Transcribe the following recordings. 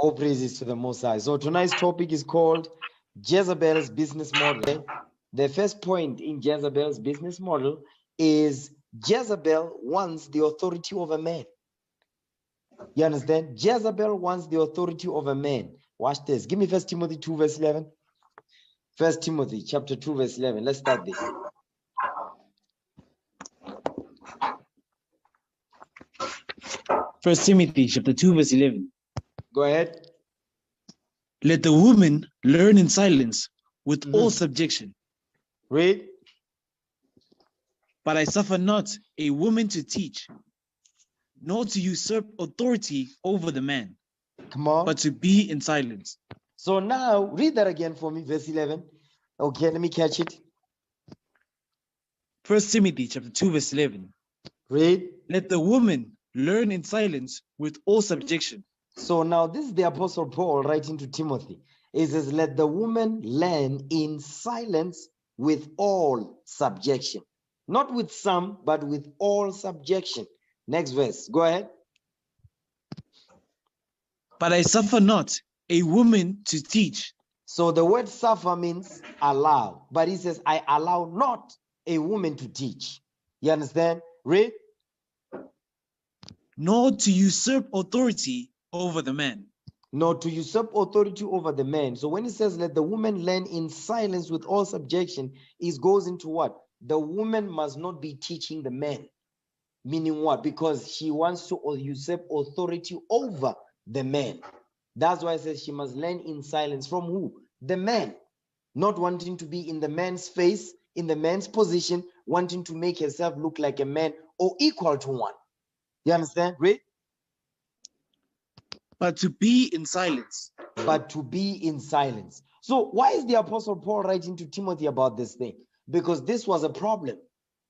All praises to the Most High. So tonight's topic is called Jezebel's business model. The first point in Jezebel's business model is Jezebel wants the authority of a man. You understand? Jezebel wants the authority of a man. Watch this. Give me 1 Timothy 2 verse 11. 1 Timothy chapter 2 verse 11. Let's start there. First Timothy chapter 2 verse 11. Go ahead. Let the woman learn in silence with all subjection. Read. But I suffer not a woman to teach, nor to usurp authority over the man, Come on. but to be in silence. So now read that again for me, verse 11. Okay, let me catch it. First Timothy chapter 2 verse 11. Read. Let the woman learn in silence with all subjection. So now this is the Apostle Paul writing to Timothy. He says, let the woman learn in silence with all subjection. Not with some, but with all subjection. Next verse. Go ahead. But I suffer not a woman to teach. So the word suffer means allow. But he says, I allow not a woman to teach. You understand? Read. Nor to usurp authority over the man. Nor to usurp authority over the man. So when it says let the woman learn in silence with all subjection, it goes into what? The woman must not be teaching the man. Meaning what? Because she wants to usurp authority over the man. That's why it says she must learn in silence from who? The man. Not wanting to be in the man's face, in the man's position, wanting to make herself look like a man or equal to one. You understand? Read. But to be in silence. But to be in silence. So why is the Apostle Paul writing to Timothy about this thing? Because this was a problem.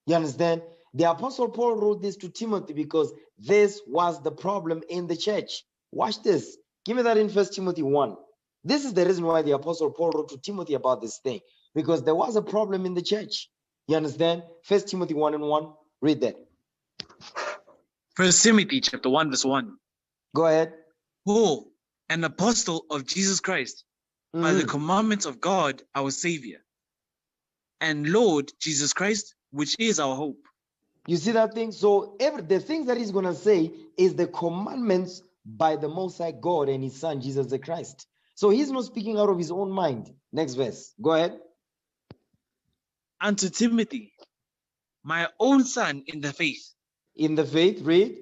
You understand? The Apostle Paul wrote this to Timothy because this was the problem in the church. Watch this. Give me that in 1 Timothy 1. This is the reason why the Apostle Paul wrote to Timothy about this thing. Because there was a problem in the church. You understand? 1 Timothy 1 and 1. Read that. First Timothy chapter 1 verse 1. Go ahead. Paul, an apostle of Jesus Christ, by the commandments of God our Savior, and Lord Jesus Christ, which is our hope. You see that thing? So the things that he's going to say is the commandments by the Most High God and his Son, Jesus the Christ. So he's not speaking out of his own mind. Next verse. Go ahead. Unto Timothy, my own son in the faith. In the faith, read.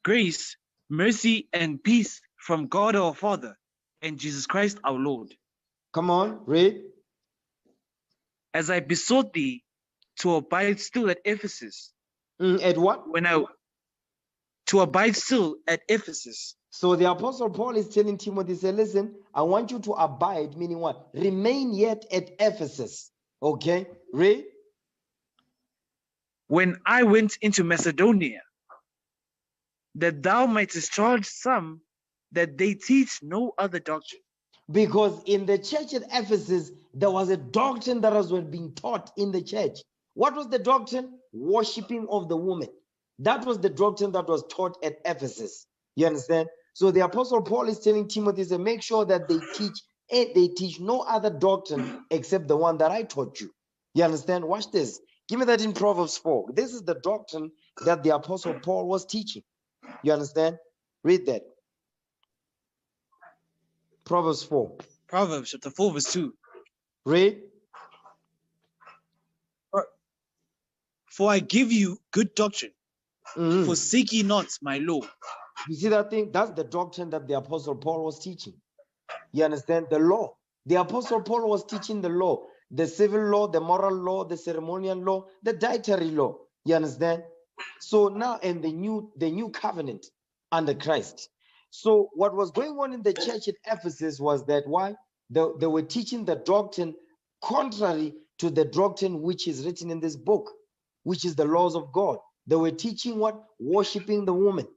Grace, mercy, and peace from God our Father and Jesus Christ our Lord. Come on, read. As I besought thee to abide still at Ephesus. At what? To abide still at Ephesus. So the Apostle Paul is telling Timothy, say, listen, I want you to abide, meaning what? Remain yet at Ephesus. Okay, read. When I went into Macedonia, that thou mightest charge some that they teach no other doctrine. Because in the church at Ephesus, there was a doctrine that was being taught in the church. What was the doctrine? Worshipping of the woman. That was the doctrine that was taught at Ephesus. You understand? So the Apostle Paul is telling Timothy to make sure that they teach no other doctrine except the one that I taught you. You understand? Watch this. Give me that in Proverbs 4. This is the doctrine that the Apostle Paul was teaching. You understand? Read that. Proverbs 4. Proverbs chapter 4 verse 2. Read. For I give you good doctrine. Forsake ye not my law. You see that thing? That's the doctrine that the Apostle Paul was teaching. You understand? The law. The Apostle Paul was teaching the law. The civil law, the moral law, the ceremonial law, the dietary law. You understand? So now in the new covenant under Christ. So what was going on in the church at Ephesus was that why? They were teaching the doctrine contrary to the doctrine which is written in this book, which is the laws of God. They were teaching what? Worshipping the woman.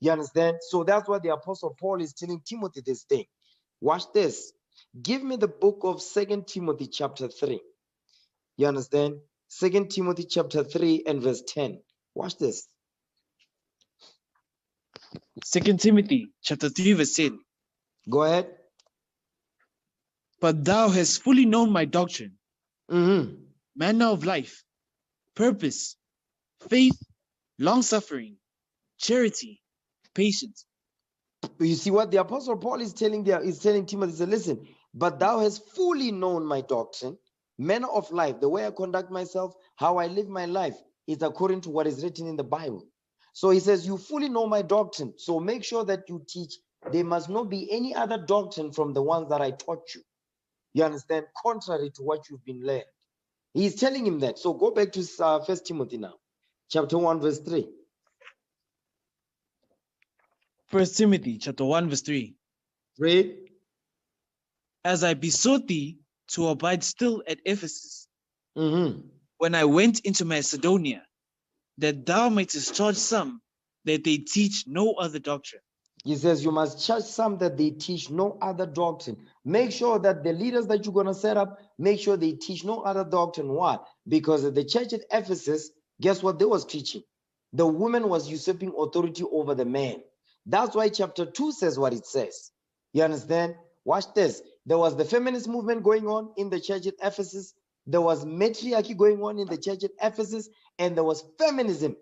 You understand? So that's why the Apostle Paul is telling Timothy this thing. Watch this. Give me the book of 2 Timothy chapter 3. You understand? 2 Timothy chapter 3 and verse 10. Watch this. 2 Timothy chapter 3 verse 10. Go ahead. But thou hast fully known my doctrine, manner of life, purpose, faith, long-suffering, charity, patience. You see what the Apostle Paul is telling there? Is telling Timothy, say, listen, but thou hast fully known my doctrine, manner of life, the way I conduct myself, how I live my life is according to what is written in the Bible. So he says, you fully know my doctrine. So make sure that you teach. There must not be any other doctrine from the ones that I taught you. You understand? Contrary to what you've been learned. He's telling him that. So go back to 1 Timothy now, chapter 1, verse 3. 1 Timothy chapter 1 verse 3. Read. As I besought thee to abide still at Ephesus, when I went into Macedonia, that thou mightest charge some that they teach no other doctrine. He says you must charge some that they teach no other doctrine. Make sure that the leaders that you're going to set up, make sure they teach no other doctrine. Why? Because at the church at Ephesus, guess what they was teaching? The woman was usurping authority over the man. That's why chapter 2 says what it says. You understand? Watch this. There was the feminist movement going on in the church at Ephesus. There was matriarchy going on in the church at Ephesus. And there was feminism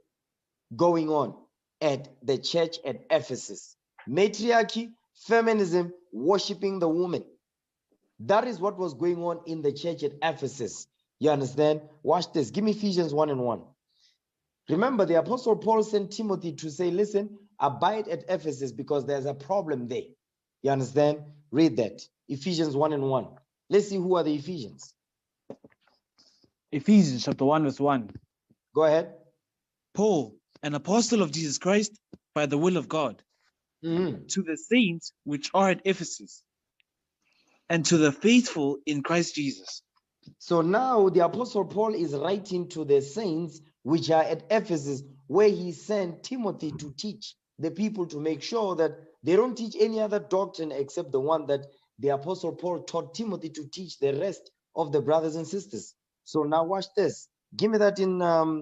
going on at the church at Ephesus. Matriarchy, feminism, worshiping the woman. That is what was going on in the church at Ephesus. You understand? Watch this. Give me Ephesians 1 and 1. Remember, the Apostle Paul sent Timothy to say, listen, abide at Ephesus because there's a problem there. You understand? Read that. Ephesians 1 and 1. Let's see who are the Ephesians. Ephesians chapter 1 verse 1. Go ahead. Paul, an apostle of Jesus Christ, by the will of God, to the saints which are at Ephesus, and to the faithful in Christ Jesus. So now the Apostle Paul is writing to the saints which are at Ephesus, where he sent Timothy to teach the people to make sure that they don't teach any other doctrine except the one that the Apostle Paul taught Timothy to teach the rest of the brothers and sisters. So now watch this. Give me that in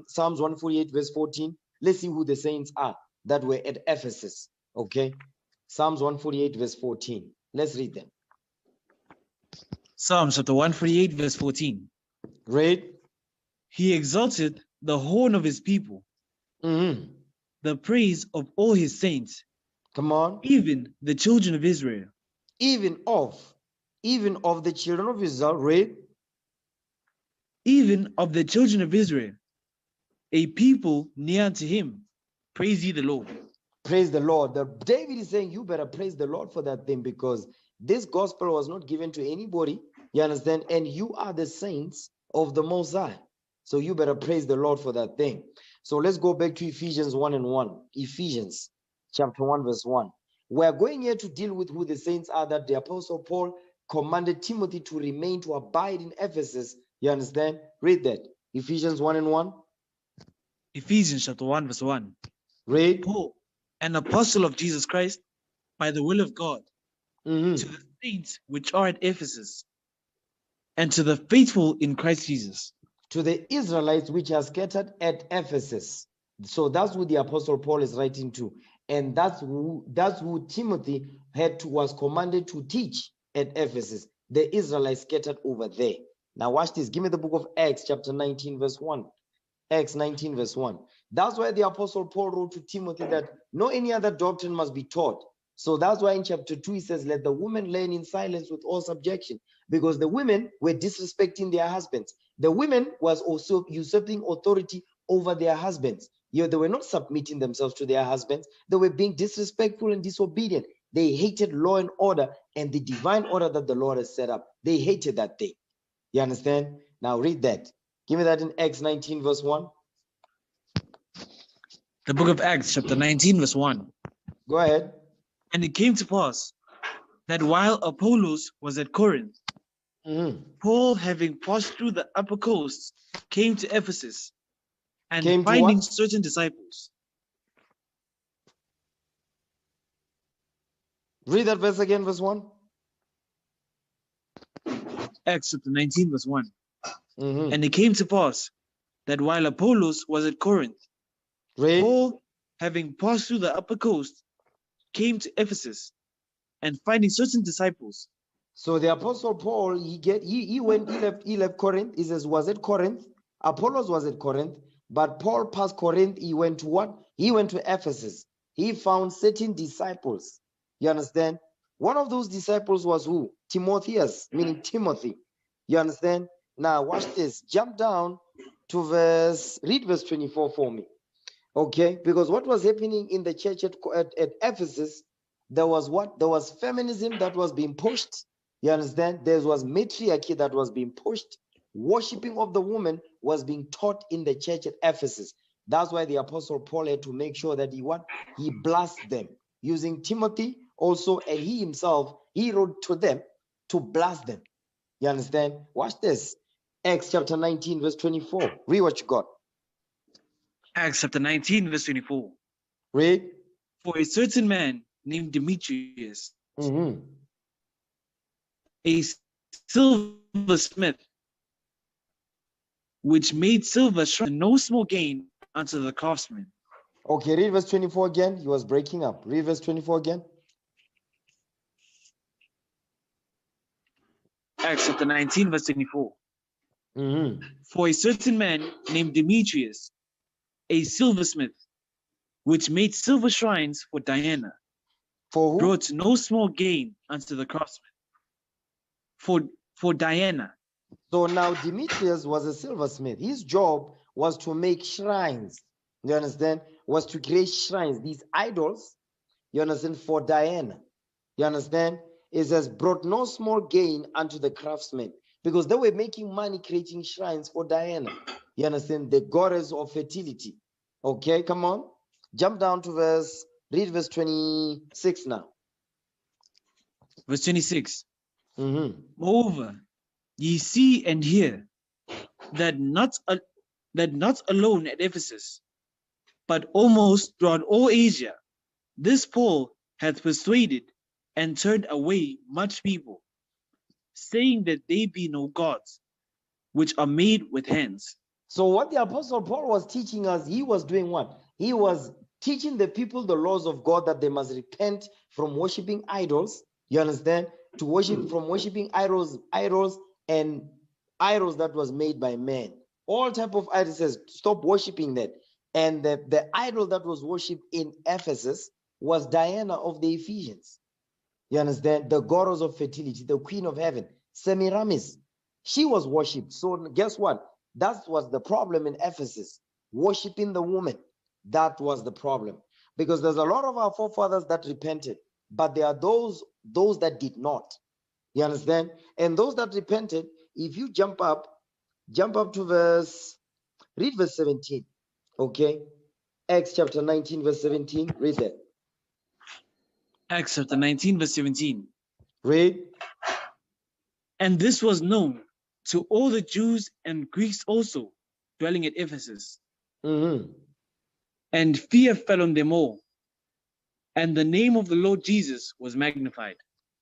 Psalms 148 verse 14. Let's see who the saints are that were at Ephesus. Okay. Psalms 148 verse 14. Let's read them. Psalms chapter 148 verse 14. Read. He exalted the horn of his people, the praise of all his saints. Come on. Even the children of Israel. Even of the children of Israel. Read. Even of the children of Israel, a people near to him. Praise ye the Lord. Praise the Lord. David is saying you better praise the Lord for that thing, because this gospel was not given to anybody. You understand? And you are the saints of the Most High. So you better praise the Lord for that thing. So let's go back to Ephesians 1 and 1. Ephesians chapter 1 verse 1. We're going here to deal with who the saints are that the Apostle Paul commanded Timothy to remain, to abide in Ephesus. You understand? Read that. Ephesians 1 and 1. Ephesians chapter 1 verse 1. Read. Paul, an apostle of Jesus Christ, by the will of God, to the saints which are at Ephesus, and to the faithful in Christ Jesus. To the Israelites which are scattered at Ephesus. So that's who the Apostle Paul is writing to. And that's who Timothy was commanded to teach at Ephesus. The Israelites scattered over there. Now watch this. Give me the book of Acts chapter 19 verse 1. Acts 19 verse 1. That's why the Apostle Paul wrote to Timothy that no any other doctrine must be taught. So that's why in chapter 2 he says, let the women learn in silence with all subjection, because the women were disrespecting their husbands. The women was also usurping authority over their husbands. They were not submitting themselves to their husbands. They were being disrespectful and disobedient. They hated law and order and the divine order that the Lord has set up. They hated that thing. You understand? Now read that. Give me that in Acts 19 verse 1. The book of Acts chapter 19 verse 1. Go ahead. And it came to pass that while Apollos was at Corinth, Paul, having passed through the upper coast, came to Ephesus, and finding certain disciples. Read that verse again, verse 1. Acts chapter 19 verse 1. And it came to pass that while Apollos was at Corinth, Paul, having passed through the upper coast, came to Ephesus, and finding certain disciples. So the Apostle Paul, he left Corinth. He says, was it Corinth? Apollos was at Corinth, but Paul passed Corinth. He went to what? He went to Ephesus. He found certain disciples. You understand? One of those disciples was who? Timotheus, meaning Timothy. You understand? Now watch this. Jump down to read verse 24 for me. Okay, because what was happening in the church at Ephesus, there was what? There was feminism that was being pushed. You understand? There was matriarchy that was being pushed. Worshipping of the woman was being taught in the church at Ephesus. That's why the Apostle Paul had to make sure that he blessed them using Timothy also, and he himself, he wrote to them to bless them. You understand? Watch this. Acts chapter 19, verse 24. Read what you got. Acts chapter 19, verse 24. Read. For a certain man named Demetrius, a silversmith, which made silver shine no small gain unto the craftsmen. Okay, read verse 24 again. He was breaking up. Read verse 24 again. Acts chapter 19, verse 24. For a certain man named Demetrius, a silversmith, which made silver shrines for Diana, for who? brought no small gain unto the craftsmen. For Diana. So now Demetrius was a silversmith. His job was to make shrines. You understand? Was to create shrines, these idols. You understand? For Diana. You understand? It says, brought no small gain unto the craftsmen, because they were making money creating shrines for Diana. You understand? The goddess of fertility. Okay, come on. Jump down to read verse 26 now. Verse 26. Moreover, ye see and hear that not alone at Ephesus, but almost throughout all Asia, this Paul hath persuaded and turned away much people, saying that they be no gods, which are made with hands. So what the Apostle Paul was teaching us, he was doing what? He was teaching the people the laws of God, that they must repent from worshiping idols. You understand? From worshiping idols and idols that was made by men. All type of idols, says stop worshiping that. And the idol that was worshipped in Ephesus was Diana of the Ephesians. You understand? The goddess of fertility, the queen of heaven, Semiramis. She was worshipped. So guess what? That was the problem in Ephesus. Worshipping the woman. That was the problem. Because there's a lot of our forefathers that repented, but there are those that did not. You understand? And those that repented, if you jump up to read verse 17. Okay? Acts chapter 19, verse 17. Read that. Acts chapter 19, verse 17. Read. And this was known to all the Jews and Greeks also, dwelling at Ephesus. And fear fell on them all. And the name of the Lord Jesus was magnified.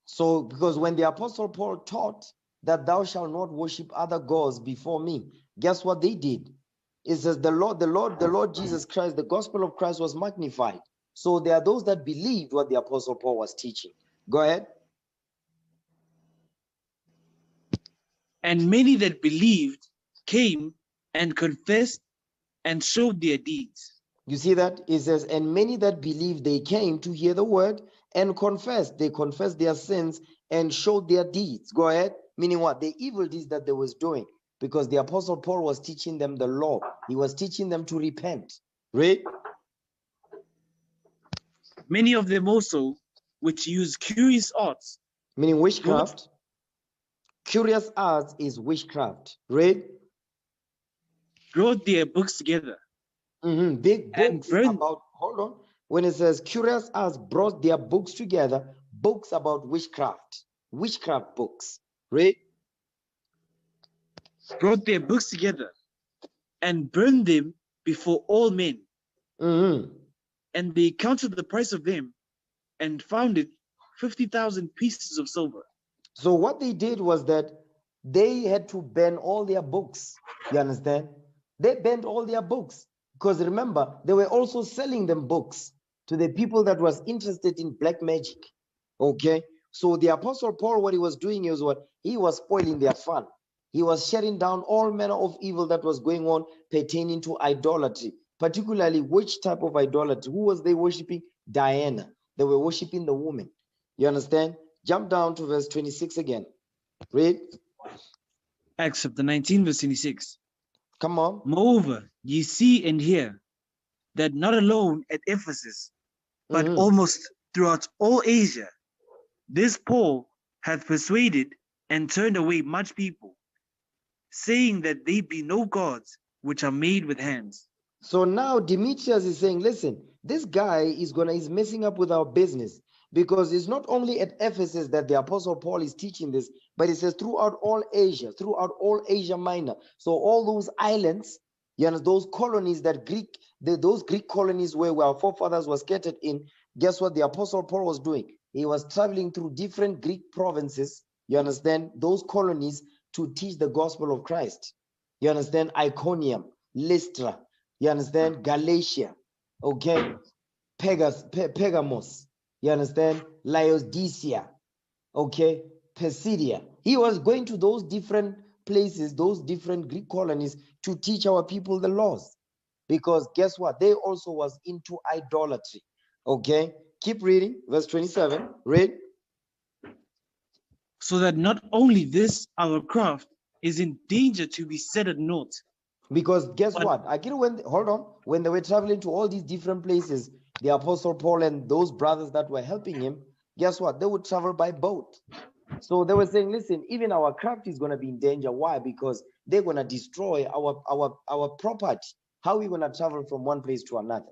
So, because when the Apostle Paul taught that thou shalt not worship other gods before me, guess what they did? It says the Lord Jesus Christ, the gospel of Christ was magnified. So there are those that believed what the Apostle Paul was teaching. Go ahead. And many that believed came and confessed and showed their deeds. You see that? It says, and many that believed, they came to hear the word and confessed. They confessed their sins and showed their deeds. Go ahead. Meaning what? The evil deeds that they was doing. Because the Apostle Paul was teaching them the law. He was teaching them to repent. Read. Many of them also, which use curious arts. Meaning witchcraft. Curious arts is witchcraft. Read. Brought their books together. Big books about, hold on. When it says curious arts brought their books together, books about witchcraft books. Read. Brought their books together and burned them before all men. And they counted the price of them and found it 50,000 pieces of silver. So what they did was that they had to burn all their books. You understand? They burned all their books. Because remember, they were also selling them books. to the people that was interested in black magic. Okay, so the Apostle Paul, what he was doing is what he was spoiling their fun. He was shutting down all manner of evil that was going on pertaining to idolatry, particularly which type of idolatry. Who was they worshiping? Diana. They were worshiping the woman. You understand? Jump down to verse 26 again. Read. Acts chapter 19, verse 26. Come on. Moreover, ye see and hear that not alone at Ephesus, but almost throughout all Asia, this Paul hath persuaded and turned away much people, saying that they be no gods which are made with hands. So now Demetrius is saying, listen, this guy is messing up with our business, because it's not only at Ephesus that the Apostle Paul is teaching this, but it says throughout all Asia Minor. So all those islands, you know, those colonies that those Greek colonies where our forefathers were scattered in, guess what the Apostle Paul was doing? He was traveling through different Greek provinces, you understand, those colonies, to teach the gospel of Christ. You understand? Iconium, Lystra, you understand? Galatia, okay? Pergamos, you understand? Laodicea, okay? Pisidia. He was going to those different places, those different Greek colonies, to teach our people the laws. Because guess what? They also was into idolatry. Okay? Keep reading. Verse 27. Read. So that not only this our craft is in danger to be set at naught. Because guess what? Hold on. When they were traveling to all these different places, the Apostle Paul and those brothers that were helping him, guess what? They would travel by boat. So they were saying, listen, even our craft is going to be in danger. Why? Because they're going to destroy our property. How are we going to travel from one place to another?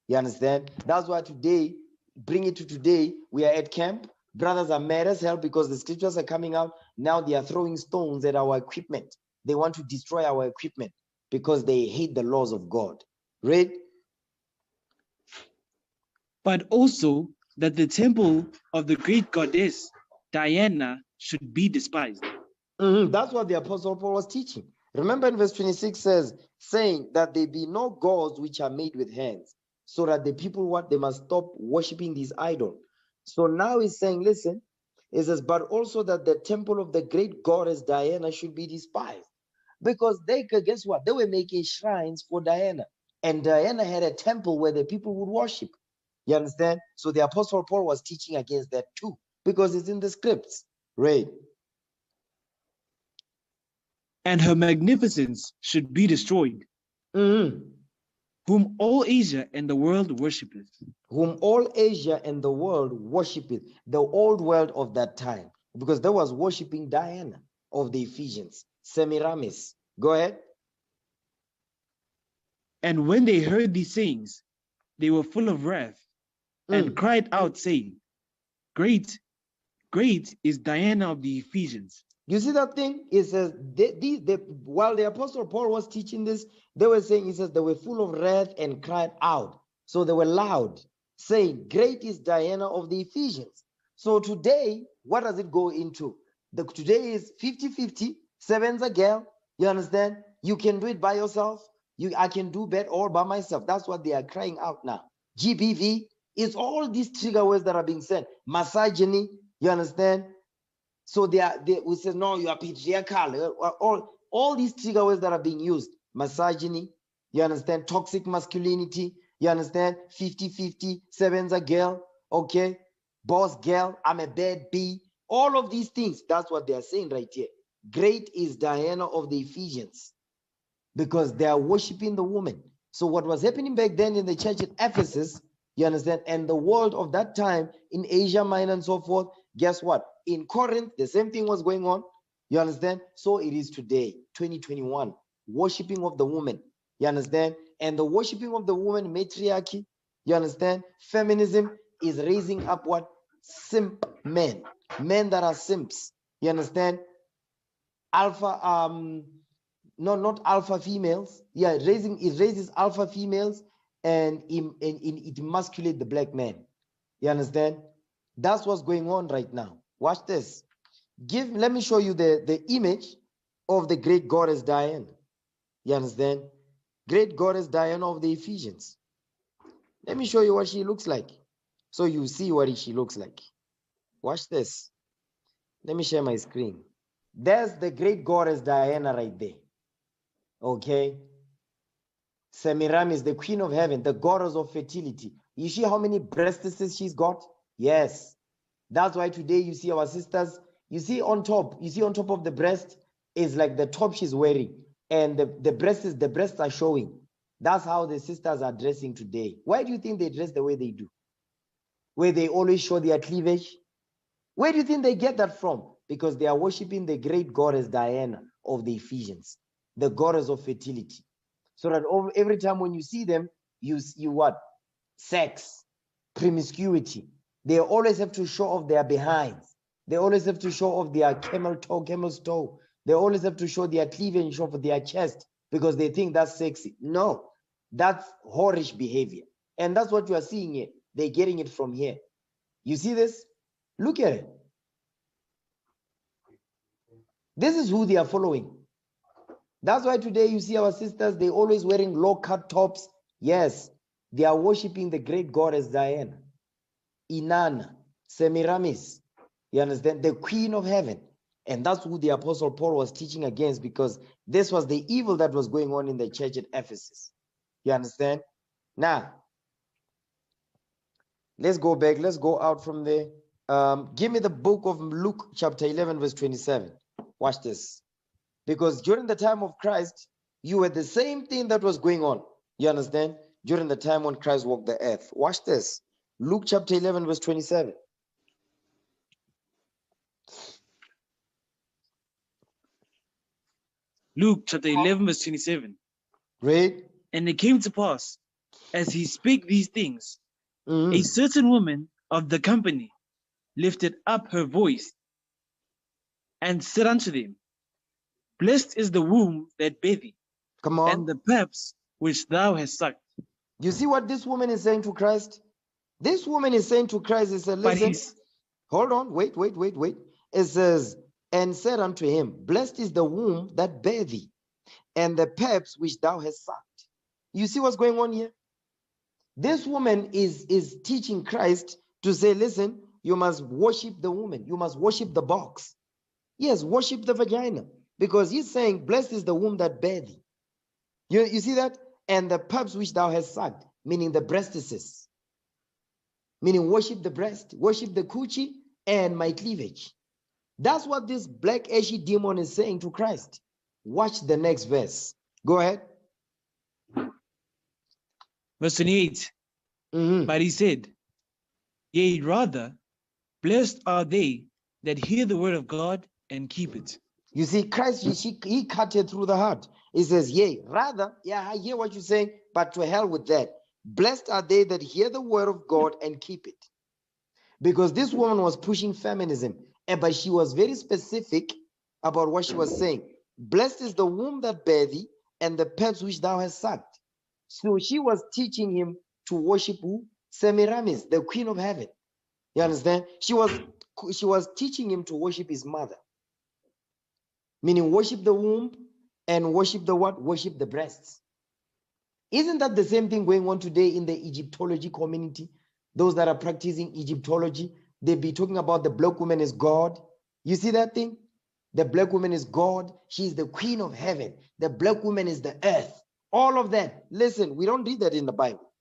You understand? That's why today, bring it to today, we are at camp. Brothers are mad as hell because the scriptures are coming out. Now they are throwing stones at our equipment. They want to destroy our equipment because they hate the laws of God. Read. But also that the temple of the great goddess Diana should be despised. That's what the Apostle Paul was teaching. Remember in verse 26 says, saying that there be no gods which are made with hands, so that the people, they must stop worshiping these idols. So now he's saying, listen, it says, but also that the temple of the great goddess Diana should be despised. Because guess what? They were making shrines for Diana. And Diana had a temple where the people would worship. You understand? So the Apostle Paul was teaching against that too, because it's in the scripts. Right. And her magnificence should be destroyed, whom all Asia and the world worshipeth. Whom all Asia and the world worshipeth, the old world of that time, because they was worshiping Diana of the Ephesians, Semiramis. Go ahead. And when they heard these sayings, they were full of wrath, and cried out, saying, Great, great is Diana of the Ephesians. You see that thing? It says, while the Apostle Paul was teaching this, they were saying, he says, they were full of wrath and cried out. So they were loud, saying, Great is Diana of the Ephesians. So today, what does it go into? Today is 50-50, seven's a girl. You understand? You can do it by yourself. I can do that all by myself. That's what they are crying out now. GBV is all these trigger words that are being said. Misogyny, you understand? So we say, no, you are patriarchal. All these trigger words that are being used. Misogyny, you understand? Toxic masculinity, you understand? 50-50, seven's a girl, okay? Boss girl, I'm a bad bee. All of these things, that's what they are saying right here. Great is Diana of the Ephesians, because they are worshiping the woman. So what was happening back then in the church at Ephesus, you understand, and the world of that time in Asia Minor and so forth, guess what? In Corinth, the same thing was going on. You understand? So it is today, 2021, worshiping of the woman. You understand? And the worshiping of the woman, matriarchy, you understand? Feminism is raising up what? Simp men. Men that are simps. You understand? Alpha, no, not alpha females. Yeah, it raises alpha females, and it emasculates the black man. You understand? That's what's going on right now. Watch this. Let me show you the image of the great goddess Diana. You understand? Great goddess Diana of the Ephesians. Let me show you what she looks like. So you see what she looks like. Watch this. Let me share my screen. There's the great goddess Diana right there. Okay. Semiramis, the queen of heaven, the goddess of fertility. You see how many breasts she's got? Yes. That's why today you see our sisters, you see on top of the breast is like the top she's wearing, and the breasts are showing. That's how the sisters are dressing today. Why do you think they dress the way they do? Where they always show their cleavage? Where do you think they get that from? Because they are worshiping the great goddess Diana of the Ephesians, the goddess of fertility. So that every time when you see them, you what? Sex, promiscuity. They always have to show off their behinds. They always have to show off their camel's toe. They always have to show their cleavage, show for their chest, because they think that's sexy. No, that's whorish behavior. And that's what you are seeing here. They're getting it from here. You see this? Look at it. This is who they are following. That's why today you see our sisters, they're always wearing low-cut tops. Yes, they are worshiping the great goddess Diana, Inanna, Semiramis. You understand? The queen of heaven. And that's who the Apostle Paul was teaching against, because this was the evil that was going on in the church at Ephesus. You understand? Now, let's go back. Let's go out from there. Give me the book of Luke chapter 11 verse 27. Watch this. Because during the time of Christ, you had the same thing that was going on. You understand? During the time when Christ walked the earth. Watch this. Luke chapter 11 verse 27. Luke chapter 11 verse 27. Read. And it came to pass, as he spake these things, a certain woman of the company lifted up her voice and said unto them, Blessed is the womb that bare thee, Come on. and the paps which thou hast sucked. You see what this woman is saying to Christ? This woman is saying to Christ, it said, listen, hold on, wait. It says, and said unto him, Blessed is the womb that bare thee, and the paps which thou hast sucked. You see what's going on here? This woman is teaching Christ to say, listen, you must worship the woman. You must worship the box. Yes, worship the vagina. Because he's saying, blessed is the womb that bare thee. You see that? And the paps which thou hast sucked, meaning the breastises. Meaning worship the breast, worship the coochie and my cleavage. That's what this black ashy demon is saying to Christ. Watch the next verse. Go ahead. Verse 28. But he said, Yea, rather, blessed are they that hear the word of God and keep it. You see, Christ, he cut it through the heart. He says, yea, rather, yeah, I hear what you're saying, but to hell with that. Blessed are they that hear the word of God and keep it. Because this woman was pushing feminism, but she was very specific about what she was saying. Blessed is the womb that bare thee, and the paps which thou hast sucked. So she was teaching him to worship who? Semiramis, the queen of heaven. You understand? She was teaching him to worship his mother. Meaning worship the womb and worship the what? Worship the breasts. Isn't that the same thing going on today in the Egyptology community? Those that are practicing Egyptology, they be talking about the black woman is God. You see that thing? The black woman is God. She's the queen of heaven. The black woman is the earth. All of that. Listen, we don't read that in the Bible.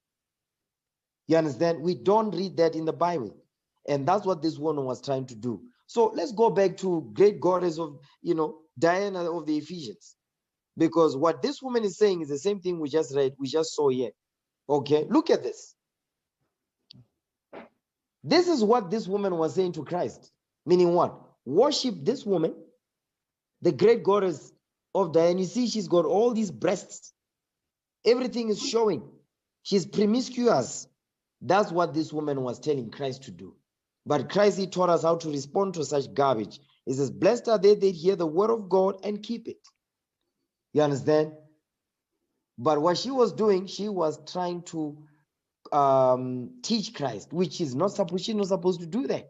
You understand? We don't read that in the Bible. And that's what this woman was trying to do. So let's go back to great goddess of, Diana of the Ephesians. Because what this woman is saying is the same thing we just read, we just saw here. Okay, look at this. This is what this woman was saying to Christ. Meaning what? Worship this woman, the great goddess of Diana. You see, she's got all these breasts. Everything is showing. She's promiscuous. That's what this woman was telling Christ to do. But Christ, he taught us how to respond to such garbage. He says, blessed are they that hear the word of God and keep it. You understand? But what she was doing, she was trying to teach Christ, which she's not supposed to do that.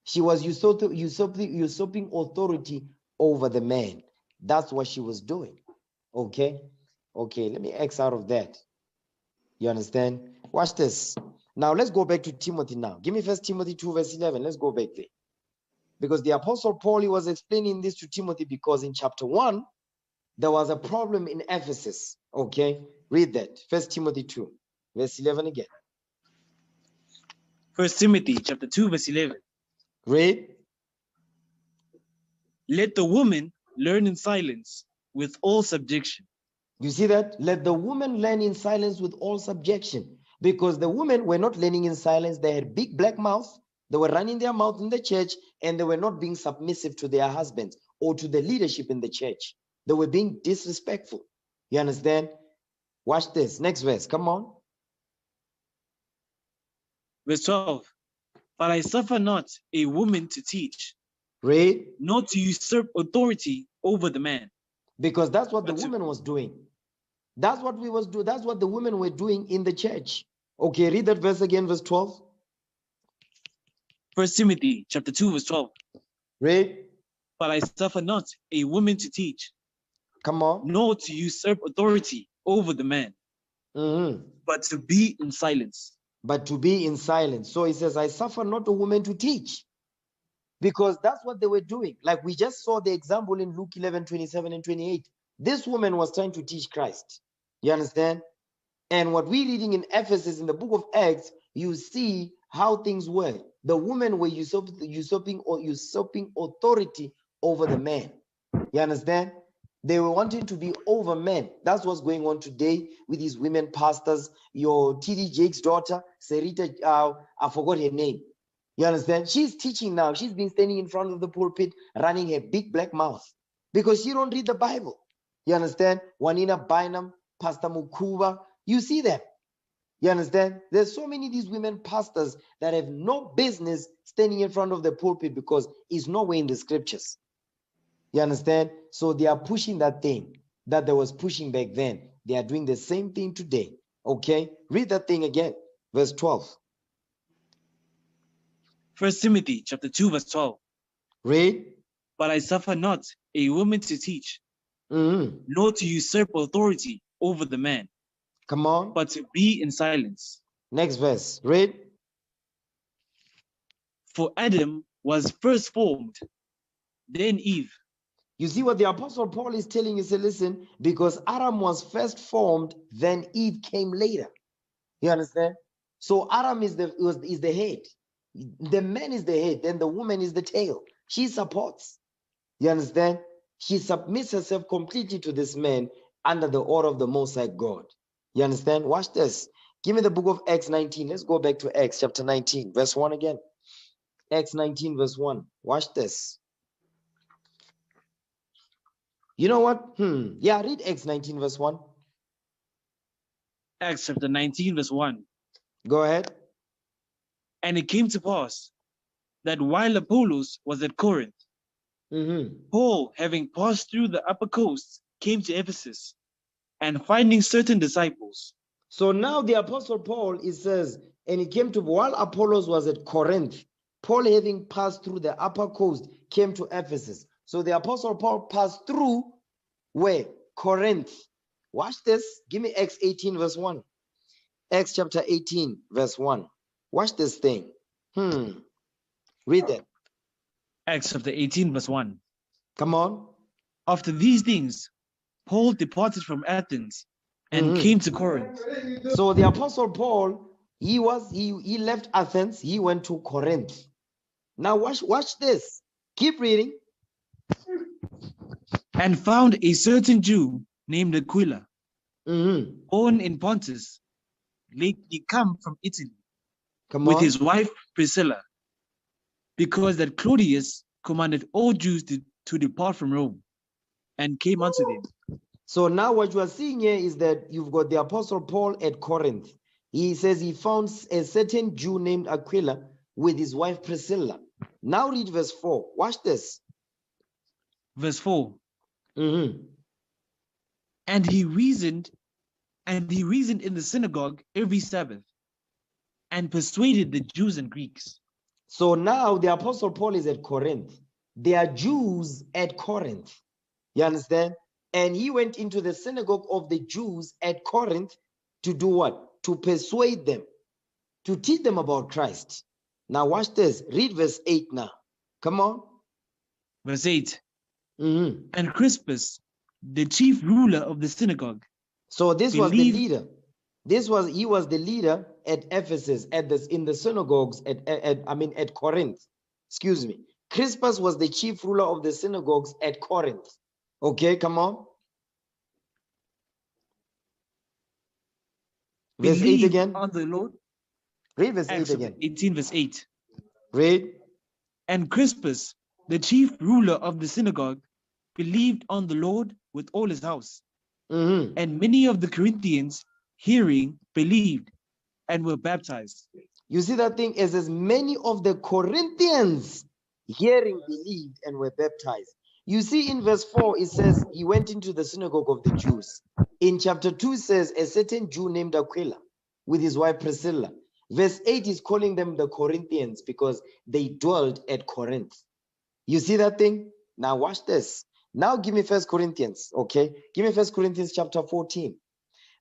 She was usurping authority over the man. That's what she was doing. Okay, let me X out of that. You understand? Watch this. Now let's go back to Timothy now. Give me 1 Timothy 2 verse 11. Let's go back there. Because the Apostle Paul, he was explaining this to Timothy because in chapter 1, there was a problem in Ephesus. Okay, read that. 1 Timothy 2 verse 11 again. 1 Timothy chapter 2 verse 11. Read. Let the woman learn in silence with all subjection. You see that? Let the woman learn in silence with all subjection. Because the women were not learning in silence. They had big black mouths. They were running their mouth in the church, and they were not being submissive to their husbands or to the leadership in the church. They were being disrespectful. You understand? Watch this. Next verse. Come on. Verse 12. But I suffer not a woman to teach, Read. nor to usurp authority over the man. Because that's what the woman was doing. That's what we was doing. That's what the women were doing in the church. Okay, read that verse again, verse 12. 1 Timothy chapter 2 verse 12. Read. But I suffer not a woman to teach, come on, nor to usurp authority over the man, but to be in silence. But to be in silence. So he says, I suffer not a woman to teach. Because that's what they were doing. Like we just saw the example in Luke 11, 27 and 28. This woman was trying to teach Christ. You understand? And what we're reading in Ephesus, in the book of Acts, you see how things were. The women were usurping authority over the man. You understand? They were wanting to be over men. That's what's going on today with these women pastors. Your TD Jake's daughter, Sarita, I forgot her name. You understand? She's teaching now. She's been standing in front of the pulpit, running her big black mouth because she don't read the Bible. You understand? Juanina Bynum, Pastor Mukuba, you see them. You understand? There's so many of these women pastors that have no business standing in front of the pulpit because it's nowhere in the scriptures. You understand? So they are pushing that thing that they was pushing back then. They are doing the same thing today. Okay? Read that thing again. Verse 12. 1 Timothy chapter 2 verse 12. Read. But I suffer not a woman to teach, nor to usurp authority over the man. Come on. But to be in silence. Next verse. Read. For Adam was first formed, then Eve. You see what the Apostle Paul is telling you? Say, listen, because Adam was first formed, then Eve came later. You understand? So Adam is the head. The man is the head, then the woman is the tail. She supports. You understand? She submits herself completely to this man under the order of the Most High God. You understand? Watch this. Give me the book of Acts 19. Let's go back to Acts chapter 19, verse 1 again. Acts 19, verse 1. Watch this. You know what? Yeah, read Acts 19, verse 1. Acts chapter 19, verse 1. Go ahead. And it came to pass that while Apollos was at Corinth, Paul, having passed through the upper coast, came to Ephesus, and finding certain disciples. So now the Apostle Paul, it says, and he came to, while Apollos was at Corinth, Paul, having passed through the upper coast, came to Ephesus. So the Apostle Paul passed through where? Corinth. Watch this. Give me Acts 18, verse 1. Acts chapter 18, verse 1. Watch this thing. Read that. Acts chapter 18, verse 1. Come on. After these things, Paul departed from Athens and came to Corinth. So the Apostle Paul, he left Athens, he went to Corinth. Now watch this. Keep reading. And found a certain Jew named Aquila, born in Pontus, lately come from Italy, with his wife Priscilla, because that Claudius commanded all Jews to depart from Rome, and came unto them. So now what you are seeing here is that you've got the Apostle Paul at Corinth. He says he found a certain Jew named Aquila with his wife Priscilla. Now read verse 4. Watch this. Verse 4. And he reasoned in the synagogue every Sabbath, and persuaded the Jews and Greeks. So now the Apostle Paul is at Corinth. There are Jews at Corinth. You understand? And he went into the synagogue of the Jews at Corinth to do what? to persuade them, to teach them about Christ. Now watch this. Read verse 8 now. Come on. Verse 8. And Crispus, the chief ruler of the synagogue. So this was the leader. He was the leader at Ephesus, in the synagogues at Corinth. Excuse me. Crispus was the chief ruler of the synagogues at Corinth. Okay, come on. Verse 8 again. On the Lord. Read verse 8 again. 18 verse 8. Read. And Crispus, the chief ruler of the synagogue, believed on the Lord with all his house. And many of the Corinthians, hearing, believed and were baptized. You see that thing is as many of the Corinthians hearing, believed and were baptized. You see in verse 4, it says he went into the synagogue of the Jews. In chapter 2 says a certain Jew named Aquila with his wife Priscilla. Verse 8 is calling them the Corinthians because they dwelled at Corinth. You see that thing? Now watch this. Now give me 1 Corinthians, okay? Give me 1 Corinthians chapter 14.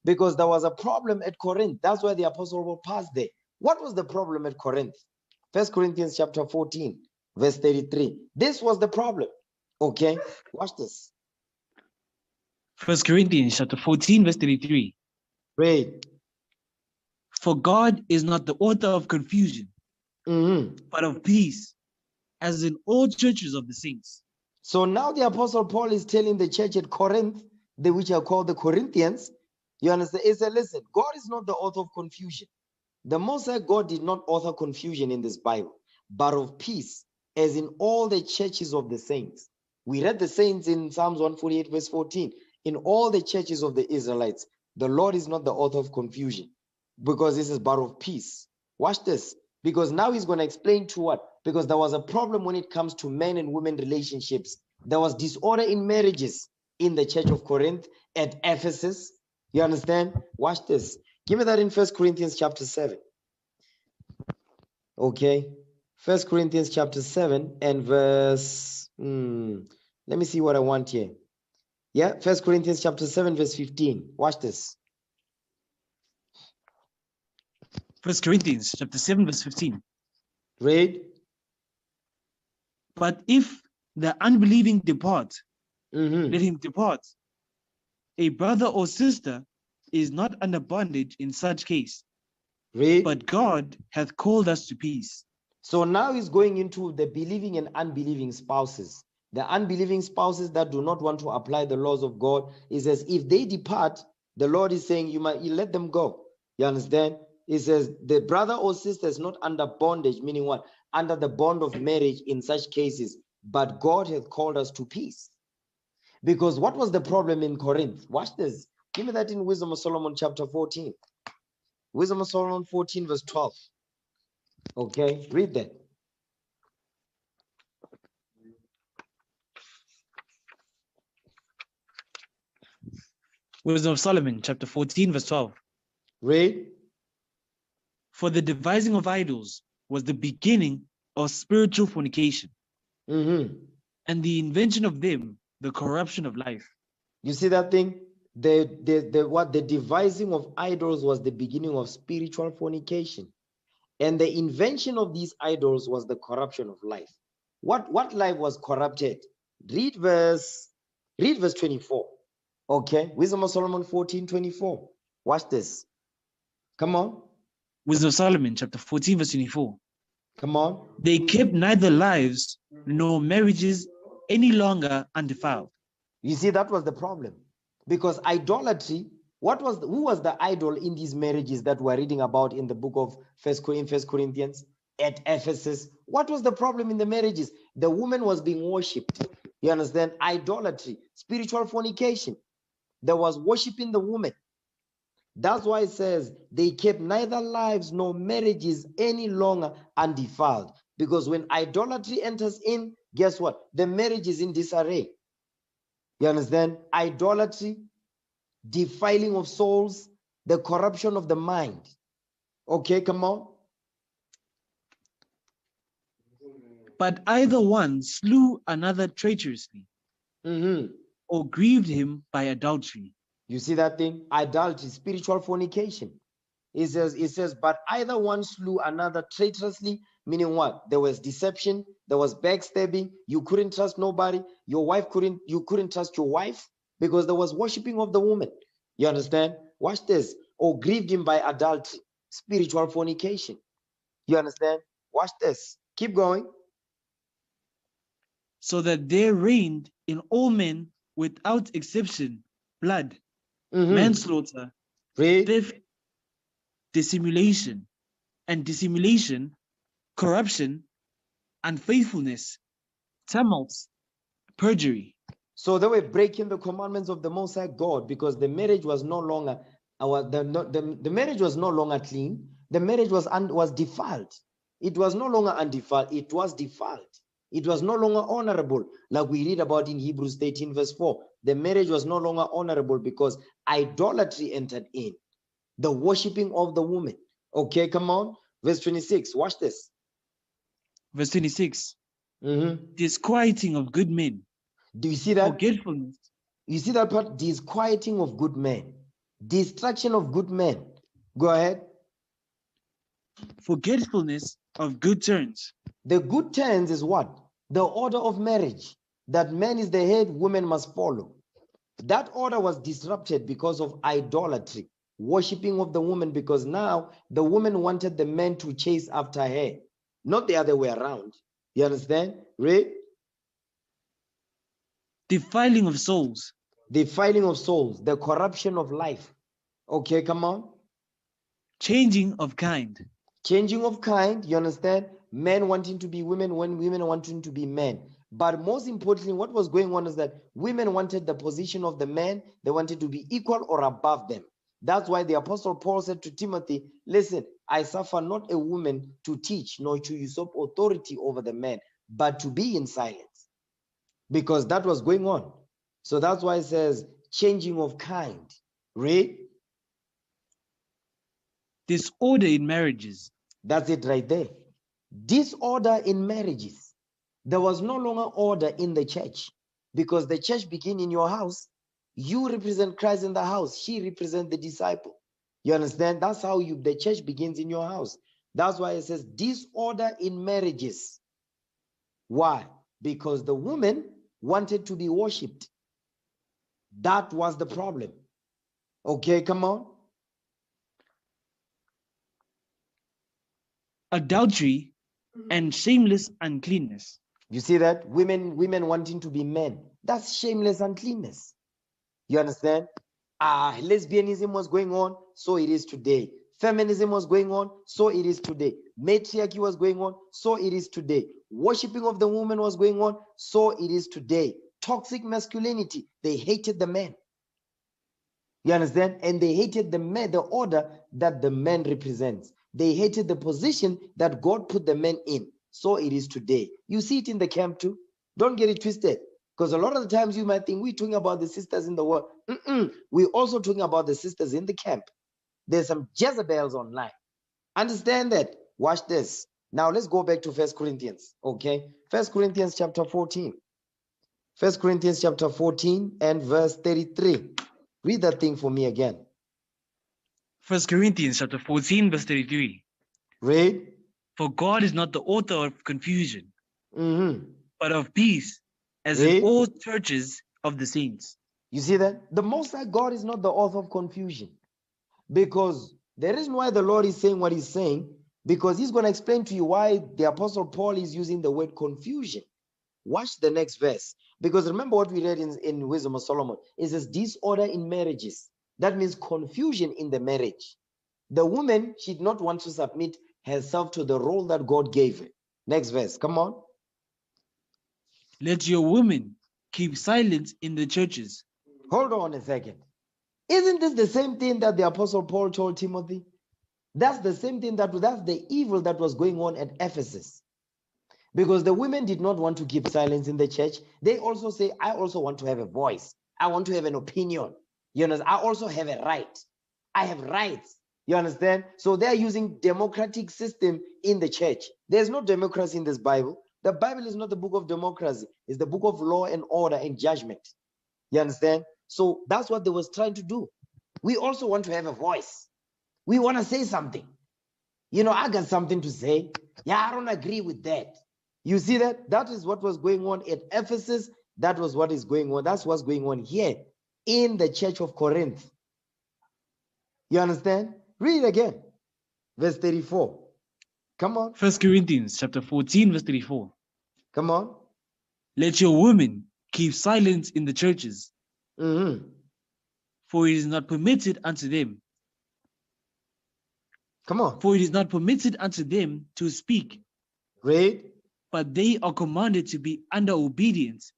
Because there was a problem at Corinth. That's why the apostle Paul passed there. What was the problem at Corinth? 1 Corinthians chapter 14, verse 33. This was the problem. Okay, watch this. 1 Corinthians chapter 14, verse 33. Read. For God is not the author of confusion, but of peace, as in all churches of the saints. So now the apostle Paul is telling the church at Corinth, which are called the Corinthians, you understand? He said, listen, God is not the author of confusion. The Most High God did not author confusion in this Bible, but of peace, as in all the churches of the saints. We read the saints in Psalms 148, verse 14. In all the churches of the Israelites, the Lord is not the author of confusion, because this is but of peace. Watch this, because now he's going to explain to what? Because there was a problem when it comes to men and women relationships. There was disorder in marriages in the church of Corinth, at Ephesus. You understand? Watch this. Give me that in 1 Corinthians chapter 7. Okay. 1 Corinthians chapter 7 and verse... let me see what I want here. Yeah, 1 Corinthians chapter 7, verse 15. Watch this. 1 Corinthians chapter 7, verse 15. Read. But if the unbelieving depart, let him depart. A brother or sister is not under bondage in such case. Read. But God hath called us to peace. So now he's going into the believing and unbelieving spouses. The unbelieving spouses that do not want to apply the laws of God, is as if they depart, the Lord is saying you let them go. You understand? He says the brother or sister is not under bondage, meaning what? Under the bond of marriage in such cases, but God hath called us to peace. Because what was the problem in Corinth? Watch this. Give me that in Wisdom of Solomon chapter 14. Wisdom of Solomon 14 verse 12. Okay, read that. Wisdom of Solomon chapter 14 verse 12. Read. For the devising of idols was the beginning of spiritual fornication, and the invention of them the corruption of life. You see that thing? The devising of idols was the beginning of spiritual fornication, and the invention of these idols was the corruption of life. What life was corrupted? Read verse 24. Okay, Wisdom of Solomon 14:24. Watch this. Come on. Wisdom of Solomon chapter 14 verse 24. Come on. They kept neither lives nor marriages any longer undefiled. You see, that was the problem. Because idolatry, who was the idol in these marriages that we're reading about in the book of 1 Corinthians at Ephesus? What was the problem in the marriages? The woman was being worshipped. You understand? Idolatry, spiritual fornication. There was worshiping the woman. That's why it says they kept neither lives nor marriages any longer undefiled. Because when idolatry enters in, guess what? The marriage is in disarray. You understand? Idolatry, defiling of souls, the corruption of the mind. Okay, come on. But either one slew another traitorously, or grieved him by adultery. You see that thing? Idolatry, spiritual fornication. It says, but either one slew another traitorously, meaning what? There was deception, there was backstabbing, you couldn't trust nobody, you couldn't trust your wife because there was worshiping of the woman. You understand? Watch this. Or grieved him by adultery, spiritual fornication. You understand? Watch this. Keep going. So that there reigned in all men without exception blood, manslaughter, theft, dissimulation, and dissimulation, corruption, unfaithfulness, tumults, perjury. So they were breaking the commandments of the Most High God because the marriage was no longer the marriage was no longer clean. The marriage was defiled. It was no longer undefiled. It was defiled. It was no longer honorable, like we read about in Hebrews 13 verse 4. The marriage was no longer honorable because idolatry entered in, the worshiping of the woman. Okay, come on. Verse 26. Watch this. Verse 26. Disquieting of good men. Do you see that? Forgetfulness. You see that part? Disquieting of good men. Destruction of good men. Go ahead. Forgetfulness of good turns. The good turns is what? The order of marriage. That man is the head, women must follow. That order was disrupted because of idolatry, worshiping of the woman, because now the woman wanted the man to chase after her, not the other way around. You understand? Read. Defiling of souls. Defiling of souls, the corruption of life. Okay, come on. Changing of kind. Changing of kind, you understand? Men wanting to be women when women wanting to be men. But most importantly, what was going on is that women wanted the position of the man. They wanted to be equal or above them. That's why the Apostle Paul said to Timothy, listen, I suffer not a woman to teach, nor to usurp authority over the man, but to be in silence. Because that was going on. So that's why it says changing of kind. Read. Disorder in marriages. That's it right there. Disorder in marriages. There was no longer order in the church because the church began in your house. You represent Christ in the house. She represents the disciple. You understand? That's how the church begins in your house. That's why it says disorder in marriages. Why? Because the woman wanted to be worshipped. That was the problem. Okay, come on. Adultery and shameless uncleanness. You see that? Women wanting to be men. That's shameless uncleanness. You understand? Lesbianism was going on, so it is today. Feminism was going on, so it is today. Matriarchy was going on, so it is today. Worshipping of the woman was going on, so it is today. Toxic masculinity, they hated the man. You understand? And they hated the man, the order that the man represents. They hated the position that God put the man in. So it is today. You see it in the camp too. Don't get it twisted. Because a lot of the times you might think we're talking about the sisters in the world. We're also talking about the sisters in the camp. There's some Jezebel'S online. Understand that. Watch this. Now let's go back to 1 Corinthians. Okay. 1 Corinthians chapter 14. 1 Corinthians chapter 14 and verse 33. Read that thing for me again. 1 Corinthians chapter 14 verse 33. Read. For God is not the author of confusion, but of peace, as Read. in all churches of the saints. You see that? The Most High God is not the author of confusion. Because the reason why the Lord is saying what he's saying, because he's going to explain to you why the Apostle Paul is using the word confusion. Watch the next verse. Because remember what we read in Wisdom of Solomon. It says disorder in marriages. That means confusion in the marriage. The woman, she did not want to submit herself to the role that God gave her. Next verse. Come on. Let your women keep silence in the churches. Hold on a second. Isn't this the same thing that the Apostle Paul told Timothy? That's the same thing that's the evil that was going on at Ephesus. Because the women did not want to keep silence in the church. They also say, I also want to have a voice. I want to have an opinion. You know, I also have a right. I have rights. You understand? So they're using democratic system in the church. There's no democracy in this Bible. The Bible is not the book of democracy. It's the book of law and order and judgment. You understand? So that's what they was trying to do. We also want to have a voice. We want to say something. You know, I got something to say. Yeah, I don't agree with that. You see that? That is what was going on at Ephesus. That was what is going on. That's what's going on here in the church of Corinth. You understand? Read again. Verse 34. Come on. 1 Corinthians chapter 14, verse 34. Come on. Let your women keep silence in the churches, for it is not permitted unto them. Come on. For it is not permitted unto them to speak. Read. But they are commanded to be under obedience,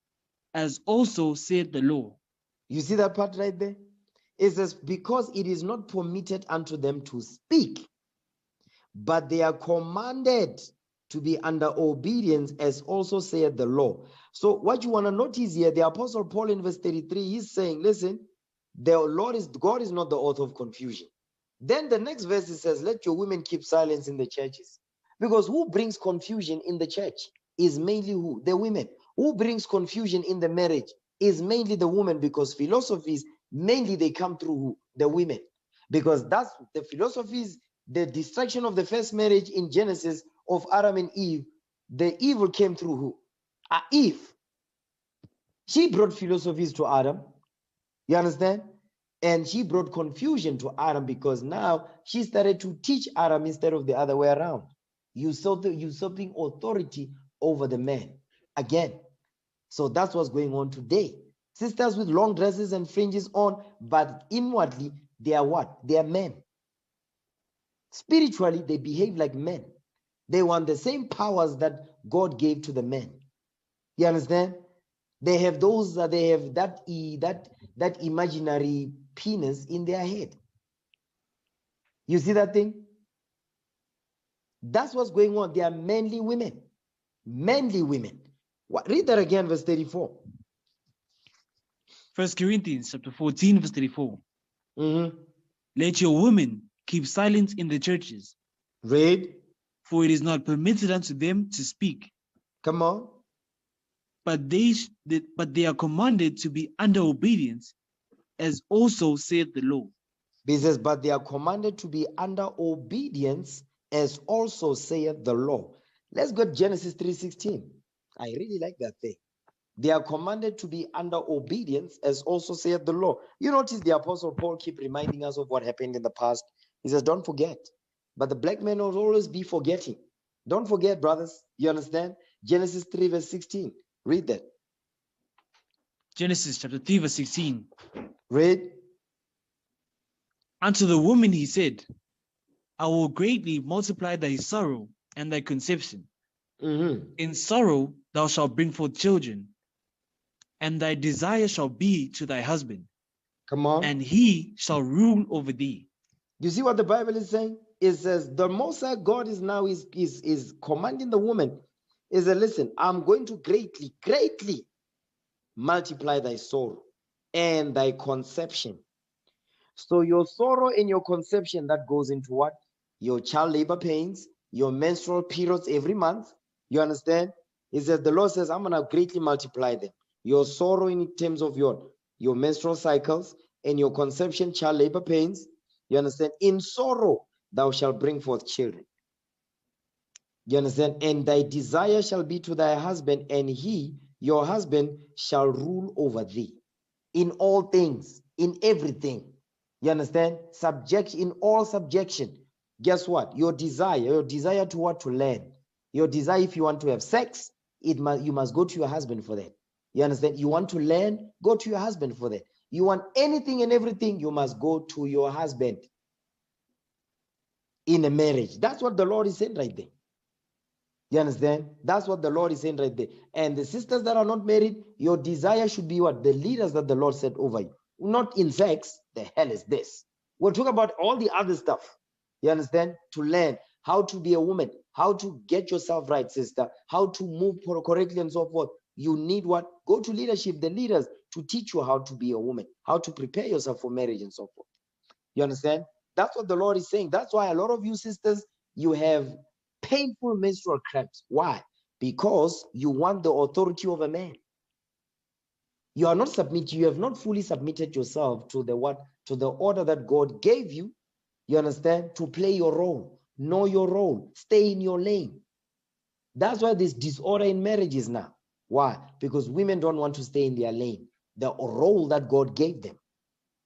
as also said the law. You see that part right there? It says, because it is not permitted unto them to speak, but they are commanded to be under obedience, as also said the law. So what you want to notice here, the Apostle Paul in verse 33, he's saying, listen, God is not the author of confusion. Then the next verse it says, let your women keep silence in the churches. Because who brings confusion in the church is mainly who? The women. Who brings confusion in the marriage is mainly the woman, because philosophies, mainly they come through who? The women. Because that's the philosophies, the destruction of the first marriage in Genesis of Adam and Eve, the evil came through who? Eve. She brought philosophies to Adam. You understand? And she brought confusion to Adam, because now she started to teach Adam instead of the other way around. Usurping authority over the man again. So that's what's going on today. Sisters with long dresses and fringes on, but inwardly they are what? They are men. Spiritually, they behave like men. They want the same powers that God gave to the men. You understand? They have that imaginary penis in their head. You see that thing? That's what's going on. They are manly women. Manly women. Read that again, verse 34. 1 Corinthians chapter 14, verse 34. Let your women keep silence in the churches. Read. For it is not permitted unto them to speak. Come on. But they are commanded to be under obedience, as also saith the law. It says, but they are commanded to be under obedience, as also saith the law. Let's go to Genesis 3:16. I really like that thing. They are commanded to be under obedience, as also saith the law. You notice the Apostle Paul keep reminding us of what happened in the past. He says, don't forget. But the black man will always be forgetting. Don't forget, brothers. You understand? Genesis 3 verse 16. Read that. Genesis chapter 3 verse 16. Read. Unto the woman he said, I will greatly multiply thy sorrow and thy conception. In sorrow thou shalt bring forth children, and thy desire shall be to thy husband. Come on. And he shall rule over thee. You see what the Bible is saying? It says the Most High God is now is commanding the woman. Is that, listen, I'm going to greatly multiply thy sorrow and thy conception. So your sorrow and your conception, that goes into what? Your child labor pains, your menstrual periods every month. You understand? It says the Lord says, I'm going to greatly multiply them. Your sorrow in terms of your menstrual cycles, and your conception, child labor pains. You understand? In sorrow thou shalt bring forth children. You understand? And thy desire shall be to thy husband, and he, your husband, shall rule over thee in all things, in everything. You understand? Subject, in all subjection. Guess what? Your desire to what? To learn. Your desire, if you want to have sex, you must go to your husband for that. You understand? You want to learn, go to your husband for that. You want anything and everything, you must go to your husband in a marriage. That's what the Lord is saying right there. You understand? That's what the Lord is saying right there. And the sisters that are not married, your desire should be what? The leaders that the Lord set over you. Not in sex. The hell is this? We'll talk about all the other stuff. You understand? To learn how to be a woman, how to get yourself right, sister, how to move correctly and so forth. You need what? Go to leadership, the leaders, to teach you how to be a woman, how to prepare yourself for marriage and so forth. You understand? That's what the Lord is saying. That's why a lot of you sisters, you have painful menstrual cramps. Why? Because you want the authority of a man. You are not submitted. You have not fully submitted yourself to the what? To the order that God gave you. You understand? To play your role. Know your role. Stay in your lane. That's why there's disorder in marriages now. Why? Because women don't want to stay in their lane. The role that God gave them.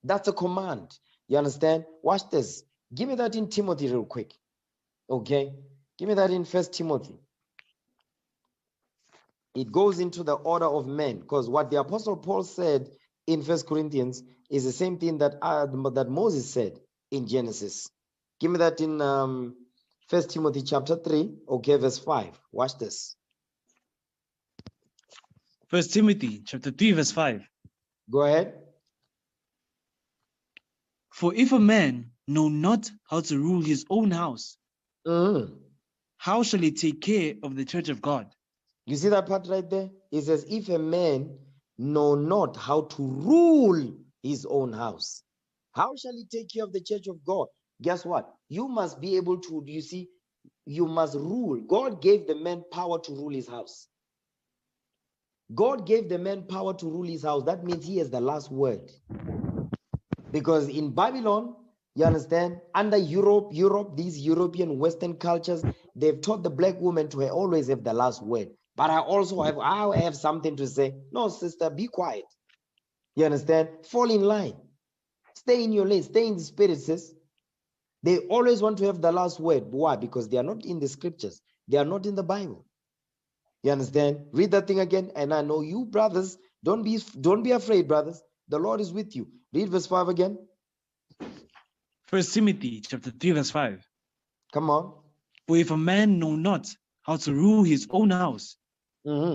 That's a command. You understand? Watch this. Give me that in Timothy real quick. Okay? Give me that in 1 Timothy. It goes into the order of men, because what the Apostle Paul said in 1 Corinthians is the same thing that that Moses said in Genesis. Give me that in 1 Timothy chapter 3, okay, verse 5. Watch this. 1 Timothy chapter 3, verse 5. Go ahead. For if a man know not how to rule his own house, how shall he take care of the church of God? You see that part right there? It says, if a man know not how to rule his own house, how shall he take care of the church of God? Guess what? You must be able to, you see, you must rule. God gave the man power to rule his house. God gave the man power to rule his house. That means he has the last word. Because in Babylon, you understand, under Europe, these European Western cultures, they've taught the black woman to always have the last word. But I have something to say. No, sister, be quiet. You understand? Fall in line. Stay in your lane. Stay in the spirit, sis. They always want to have the last word. Why? Because they are not in the scriptures. They are not in the Bible. You understand? Read that thing again. And I know you, brothers, don't be afraid, brothers. The Lord is with you. Read verse 5 again. 1 Timothy chapter 3, verse 5. Come on. For if a man know not how to rule his own house,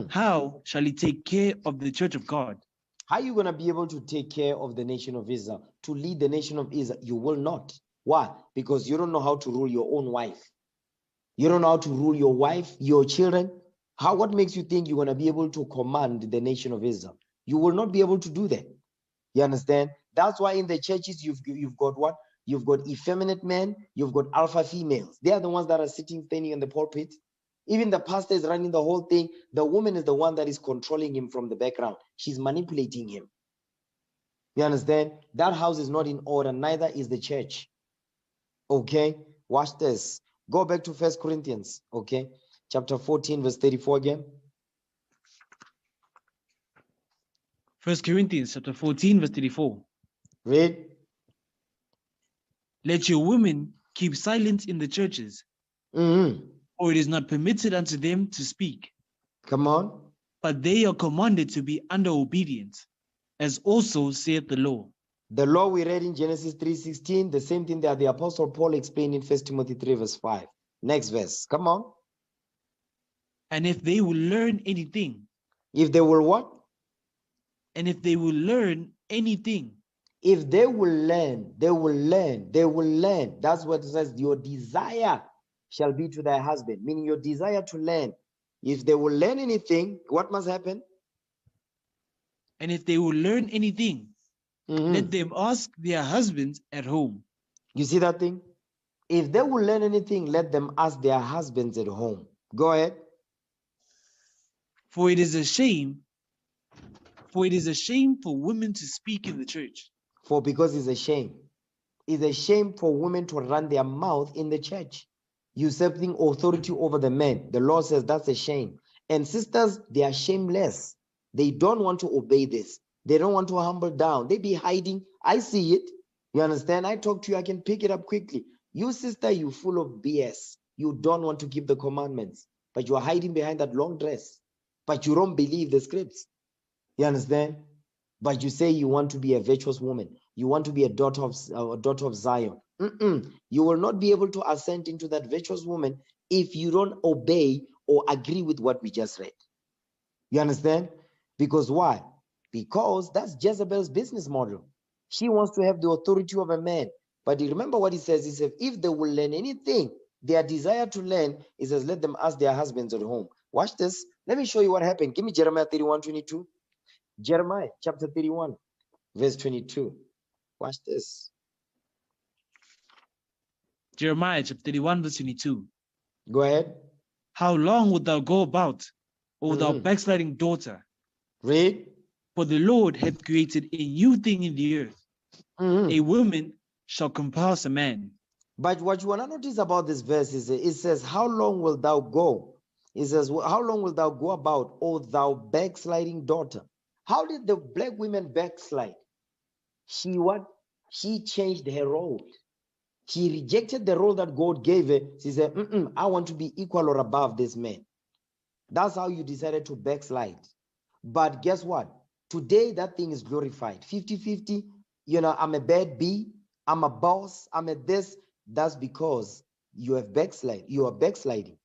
how shall he take care of the church of God? How are you going to be able to take care of the nation of Israel? To lead the nation of Israel? You will not. Why? Because you don't know how to rule your own wife. You don't know how to rule your wife, your children. What makes you think you're going to be able to command the nation of Israel? You will not be able to do that. You understand? That's why in the churches you've got what? You've got effeminate men, you've got alpha females. They are the ones that are standing in the pulpit. Even the pastor is running the whole thing. The woman is the one that is controlling him from the background. She's manipulating him. You understand? That house is not in order, neither is the church. Okay? Watch this. Go back to 1 Corinthians, okay? Chapter 14, verse 34 again. 1 Corinthians chapter 14, verse 34. Read. Let your women keep silent in the churches, for it is not permitted unto them to speak. Come on. But they are commanded to be under obedience, as also saith the law. The law we read in Genesis 3:16, the same thing that the Apostle Paul explained in 1 Timothy 3, verse 5. Next verse. Come on. And if they will learn anything. If they will what? And if they will learn anything. If they will learn, they will learn, they will learn. That's what it says. Your desire shall be to thy husband, meaning your desire to learn. If they will learn anything, what must happen? And if they will learn anything, let them ask their husbands at home. You see that thing? If they will learn anything, let them ask their husbands at home. Go ahead. For it is a shame for women to speak in the church. Because it's a shame. It's a shame for women to run their mouth in the church, usurping authority over the men. The Lord says that's a shame. And sisters, they are shameless. They don't want to obey this. They don't want to humble down. They be hiding. I see it. You understand? I talk to you. I can pick it up quickly. You sister, you full of BS. You don't want to keep the commandments, but you are hiding behind that long dress. But you don't believe the scripts. You understand? But you say you want to be a virtuous woman. You want to be a daughter of Zion. You will not be able to ascend into that virtuous woman if you don't obey or agree with what we just read. You understand? Because why? Because that's Jezebel's business model. She wants to have the authority of a man. But you remember what he says? He says, if they will learn anything, their desire to learn, he says, let them ask their husbands at home. Watch this. Let me show you what happened. Give me Jeremiah 31:22. Jeremiah chapter 31, verse 22. Watch this. Jeremiah chapter 31, verse 22. Go ahead. How long wilt thou go about, O thou backsliding daughter? Read. For the Lord hath created a new thing in the earth. A woman shall compass a man. But what you want to notice about this verse is it says, how long wilt thou go? It says, how long wilt thou go about, O thou backsliding daughter? How did the black women backslide? She what? She changed her role. She rejected the role that God gave her. She said, I want to be equal or above this man. That's how you decided to backslide. But guess what? Today, that thing is glorified. 50-50, I'm a bad B, I'm a boss, I'm a this. That's because you have backslide. You are backsliding.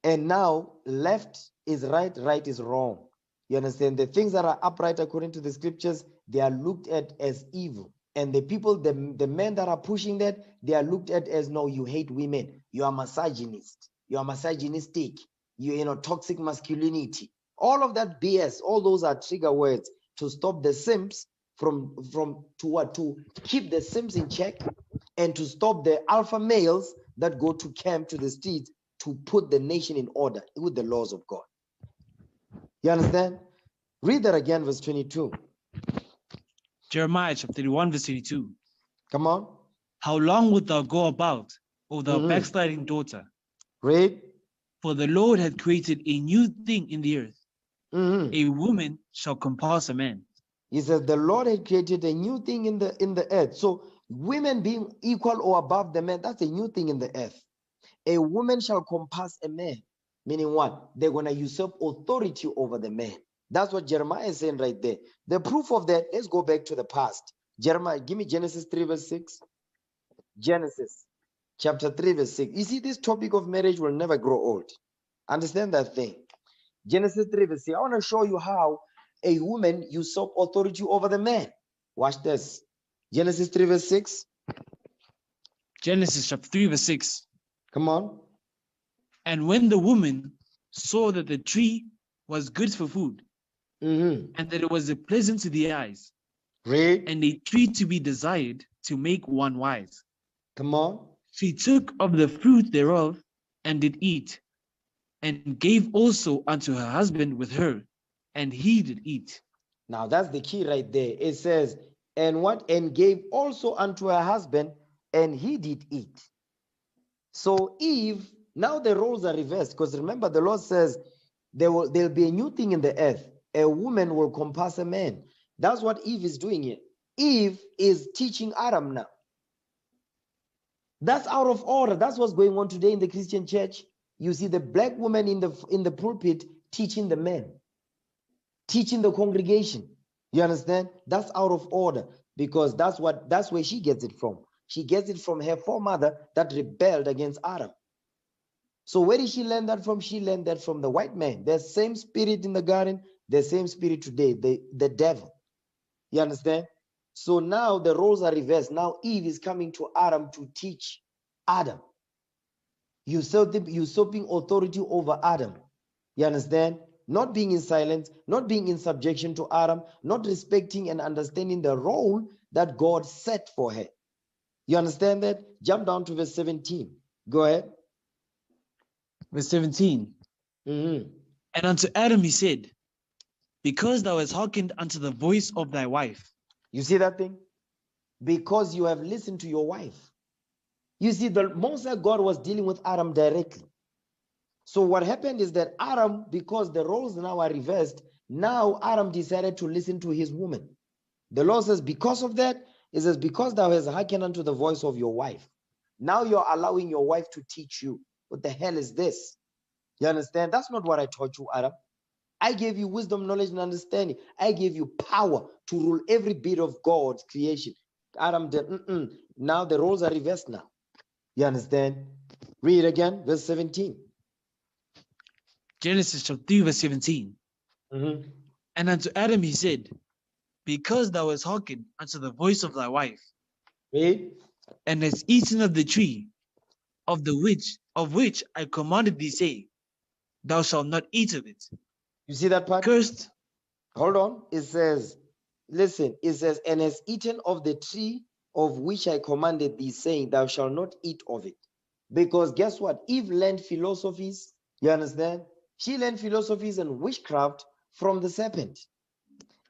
And now, left is right, right is wrong. You understand? The things that are upright according to the scriptures, they are looked at as evil. And the people, the men that are pushing that, they are looked at as, no, you hate women. You are misogynist. You are misogynistic. You toxic masculinity. All of that BS, all those are trigger words to stop the simps to keep the simps in check and to stop the alpha males that go to camp to the streets to put the nation in order with the laws of God. You understand? Read that again, verse 22. Jeremiah chapter 31, verse 22. Come on. How long wilt thou go about, O thou backsliding daughter? Read. For the Lord hath created a new thing in the earth. A woman shall compass a man. He says the Lord had created a new thing in the earth. So women being equal or above the man, that's a new thing in the earth. A woman shall compass a man. Meaning what? They're going to usurp authority over the man. That's what Jeremiah is saying right there. The proof of that, let's go back to the past. Jeremiah, give me Genesis 3 verse 6. Genesis chapter 3 verse 6. You see, this topic of marriage will never grow old. Understand that thing. Genesis 3 verse 6. I want to show you how a woman usurp authority over the man. Watch this. Genesis 3 verse 6. Genesis chapter 3 verse 6. Come on. And when the woman saw that the tree was good for food, and that it was pleasant to the eyes, read, and a tree to be desired to make one wise. Come on. She took of the fruit thereof and did eat, and gave also unto her husband with her, and he did eat. Now that's the key right there. It says, and what? And gave also unto her husband, and he did eat. So Eve, now the roles are reversed, because remember the Lord says there'll be a new thing in the earth. A woman will compass a man. That's what Eve is doing here. Eve is teaching Adam now. That's out of order. That's what's going on today in the Christian church. You see the black woman in the pulpit teaching the men, teaching the congregation. You understand? That's out of order, because that's where she gets it from. She gets it from her foremother that rebelled against Adam. So where did she learn that from? She learned that from the white man. The same spirit in the garden, the same spirit today, the devil. You understand? So now the roles are reversed. Now Eve is coming to Adam to teach Adam, usurping authority over Adam. You understand? Not being in silence, not being in subjection to Adam, not respecting and understanding the role that God set for her. You understand that? Jump down to verse 17. Go ahead. Verse 17. And unto Adam he said, because thou hast hearkened unto the voice of thy wife. You see that thing? Because you have listened to your wife. You see, the Most High God was dealing with Adam directly. So what happened is that Adam, because the roles now are reversed, now Adam decided to listen to his woman. The Lord says, because of that, it says, because thou hast hearkened unto the voice of your wife. Now you're allowing your wife to teach you. What the hell is this? You understand? That's not what I taught you, Adam. I gave you wisdom, knowledge, and understanding. I gave you power to rule every bit of God's creation. Adam did, Now the roles are reversed now. You understand? Read again, verse 17. Genesis chapter 3, verse 17. And unto Adam he said, because thou hast hearkened unto the voice of thy wife, read, and hast eaten of the tree, of which I commanded thee, saying, thou shalt not eat of it. You see that part? Cursed. Hold on. It says, listen, it says, and has eaten of the tree of which I commanded thee, saying, thou shalt not eat of it. Because guess what? Eve learned philosophies. You understand? She learned philosophies and witchcraft from the serpent.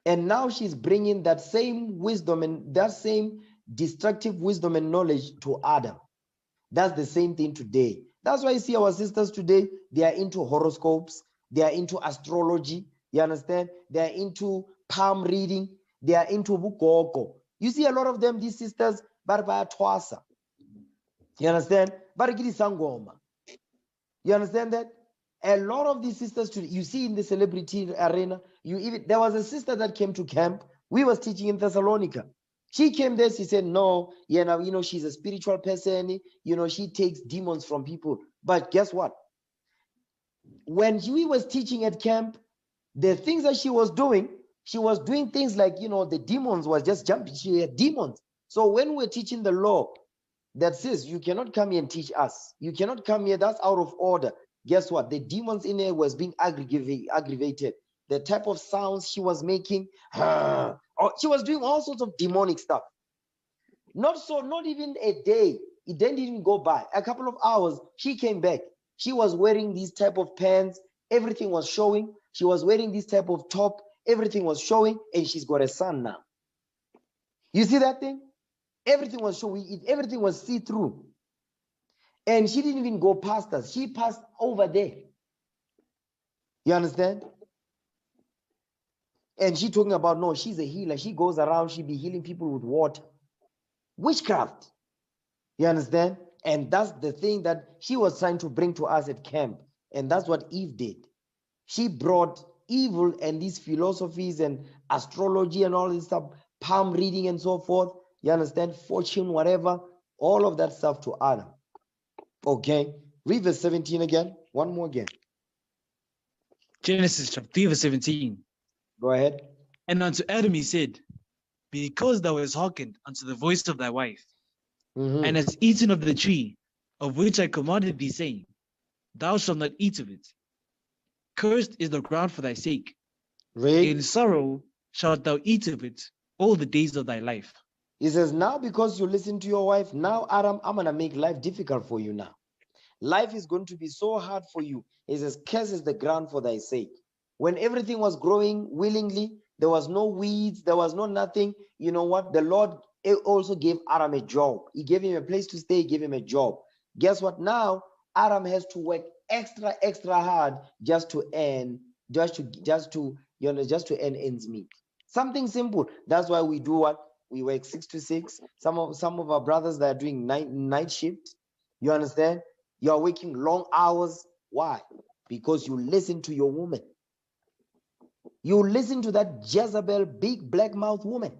And now she's bringing that same wisdom and that same destructive wisdom and knowledge to Adam. That's the same thing today. That's why you see our sisters today, they are into horoscopes, they are into astrology, you understand? They are into palm reading, they are into bukoko. You see a lot of them, these sisters, barba twasa. You understand? Barigiri sangoma. You understand that? A lot of these sisters today, you see in the celebrity arena, there was a sister that came to camp. We was teaching in Thessalonica. She came there, she said, no, she's a spiritual person, she takes demons from people. But guess what? When we was teaching at camp, the things that she was doing things like, the demons was just jumping. She had demons. So when we're teaching the law, that says you cannot come here and teach us. You cannot come here. That's out of order. Guess what? The demons in there was being aggravated. The type of sounds she was making, she was doing all sorts of demonic stuff. Not even a day. It didn't even go by. A couple of hours, she came back. She was wearing these type of pants. Everything was showing. She was wearing this type of top. Everything was showing, and she's got a son now. You see that thing? Everything was showing. Everything was see-through. And she didn't even go past us. She passed over there. You understand? And she talking about, no, she's a healer. She goes around, she be healing people with water. Witchcraft. You understand? And that's the thing that she was trying to bring to us at camp. And that's what Eve did. She brought evil and these philosophies and astrology and all this stuff, palm reading and so forth. You understand? Fortune, whatever, all of that stuff to Adam. Okay. Read verse 17 again. One more again. Genesis chapter 3, verse 17. Go ahead. And unto Adam he said, because thou hast hearkened unto the voice of thy wife, and hast eaten of the tree of which I commanded thee, saying, thou shalt not eat of it. Cursed is the ground for thy sake. Read. In sorrow shalt thou eat of it all the days of thy life. He says, now because you listen to your wife, now Adam, I'm going to make life difficult for you now. Life is going to be so hard for you. He says, curse is the ground for thy sake. When everything was growing willingly, there was no weeds, there was no nothing. You know what? The Lord also gave Adam a job. He gave him a place to stay, gave him a job. Guess what? Now Adam has to work extra hard just to earn ends meet. Something simple. That's why we do what? We work 6 to 6. Some of our brothers that are doing night shift. You understand? You are working long hours. Why? Because you listen to your woman. You listen to that Jezebel, big black mouth woman.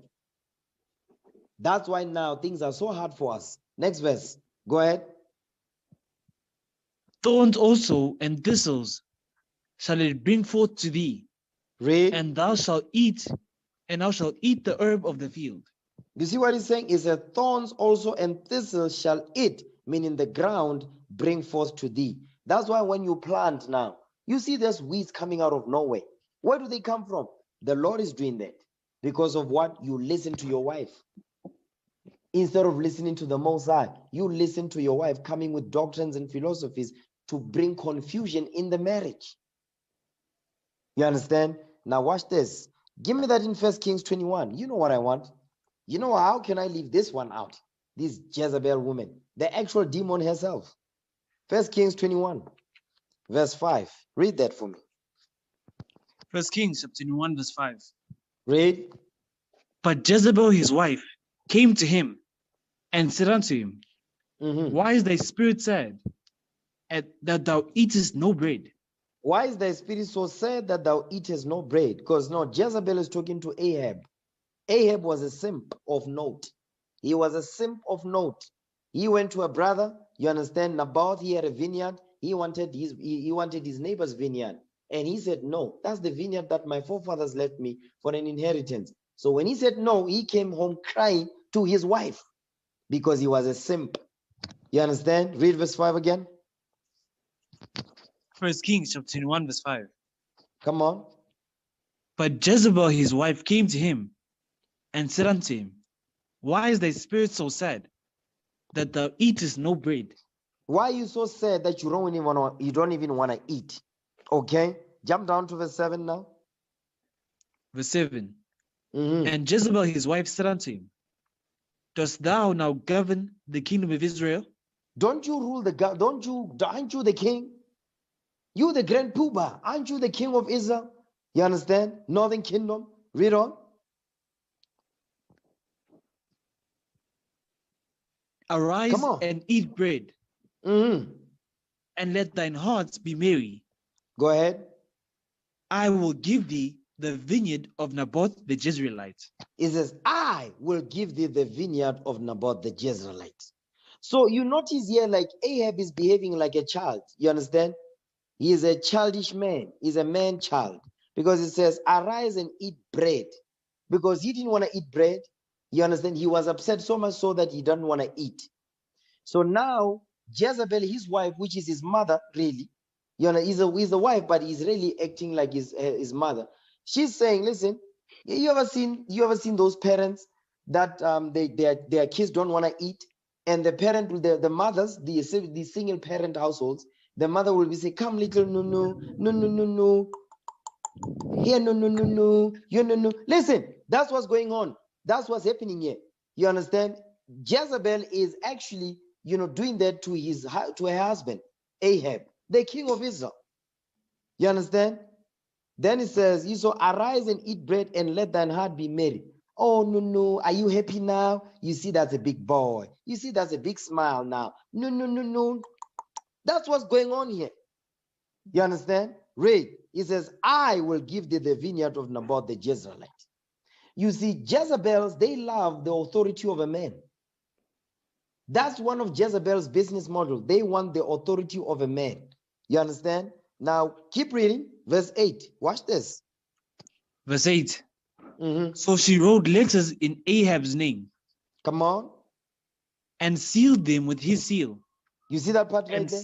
That's why now things are so hard for us. Next verse. Go ahead. Thorns also and thistles shall it bring forth to thee. Read. And thou shalt eat the herb of the field. You see what he's saying? Is that thorns also and thistles shall it, meaning the ground, bring forth to thee. That's why when you plant now, you see there's weeds coming out of nowhere. Where do they come from? The Lord is doing that because of what? You listen to your wife. Instead of listening to the Most High, you listen to your wife coming with doctrines and philosophies to bring confusion in the marriage. You understand? Now watch this. Give me that in 1 Kings 21. You know what I want. You know, how can I leave this one out? This Jezebel woman, the actual demon herself. 1 Kings 21, verse 5. Read that for me. 1 Kings chapter 21, verse 5. Read. But Jezebel his wife came to him and said unto him, why is thy spirit sad, that thou eatest no bread? Why is thy spirit so sad that thou eatest no bread? Because no, Jezebel is talking to Ahab. Ahab was a simp of note. He was a simp of note. He went to a brother, you understand, Naboth, he had a vineyard. He wanted his neighbor's vineyard. And he said, no, that's the vineyard that my forefathers left me for an inheritance. So when he said no, he came home crying to his wife because he was a simp. You understand? Read verse 5 again. 1 Kings chapter 21, verse 5. Come on. But Jezebel his wife came to him and said unto him, why is thy spirit so sad, that thou eatest no bread? Why are you so sad that you don't even want to eat? Okay, jump down to verse 7 now. Verse 7. And Jezebel his wife said unto him, dost thou now govern the kingdom of Israel? Don't you rule aren't you the king? You the grand poobah, aren't you the king of Israel? You understand? Northern kingdom. Read on. Arise and eat bread, and let thine hearts be merry. Go ahead. I will give thee the vineyard of Naboth the Jezreelite. It says, I will give thee the vineyard of Naboth the Jezreelite. So you notice here, like Ahab is behaving like a child. You understand? He is a childish man. He's a man-child. Because it says, arise and eat bread. Because he didn't want to eat bread. You understand? He was upset so much so that he doesn't want to eat. So now, Jezebel, his wife, which is his mother, really, you know, he's a wife, but he's really acting like his mother. She's saying, listen, you ever seen those parents that their kids don't want to eat, and the parent, the mothers, the single parent households, the mother will be saying, come little no, here no, you no. Listen, that's what's going on. That's what's happening here. You understand? Jezebel is actually, doing that to her husband, Ahab, the king of Israel. You understand? Then it says, you so arise and eat bread and let thine heart be merry. Oh, no. Are you happy now? You see, that's a big boy. You see, that's a big smile now. No. That's what's going on here. You understand? Read. It says, I will give thee the vineyard of Naboth the Jezreelite. You see, Jezebels, they love the authority of a man. That's one of Jezebel's business model. They want the authority of a man. You understand? Now, keep reading. Verse 8. Watch this. Verse 8. So she wrote letters in Ahab's name. Come on. And sealed them with his seal. You see that part right there?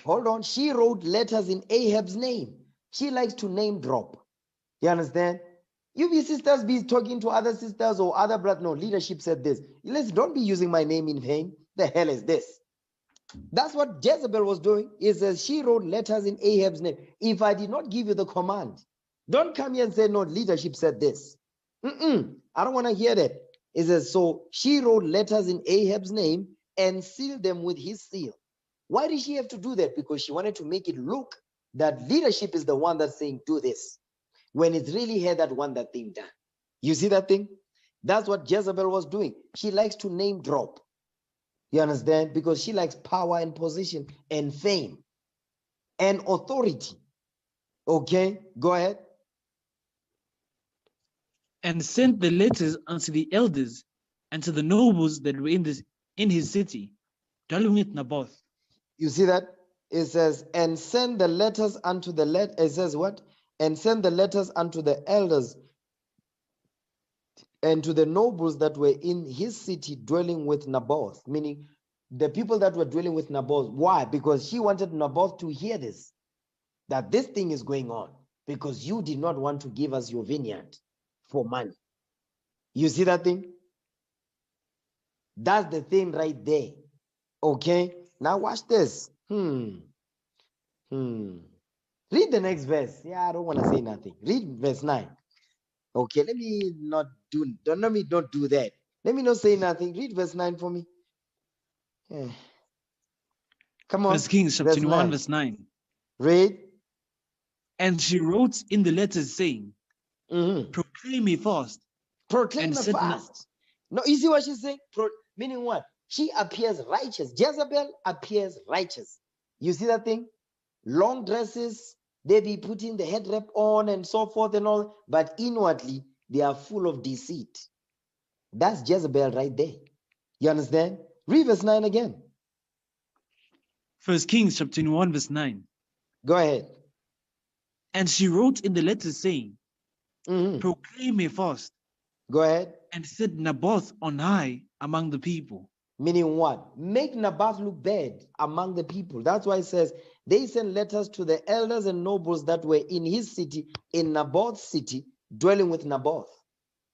Hold on. She wrote letters in Ahab's name. She likes to name drop. You understand? You be sisters be talking to other sisters or other brothers. No, leadership said this. Listen, don't be using my name in vain. The hell is this? That's what Jezebel was doing. Is that she wrote letters in Ahab's name. If I did not give you the command, don't come here and say, no, leadership said this. I don't want to hear that. It says, so she wrote letters in Ahab's name and sealed them with his seal. Why did she have to do that? Because she wanted to make it look that leadership is the one that's saying, do this, when it's really her that want that thing done. You see that thing? That's what Jezebel was doing. She likes to name drop. You understand? Because she likes power and position and fame and authority. Okay, go ahead. And sent the letters unto the elders and to the nobles that were in his city, dwelling with Naboth. You see that? It says, and send the letters unto the it says what? And send the letters unto the elders and to the nobles that were in his city dwelling with Naboth, meaning the people that were dwelling with Naboth. Why? Because she wanted Naboth to hear this, that this thing is going on, because you did not want to give us your vineyard for money. You see that thing? That's the thing right there. Okay, now watch this. Read the next verse. Yeah, I don't want to say nothing. Read verse 9. Okay, let me not do that. Let me not say nothing. Read verse 9 for me. Yeah. Come on. 1 Kings chapter 21, verse 9. Read. And she wrote in the letters saying, proclaim a fast. Proclaim a fast. No, you see what she's saying? Meaning what? She appears righteous. Jezebel appears righteous. You see that thing? Long dresses, they be putting the head wrap on and so forth and all, but inwardly, they are full of deceit. That's Jezebel right there. You understand? Read verse 9 again. 1 Kings chapter 21, verse 9. Go ahead. And she wrote in the letters saying, proclaim a fast. Go ahead. And set Naboth on high among the people. Meaning what? Make Naboth look bad among the people. That's why it says they sent letters to the elders and nobles that were in his city, in Naboth's city, dwelling with Naboth.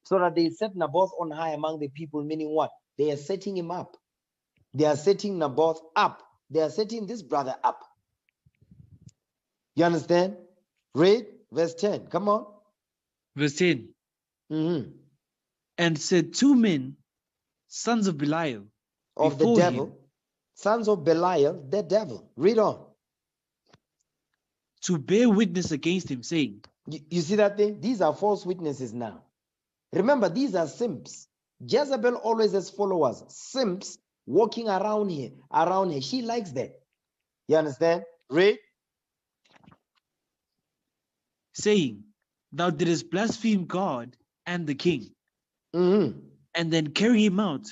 So that they set Naboth on high among the people, meaning what? They are setting him up. They are setting Naboth up. They are setting this brother up. You understand? Read verse 10. Come on. Verse 10. And said 2 men sons of Belial, of the before devil, him, sons of Belial, the devil. Read on. to bear witness against him, saying, You see that thing? These are false witnesses now. Remember, these are simps. Jezebel always has followers, simps walking around here, She likes that. You understand? Read. saying, Thou didst blaspheme God and the king, Mm-hmm. and then carry him out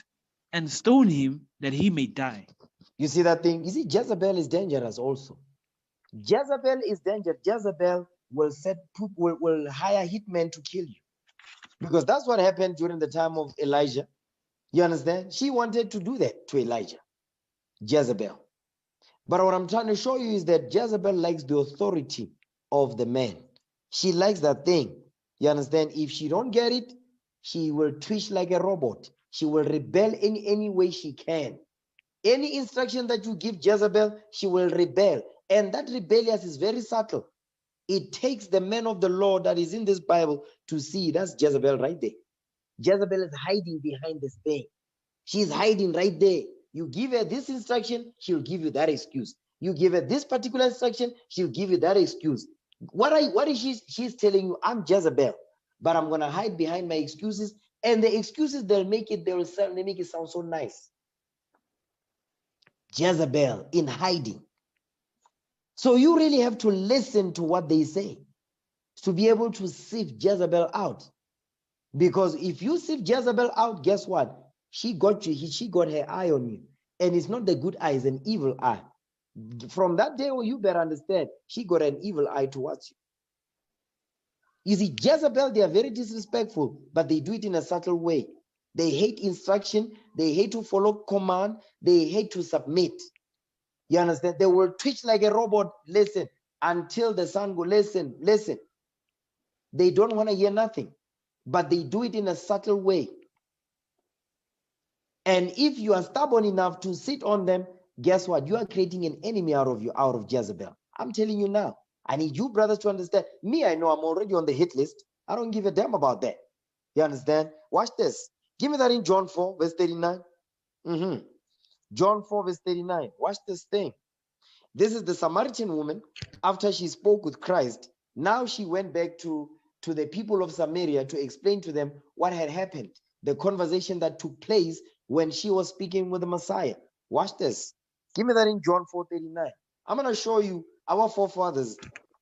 and stone him that he may die. You see that thing? You see, Jezebel is dangerous also. Jezebel is dangerous. Jezebel will hire hitmen to kill you. Because that's what happened during the time of Elijah. You understand? She wanted to do that to Elijah, Jezebel. But what I'm trying to show you is that Jezebel likes the authority of the man. She likes that thing. You understand? If she don't get it, she will twitch like a robot. She will rebel in any way she can. Any instruction that you give Jezebel, she will rebel. And that rebellion is very subtle. It takes the man of the Lord that is in this Bible to see that's Jezebel right there. Jezebel is hiding behind this thing. She's hiding right there. You give her this instruction, she'll give you that excuse. You give her this particular instruction, she'll give you that excuse. What is she's telling you? I'm Jezebel, but I'm gonna hide behind my excuses, and the excuses they make it sound so nice. Jezebel in hiding. So you really have to listen to what they say to be able to sift Jezebel out. Because if you sift Jezebel out, guess what? She got you. She got her eye on you. And it's not the good eye, it's an evil eye. From that day on, you better understand, she got an evil eye towards you. You see, Jezebel, they are very disrespectful, but they do it in a subtle way. They hate instruction. They hate to follow command. They hate to submit. You understand? They will twitch like a robot. Listen, until the sun go, listen. They don't want to hear nothing, but they do it in a subtle way. And if you are stubborn enough to sit on them, guess what? You are creating an enemy out of Jezebel. I'm telling you now. I need you brothers to understand. Me, I know I'm already on the hit list. I don't give a damn about that. You understand? Watch this. Give me that in John 4, verse 39. John 4, verse 39. Watch this thing. This is the Samaritan woman. After she spoke with Christ, now she went back to the people of Samaria to explain to them what had happened, the conversation that took place when she was speaking with the Messiah. Watch this. Give me that in John 4:39. I'm going to show you our forefathers.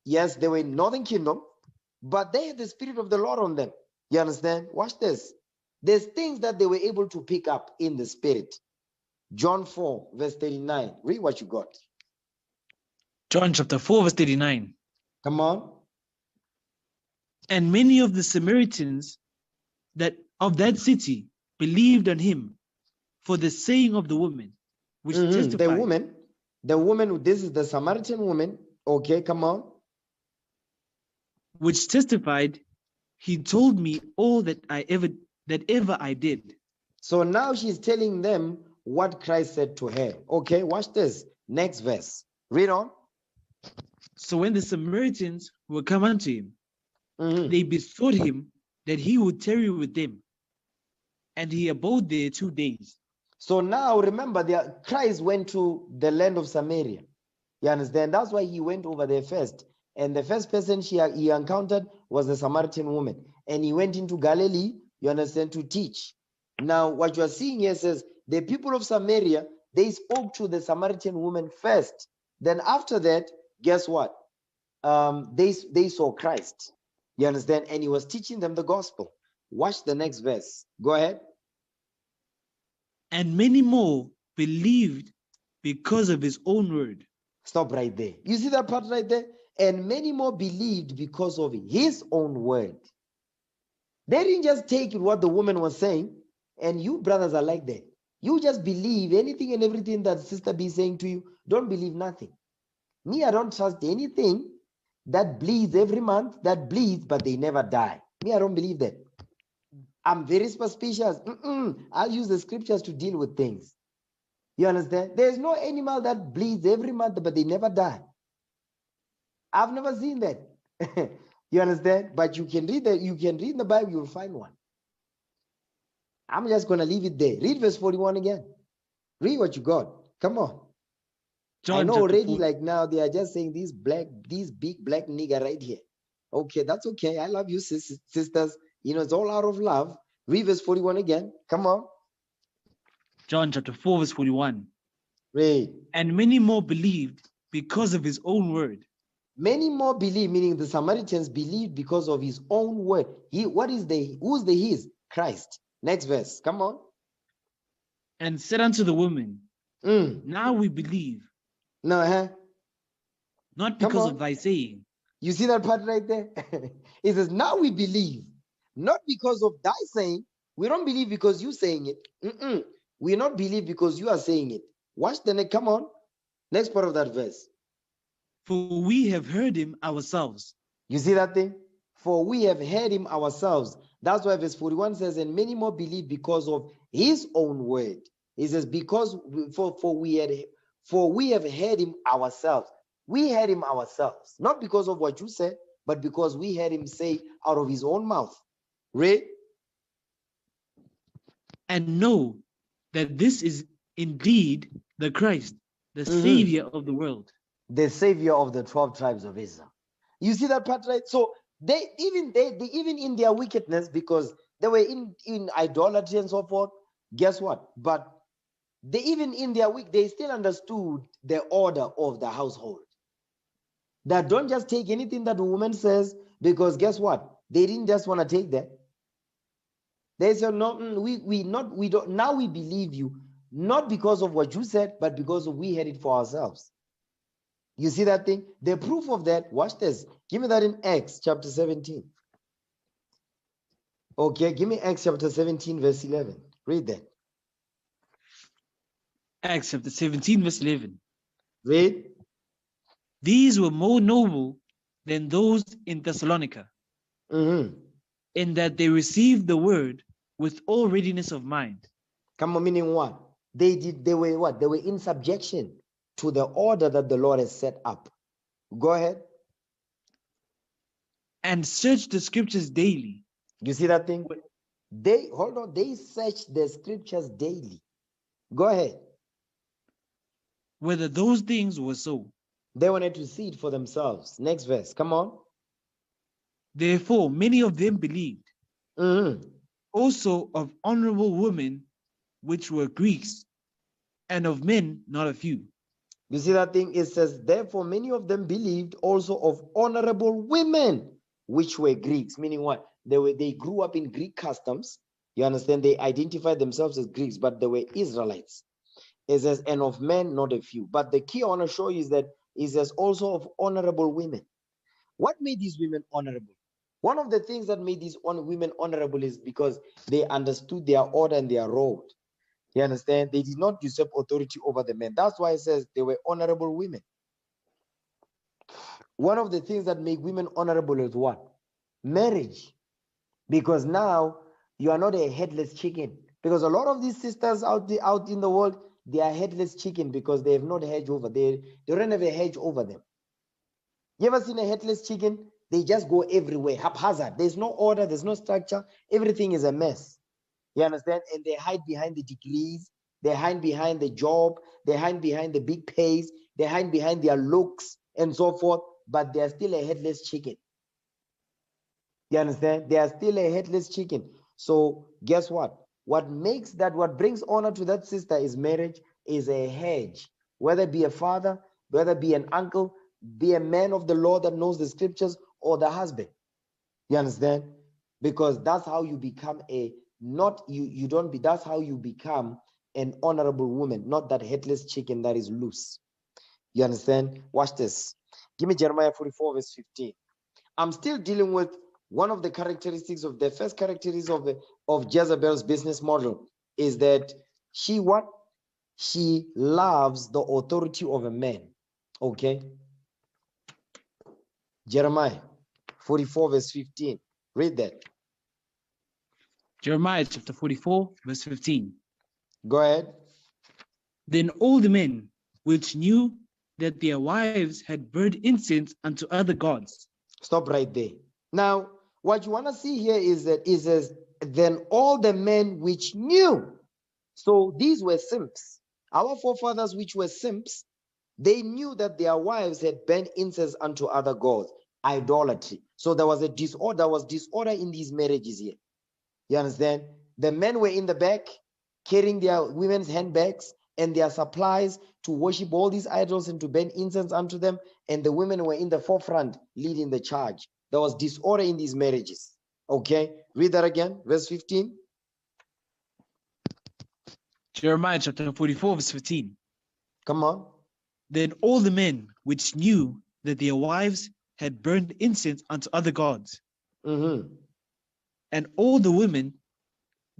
Yes, they were in Northern Kingdom, but they had the Spirit of the Lord on them. You understand? Watch this. There's things that they were able to pick up in the Spirit. John 4, verse 39. Read what you got. John chapter 4, verse 39. Come on. And many of the Samaritans that of that city believed on him for the saying of the woman, which testified. The woman, this is the Samaritan woman. Okay, come on. Which testified, he told me all that ever I did. So now she's telling them what Christ said to her. Okay, watch this. Next verse. Read on. So when the Samaritans were come unto him, they besought him that he would tarry with them. And he abode there 2 days. So now remember, Christ went to the land of Samaria. You understand? That's why he went over there first. And the first person he encountered was the Samaritan woman. And he went into Galilee, you understand, to teach. Now, what you are seeing here says, the people of Samaria, they spoke to the Samaritan woman first. Then after that, guess what? They saw Christ. You understand? And he was teaching them the gospel. Watch the next verse. Go ahead. And many more believed because of his own word. Stop right there. You see that part right there? And many more believed because of his own word. They didn't just take what the woman was saying, and you brothers are like that. You just believe anything and everything that Sister B is saying to you. Don't believe nothing. Me, I don't trust anything that bleeds every month, that bleeds, but they never die. Me, I don't believe that. I'm very suspicious. I'll use the scriptures to deal with things. You understand? There's no animal that bleeds every month, but they never die. I've never seen that. You understand? But you can read that. You can read the Bible, you'll find one. I'm just going to leave it there. Read verse 41 again. Read what you got. Come on. John I know chapter already, 4. like now, they are just saying these big black nigger right here. Okay, that's okay. I love you, sisters. You know, it's all out of love. Read verse 41 again. Come on. John chapter 4, verse 41. Read. And many more believed because of his own word. Many more believe, meaning the Samaritans believed because of his own word. Who's the his? Christ. Next verse. Come on. And said unto the woman, Now we believe, No, not because of thy saying. You see that part right there? It says, now we believe, not because of thy saying. We don't believe because you saying it. We not believe because you are saying it. Watch the next. Come on. Next part of that verse. For we have heard him ourselves. You see that thing? For we have heard him ourselves. That's why verse 41 says, and many more believe because of his own word. He says, because for we have heard him ourselves. We heard him ourselves, not because of what you said, but because we heard him say out of his own mouth. Read. And know that this is indeed the Christ, the Savior of the world. The Savior of the 12 tribes of Israel. You see that part, right? So they even in their wickedness, because they were in idolatry and so forth, guess what? But they even in their they still understood the order of the household. That don't just take anything that the woman says, because guess what? They didn't just want to take that. They said, no, we don't. Now we believe you, not because of what you said, but because we had it for ourselves. You see that thing? The proof of that, watch this. Give me that in Acts chapter 17. Okay, give me Acts chapter 17, verse 11. Read that. Acts chapter 17, verse 11. Read. These were more noble than those in Thessalonica, in that they received the word with all readiness of mind. Come on, meaning what? They were what? They were in subjection to the order that the Lord has set up. Go ahead. And search the scriptures daily. You see that thing? They search the scriptures daily. Go ahead. Whether those things were so. They wanted to see it for themselves. Next verse. Come on. Therefore, many of them believed. Also of honorable women, which were Greeks, and of men not a few. You see that thing? It says, therefore many of them believed, also of honorable women, which were Greeks. Meaning what? They grew up in Greek customs. You understand? They identified themselves as Greeks, but they were Israelites. It says, and of men not a few. But the key I want to show you is that it says also of honorable women. What made these women honorable? One of the things that made these women honorable is because they understood their order and their role. You understand? They did not usurp authority over the men. That's why it says they were honorable women. One of the things that make women honorable is what? Marriage. Because now you are not a headless chicken. Because a lot of these sisters out in the world, they are headless chicken because they have not hedge over. They don't have a hedge over them. You ever seen a headless chicken? They just go everywhere, haphazard. There's no order, there's no structure. Everything is a mess. You understand? And they hide behind the degrees. They hide behind the job. They hide behind the big pays. They hide behind their looks and so forth. But they are still a headless chicken. You understand? They are still a headless chicken. So guess what? What brings honor to that sister is marriage, is a hedge. Whether it be a father, whether it be an uncle, be a man of the Lord that knows the scriptures, or the husband. You understand? Because that's how you become that's how you become an honorable woman, not that headless chicken that is loose. You understand? Watch this. Give me Jeremiah 44, verse 15. I'm still dealing with one of the characteristics of the first characteristics of Jezebel's business model is that she loves the authority of a man. Okay. Jeremiah 44, verse 15. Read that. Jeremiah chapter 44, verse 15. Go ahead. Then all the men which knew that their wives had burned incense unto other gods. Stop right there. Now, what you want to see here is that then all the men which knew. So these were simps. Our forefathers, which were simps, they knew that their wives had burned incense unto other gods, idolatry. So there was a disorder in these marriages here. You understand? The men were in the back carrying their women's handbags and their supplies to worship all these idols and to burn incense unto them, and the women were in the forefront leading the charge. There was disorder in these marriages. Okay, read that again, verse 15. Jeremiah chapter 44, verse 15. Come on. Then all the men which knew that their wives had burned incense unto other gods, and all the women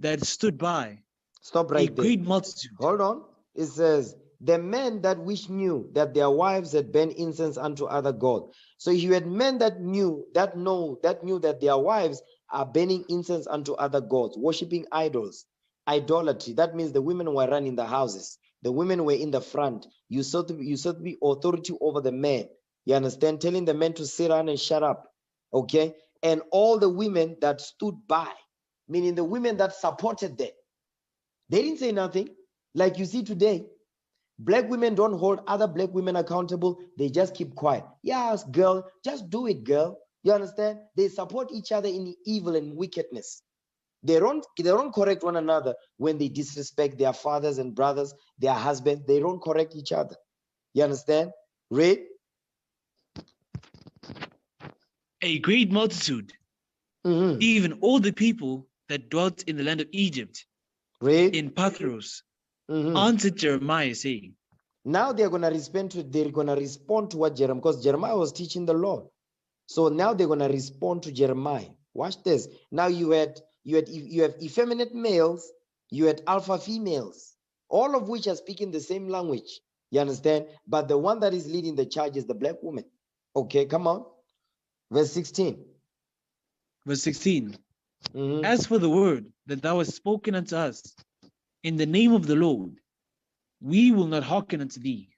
that stood by, stop right a there. great multitude. Hold on. It says, the men that which knew that their wives had burned incense unto other gods. So you had men that knew that their wives are burning incense unto other gods, worshiping idols, idolatry. That means the women were running the houses. The women were in the front. You sought to be authority over the men. You understand? Telling the men to sit down and shut up. Okay? And all the women that stood by, meaning the women that supported them. They didn't say nothing. Like you see today, black women don't hold other black women accountable. They just keep quiet. Yes, girl, just do it, girl. You understand? They support each other in evil and wickedness. They don't correct one another when they disrespect their fathers and brothers, their husbands. They don't correct each other. You understand? Read. A great multitude, even all the people that dwelt in the land of Egypt, read. In Pathros, answered Jeremiah, saying, now they're gonna respond to what Jeremiah, because Jeremiah was teaching the Lord. So now they're gonna respond to Jeremiah. Watch this. Now you have effeminate males, you had alpha females, all of which are speaking the same language. You understand? But the one that is leading the charge is the black woman. Okay, come on. Verse 16. Verse 16. As for the word that thou hast spoken unto us in the name of the Lord, we will not hearken unto thee.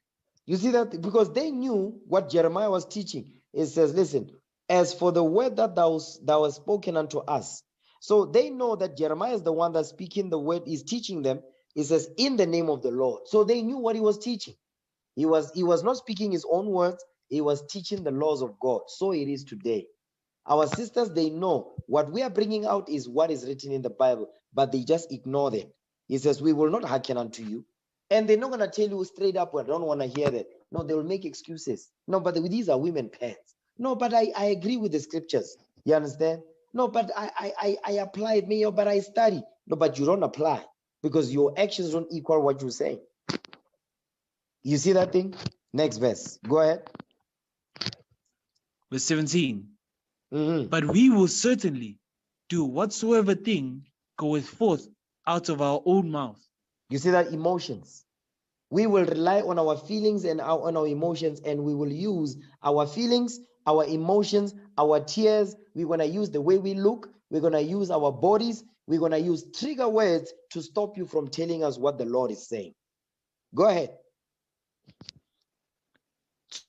You see that? Because they knew what Jeremiah was teaching. It says, listen, as for the word that thou hast spoken unto us. So they know that Jeremiah is the one that's speaking the word, is teaching them. It says, in the name of the Lord. So they knew what he was teaching. He was not speaking his own words. He was teaching the laws of God. So it is today. Our sisters, they know what we are bringing out is what is written in the Bible, but they just ignore them. He says, we will not hearken unto you. And they're not going to tell you straight up, well, I don't want to hear that. No, they will make excuses. No, but these are women pants. No, but I agree with the scriptures. You understand? No, but I apply it, Mayor, but I study. No, but you don't apply because your actions don't equal what you're saying. You see that thing? Next verse. Go ahead. Verse 17. But we will certainly do whatsoever thing goeth forth out of our own mouth. You see that? Emotions. We will rely on our feelings and on our emotions, and we will use our feelings, our emotions, our tears. We're going to use the way we look. We're going to use our bodies. We're going to use trigger words to stop you from telling us what the Lord is saying. Go ahead.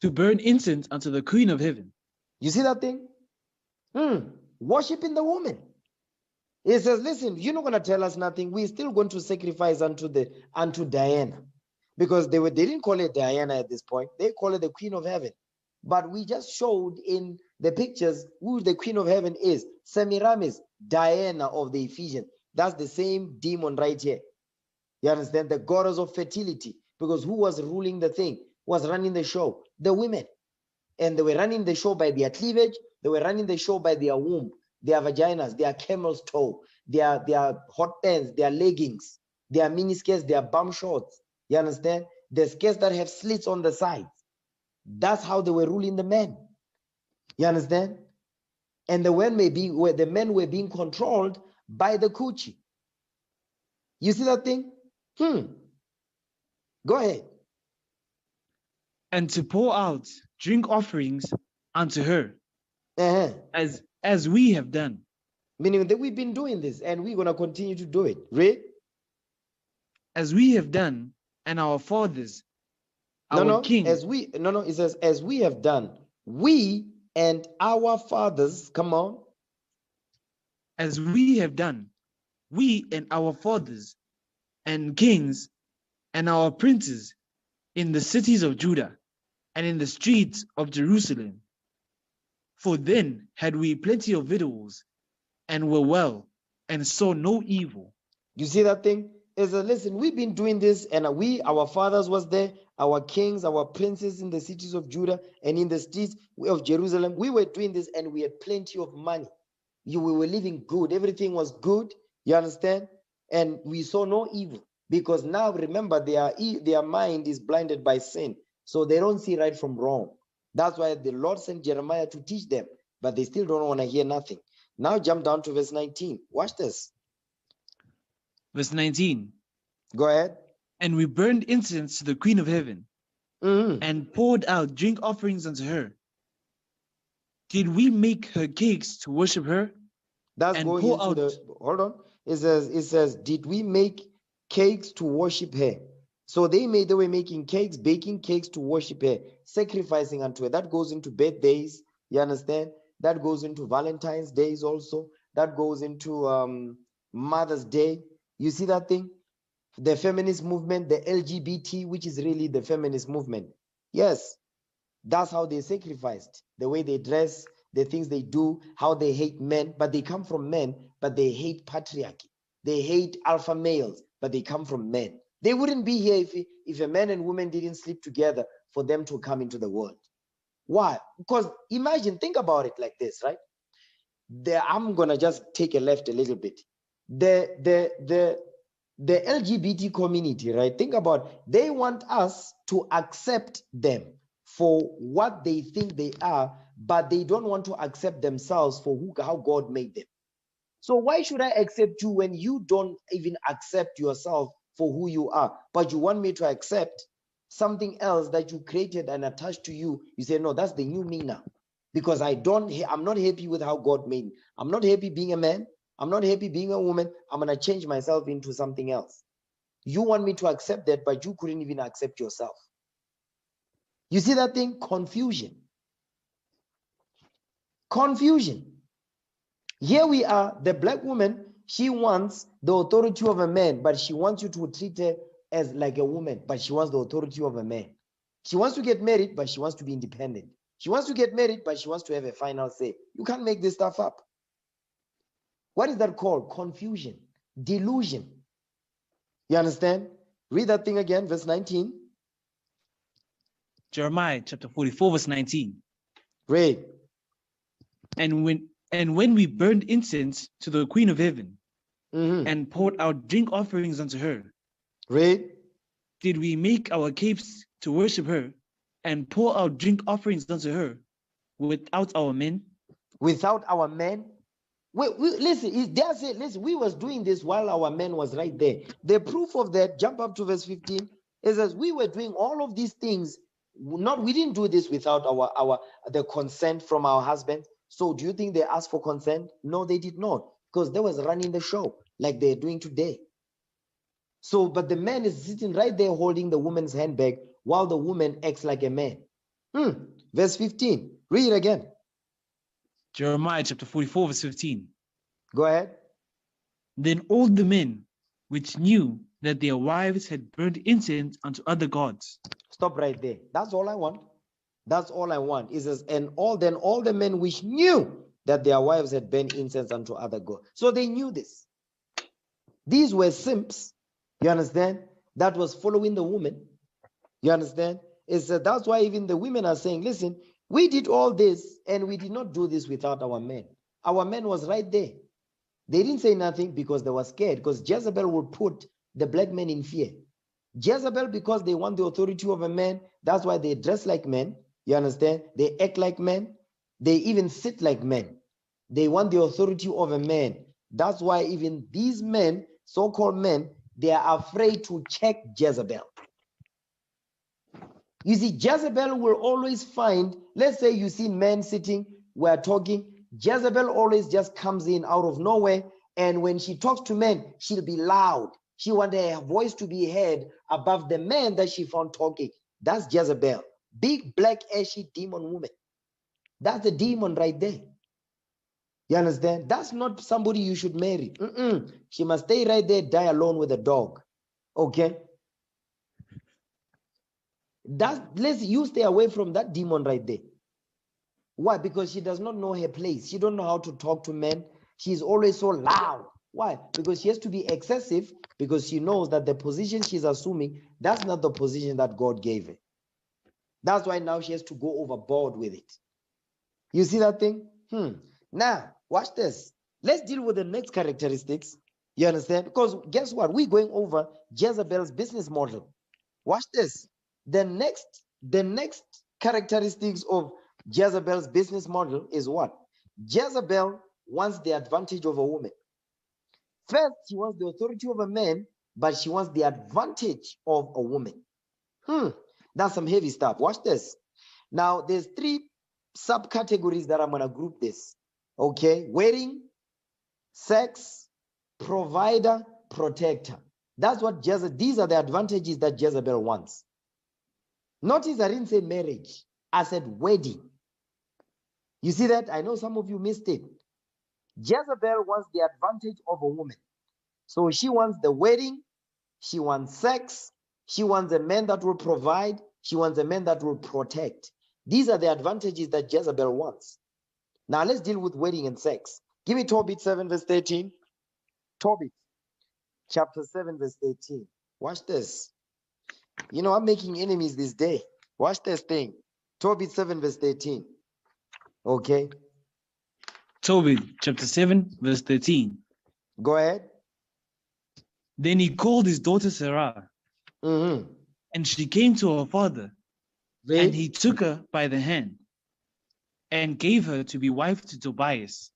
To burn incense unto the Queen of Heaven. You see that thing? Worshiping the woman. He says, listen, you're not going to tell us nothing. We're still going to sacrifice unto Diana. Because they didn't call it Diana at this point. They call it the Queen of Heaven. But we just showed in the pictures who the Queen of Heaven is. Semiramis, Diana of the Ephesians. That's the same demon right here. You understand? The goddess of fertility. Because who was ruling the thing? Who was running the show? The women. And they were running the show by their cleavage. They were running the show by their womb, their vaginas, their camel's toe, their hot pants, their leggings, their miniskirts, their bum shorts. You understand? The skirts that have slits on the sides. That's how they were ruling the men. You understand? And the men were being controlled by the coochie. You see that thing? Go ahead. And to pour out drink offerings unto her, as we have done. Meaning that we've been doing this and we're going to continue to do it. Read. As we have done, and our fathers, king. It says, as we have done, we and our fathers, come on. As we have done, we and our fathers, and kings, and our princes, in the cities of Judah, and in the streets of Jerusalem. For then had we plenty of victuals, and were well, and saw no evil. You see that thing? Is listen, we've been doing this, and our fathers was there, our kings, our princes in the cities of Judah and in the streets of Jerusalem. We were doing this, and we had plenty of money. We were living good. Everything was good. You understand? And we saw no evil, because now remember, their mind is blinded by sin, so they don't see right from wrong. That's why the Lord sent Jeremiah to teach them, but they still don't want to hear nothing. Now jump down to verse 19. Watch this. Verse 19. Go ahead. And we burned incense to the Queen of Heaven, and poured out drink offerings unto her. Did we make her cakes to worship her? That's and going into the, hold on. It says, did we make cakes to worship her? So they were making cakes, baking cakes to worship her, sacrificing unto her. That goes into birthdays. You understand? That goes into Valentine's days also. That goes into Mother's Day. You see that thing? The feminist movement, the LGBT, which is really the feminist movement. Yes, that's how they sacrificed. The way they dress, the things they do, how they hate men, but they come from men, but they hate patriarchy. They hate alpha males, but they come from men. They wouldn't be here if a man and woman didn't sleep together for them to come into the world. Why? Because imagine, think about it like this, right? I'm gonna just take a left a little bit. The LGBT community, right? Think about, they want us to accept them for what they think they are, but they don't want to accept themselves for how God made them. So why should I accept you when you don't even accept yourself for who you are, but you want me to accept something else that you created and attached to you? You say, no, that's the new me now, because I'm not happy with how God made me. I'm not happy being a man. I'm not happy being a woman. I'm going to change myself into something else. You want me to accept that, but you couldn't even accept yourself. You see that thing? Confusion. Confusion. Here we are, the black woman, she wants the authority of a man, but she wants you to treat her as like a woman, but she wants the authority of a man. She wants to get married, but she wants to be independent. She wants to get married, but she wants to have a final say. You can't make this stuff up. What is that called? Confusion, delusion. You understand? Read that thing again, verse 19. Jeremiah chapter 44, verse 19. Read. And when we burned incense to the Queen of Heaven, and poured out drink offerings unto her, read. Did we make our cakes to worship her, and pour out drink offerings unto her, without our men? Without our men? Listen, listen, we was doing this while our men was right there. The proof of that, jump up to verse 15, is that we were doing all of these things. We didn't do this without the consent from our husband. So do you think they asked for consent? No, they did not, because they was running the show like they're doing today. So, but the man is sitting right there holding the woman's handbag while the woman acts like a man. Verse 15, read it again. Jeremiah chapter 44, verse 15. Go ahead. Then all the men which knew that their wives had burned incense unto other gods. Stop right there. That's all I want. That's all I want. It says, and all the men which knew that their wives had burned incense unto other gods. So they knew this. These were simps. You understand? That was following the woman. You understand? That's why even the women are saying, listen, we did all this and we did not do this without our men. Our men was right there. They didn't say nothing because they were scared, because Jezebel would put the black men in fear. Jezebel, because they want the authority of a man, that's why they dress like men. You understand? They act like men. They even sit like men. They want the authority of a man. That's why even these men, so-called men, they are afraid to check Jezebel. You see, Jezebel will always find, let's say you see men sitting, we're talking, Jezebel always just comes in out of nowhere, and when she talks to men, she'll be loud. She wants her voice to be heard above the men that she found talking. That's Jezebel. Big, black, ashy demon woman. That's the demon right there. You understand? That's not somebody you should marry. She must stay right there, die alone with a dog. Okay? You stay away from that demon right there. Why? Because she does not know her place. She don't know how to talk to men. She's always so loud. Why? Because she has to be excessive, because she knows that the position she's assuming, that's not the position that God gave her. That's why now she has to go overboard with it. You see that thing? Now, watch this. Let's deal with the next characteristics. You understand? Because guess what? We're going over Jezebel's business model. Watch this. The next characteristics of Jezebel's business model is what? Jezebel wants the advantage of a woman. First, she wants the authority of a man, but she wants the advantage of a woman. That's some heavy stuff. Watch this. Now, there's 3 subcategories that I'm going to group this. Okay? Wedding, sex, provider, protector. That's what these are the advantages that Jezebel wants. Notice I didn't say marriage. I said wedding. You see that? I know some of you missed it. Jezebel wants the advantage of a woman. So she wants the wedding. She wants sex. She wants a man that will provide. She wants a man that will protect. These are the advantages that Jezebel wants. Now let's deal with wedding and sex. Give me Tobit 7 verse 13. Tobit chapter 7 verse 13. Watch this. You know, I'm making enemies this day. Watch this thing. Tobit 7 verse 13. Okay. Tobit chapter 7 verse 13. Go ahead. Then he called his daughter Sarah, and she came to her father, and he took her by the hand and gave her to be wife to Tobias,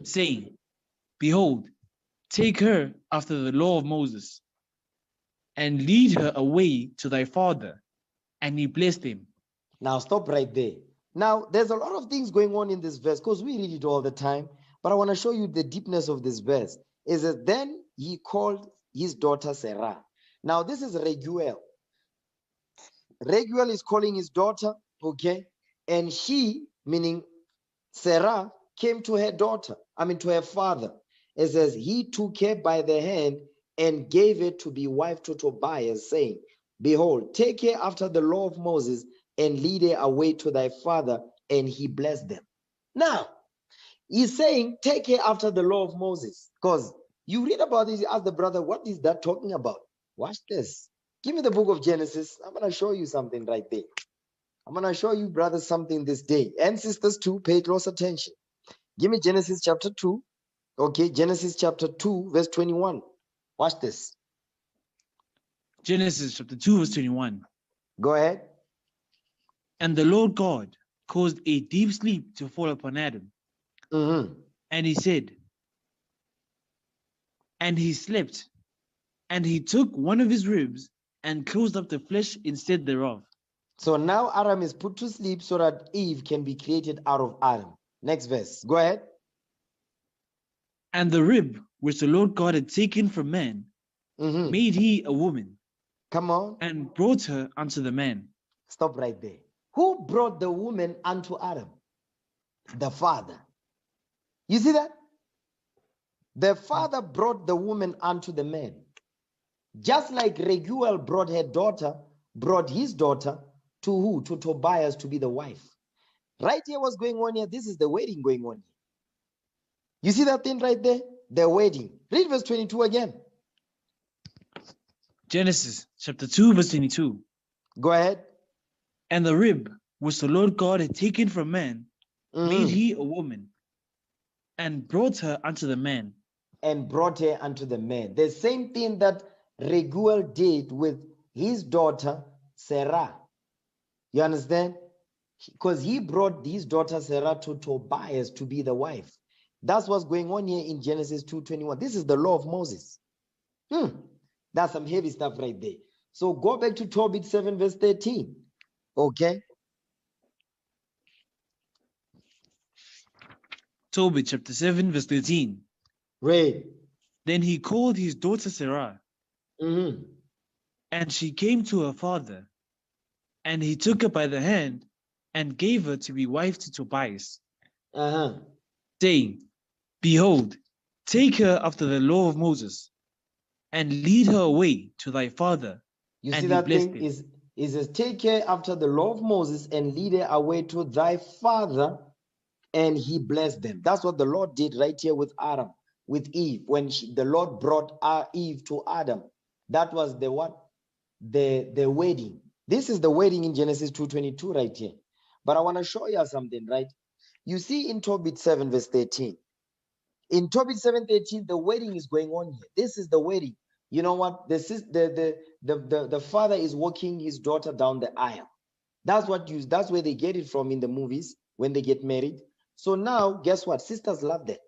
saying, Behold, take her after the law of Moses, and lead her away to thy father. And he blessed him. Now stop right there. Now, there's a lot of things going on in this verse, because we read it all the time, but I want to show you the deepness of this verse. Is that then he called his daughter Sarah. Now, this is Reguel. Reguel is calling his daughter, okay? And she, meaning Sarah, came to her daughter, to her father. It says, he took her by the hand and gave her to be wife to Tobias, saying, Behold, take her after the law of Moses and lead her away to thy father. And he blessed them. Now, he's saying, take her after the law of Moses. Because you read about this, you ask the brother, what is that talking about? Watch this. Give me the book of Genesis. I'm going to show you something right there. I'm going to show you, brothers, something this day. And sisters too, pay close attention. Give me Genesis chapter 2. Okay, Genesis chapter 2, verse 21. Watch this. Genesis chapter 2, verse 21. Go ahead. And the Lord God caused a deep sleep to fall upon Adam. And he said, and he slept, and he took one of his ribs and closed up the flesh instead thereof. So now Adam is put to sleep so that Eve can be created out of Adam. Next verse. Go ahead. And the rib which the Lord God had taken from man, made he a woman. Come on. And brought her unto the man. Stop right there. Who brought the woman unto Adam? The father. You see that? The father brought the woman unto the man. Just like Reguel brought his daughter to who? To Tobias to be the wife. Right here, what's going on here? This is the wedding going on here. You see that thing right there? The wedding. Read verse 22 again. Genesis chapter 2, verse 22. Go ahead. And the rib which the Lord God had taken from man, made he a woman, and brought her unto the man. And brought her unto the man. The same thing that Reguel did with his daughter Sarah. You understand? Because he brought his daughter Sarah to Tobias to be the wife. That's what's going on here in Genesis 2:21. This is the law of Moses. That's some heavy stuff right there. So go back to Tobit 7 verse 13. Okay. Tobit chapter 7 verse 13. Read. Then he called his daughter Sarah, and she came to her father, and he took her by the hand and gave her to be wife to Tobias. saying, Behold, take her after the law of Moses, and lead her away to thy father. You and see he that blessed thing him. is says, take her after the law of Moses and lead her away to thy father, and he blessed them. That's what the Lord did right here with Adam, with Eve, when the Lord brought Eve to Adam. That was the what? The wedding. This is the wedding in Genesis 2:22 right here. But I want to show you something, right? You see in Tobit 7 verse 13. In Tobit 7:13, the wedding is going on here. This is the wedding. You know what? The father is walking his daughter down the aisle. That's where they get it from in the movies when they get married. So now, guess what? Sisters love that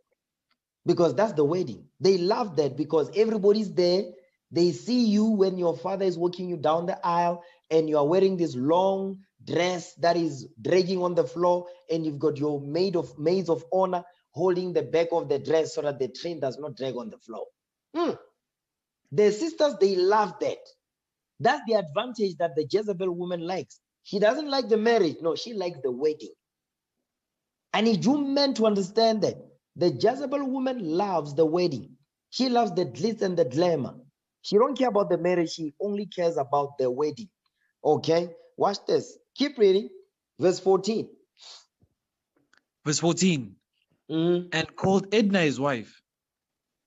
because that's the wedding. They love that because everybody's there. They see you when your father is walking you down the aisle and you are wearing this long dress that is dragging on the floor, and you've got your maids of honor holding the back of the dress so that the train does not drag on the floor. The sisters, they love that. That's the advantage that the Jezebel woman likes. She doesn't like the marriage. No, she likes the wedding. I need you men to understand that. The Jezebel woman loves the wedding. She loves the glitz and the glamour. She don't care about the marriage. She only cares about the wedding. Okay? Watch this. Keep reading. Verse 14. Verse 14. And called Edna his wife,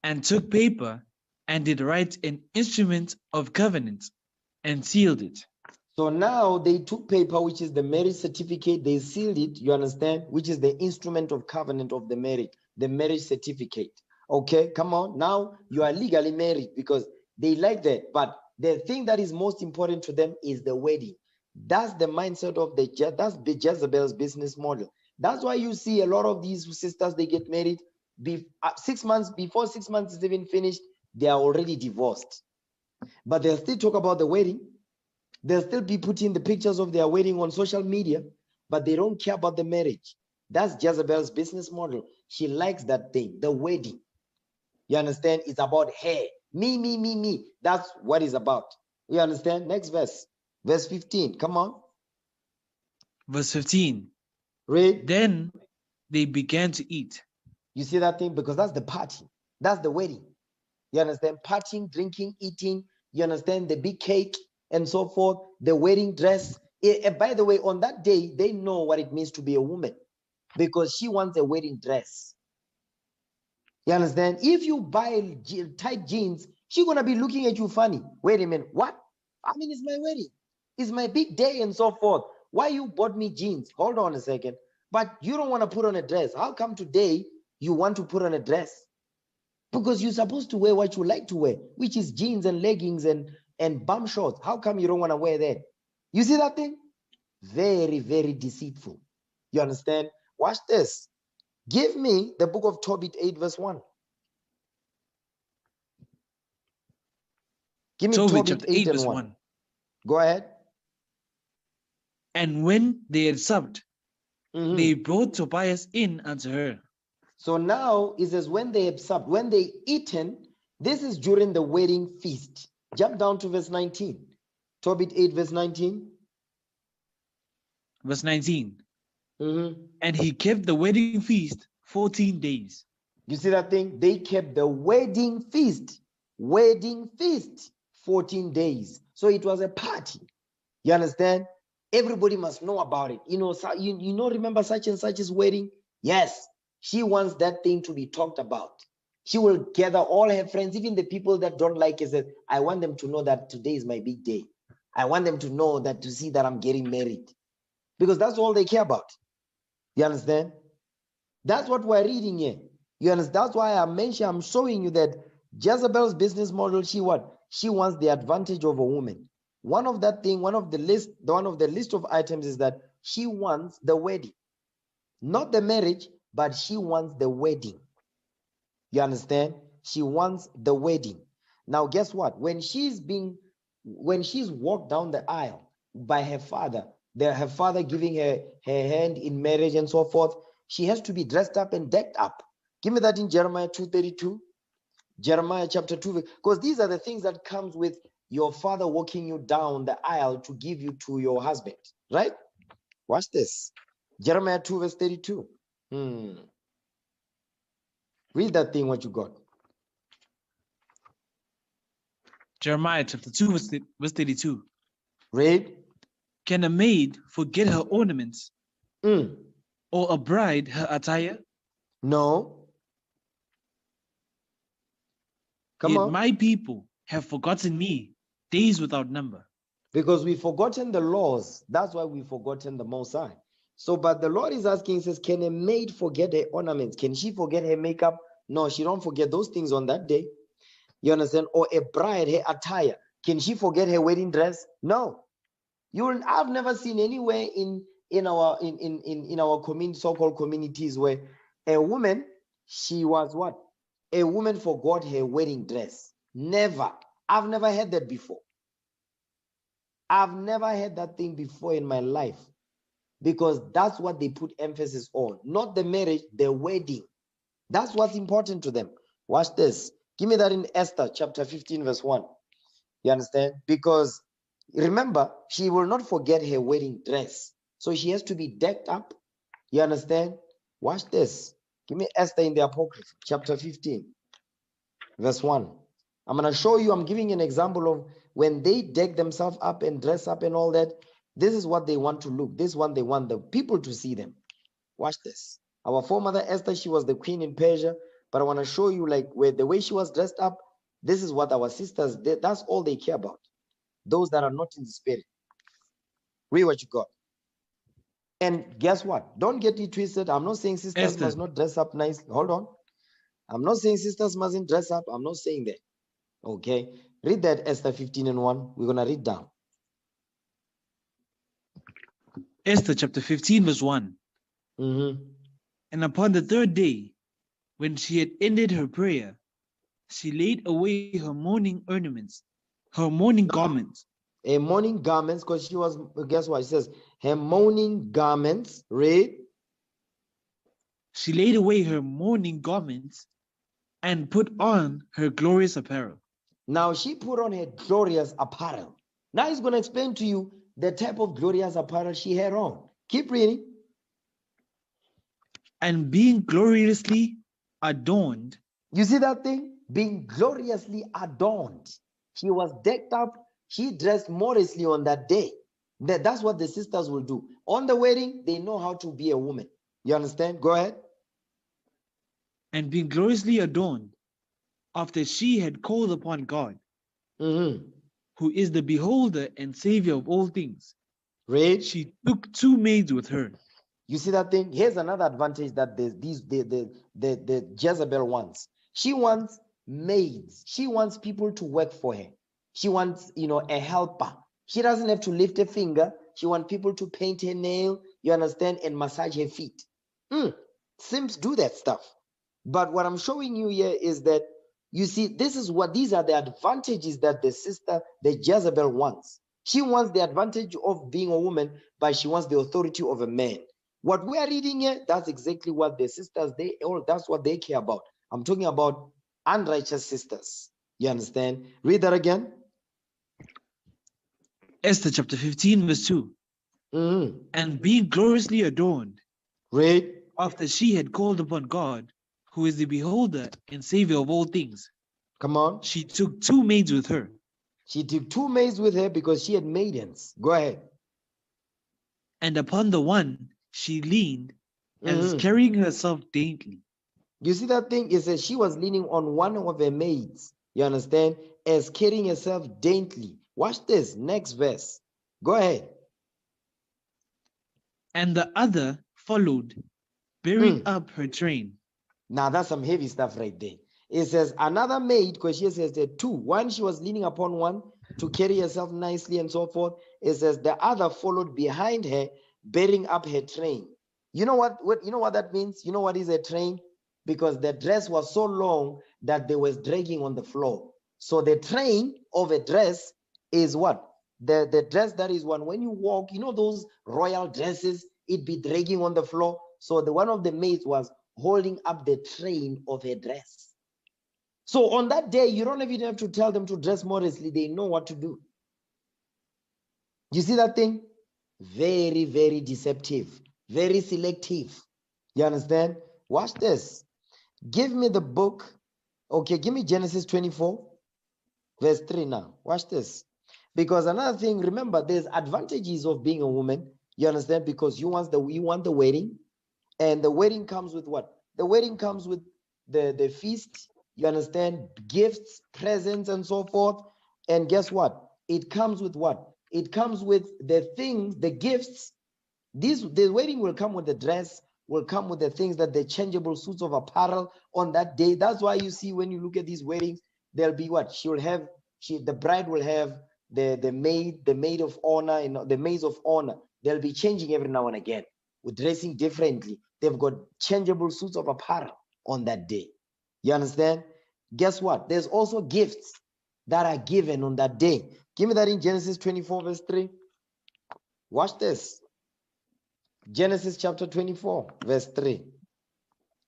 and took paper, and did write an instrument of covenant, and sealed it. So now they took paper, which is the marriage certificate, they sealed it, you understand, which is the instrument of covenant of the marriage certificate. Okay, come on. Now you are legally married because they like that. But the thing that is most important to them is the wedding. That's the mindset of that's the Jezebel's business model. That's why you see a lot of these sisters, they get married 6 months before 6 months is even finished, they are already divorced. But they'll still talk about the wedding. They'll still be putting the pictures of their wedding on social media, but they don't care about the marriage. That's Jezebel's business model. She likes that thing, the wedding. You understand? It's about her. Me, me, me, me. That's what it's about. You understand? Next verse. Verse 15. Come on. Verse 15. Read. Then they began to eat. You see that thing? Because that's the party. That's the wedding. You understand? Partying, drinking, eating. You understand? The big cake and so forth. The wedding dress. By the way, on that day, they know what it means to be a woman because she wants a wedding dress. You understand? If you buy tight jeans, she's going to be looking at you funny. Wait a minute. What? I mean, it's my wedding. It's my big day and so forth. Why you bought me jeans? Hold on a second. But you don't want to put on a dress. How come today you want to put on a dress? Because you're supposed to wear what you like to wear, which is jeans and leggings and bum shorts. How come you don't want to wear that? You see that thing? Very, very deceitful. You understand? Watch this. Give me the book of Tobit 8 verse 1. Give me Tobit 8 and 1. Go ahead. And when they had supped, they brought Tobias in unto her. So now it says when they had supped, when they eaten, this is during the wedding feast. Jump down to verse 19. Tobit 8 verse 19. Verse 19. And he kept the wedding feast 14 days. You see that thing? They kept the wedding feast 14 days. So it was a party. You understand? Everybody must know about it. You know, remember such and such's wedding? Yes, she wants that thing to be talked about. She will gather all her friends, even the people that don't like it. Says, I want them to know that today is my big day. I want them to know that, to see that I'm getting married. Because that's all they care about. You understand? That's what we're reading here. You understand? That's why I'm showing you that Jezebel's business model, she wants the advantage of a woman. One of the list of items is that she wants the wedding. Not the marriage, but she wants the wedding. You understand? She wants the wedding. Now, guess what? When she's walked down the aisle by her father, her father giving her hand in marriage and so forth, she has to be dressed up and decked up. Give me that in Jeremiah 2:32. Jeremiah chapter 2, because these are the things that comes with your father walking you down the aisle to give you to your husband, right? Watch this. Jeremiah 2 verse 32. Read that thing, what you got. Jeremiah chapter 2, verse 32. Read. Can a maid forget her ornaments? Mm. Or a bride her attire? No. Come Yet on. my people have forgotten me days without number. Because we've forgotten the laws. That's why we've forgotten the Most High. So, but the Lord is asking, says, can a maid forget her ornaments? Can she forget her makeup? No, she don't forget those things on that day. You understand? Or a bride, her attire. Can she forget her wedding dress? No. I've never seen anywhere in our community, so-called communities, where a woman, she was what? A woman forgot her wedding dress. Never. I've never heard that before. I've never heard that thing before in my life, because that's what they put emphasis on, not the marriage, the wedding. That's what's important to them. Watch this. Give me that in Esther chapter 15, verse 1. You understand? Because remember, she will not forget her wedding dress. So she has to be decked up. You understand? Watch this. Give me Esther in the Apocrypha, chapter 15, verse 1. I'm going to show you, I'm giving an example of when they deck themselves up and dress up and all that. This is what they want to look. This one, they want the people to see them. Watch this. Our foremother Esther, she was the queen in Persia, but I want to show you like where the way she was dressed up. This is what our sisters did. That's all they care about. Those that are not in the spirit. Read what you got. And guess what? Don't get it twisted. I'm not saying sisters Esther. must not dress up nicely. Hold on. I'm not saying sisters mustn't dress up. I'm not saying that. Okay. Read that Esther 15 and 1. We're going to read down. Esther chapter 15, verse 1. And upon the third day, when she had ended her prayer, she laid away her mourning ornaments, her mourning garments. A mourning garments, because she was, guess what? It says, her mourning garments. Read. She laid away her mourning garments and put on her glorious apparel. Now she put on her glorious apparel. Now he's going to explain to you the type of glorious apparel she had on. Keep reading. And being gloriously adorned. You see that thing? Being gloriously adorned. She was decked up. She dressed modestly on that day. That's what the sisters will do. On the wedding, they know how to be a woman. You understand? Go ahead. And being gloriously adorned, after she had called upon God, who is the beholder and savior of all things. Read. She took 2 maids with her. You see that thing? Here's another advantage that the Jezebel wants. She wants maids. She wants people to work for her. She wants, a helper. She doesn't have to lift a finger. She wants people to paint her nail, you understand, and massage her feet. Simps do that stuff. But what I'm showing you here is that, you see, these are the advantages that the Jezebel wants. She wants the advantage of being a woman, but she wants the authority of a man. What we are reading here, that's exactly what the sisters, that's what they care about. I'm talking about unrighteous sisters. You understand? Read that again. Esther chapter 15, verse 2. And being gloriously adorned. Read. After she had called upon God, who is the beholder and savior of all things. Come on. She took 2 maids with her. She took 2 maids with her because she had maidens. Go ahead. And upon the one she leaned as carrying herself daintily. You see that thing? It says she was leaning on one of her maids. You understand? As carrying herself daintily. Watch this. Next verse. Go ahead. And the other followed, bearing up her train. Now that's some heavy stuff right there. It says another maid, because she says there 2. One, she was leaning upon one to carry herself nicely and so forth. It says the other followed behind her, bearing up her train. You know what that means? You know what is a train? Because the dress was so long that they was dragging on the floor. So the train of a dress is what? The dress that is when you walk, those royal dresses, it be dragging on the floor. So one of the maids was holding up the train of her dress. So on that day, you don't even have to tell them to dress modestly. They know what to do. You see that thing? Very, very deceptive. Very selective. You understand? Watch this. Give me the book. Okay, give me Genesis 24, verse 3 now. Watch this. Because another thing, remember, there's advantages of being a woman. You understand? Because you want the wedding. And the wedding comes with what? The wedding comes with the feast. You understand? Gifts, presents, and so forth. And guess what? It comes with what? It comes with the things, the gifts. The wedding will come with the dress, will come with the things, that the changeable suits of apparel on that day. That's why you see when you look at these weddings, there'll be what? The bride will have the maid of honor, the maids of honor. They'll be changing every now and again, with dressing differently. They've got changeable suits of apparel on that day. You understand? Guess what? There's also gifts that are given on that day. Give me that in Genesis 24, verse 3. Watch this. Genesis chapter 24, verse 3.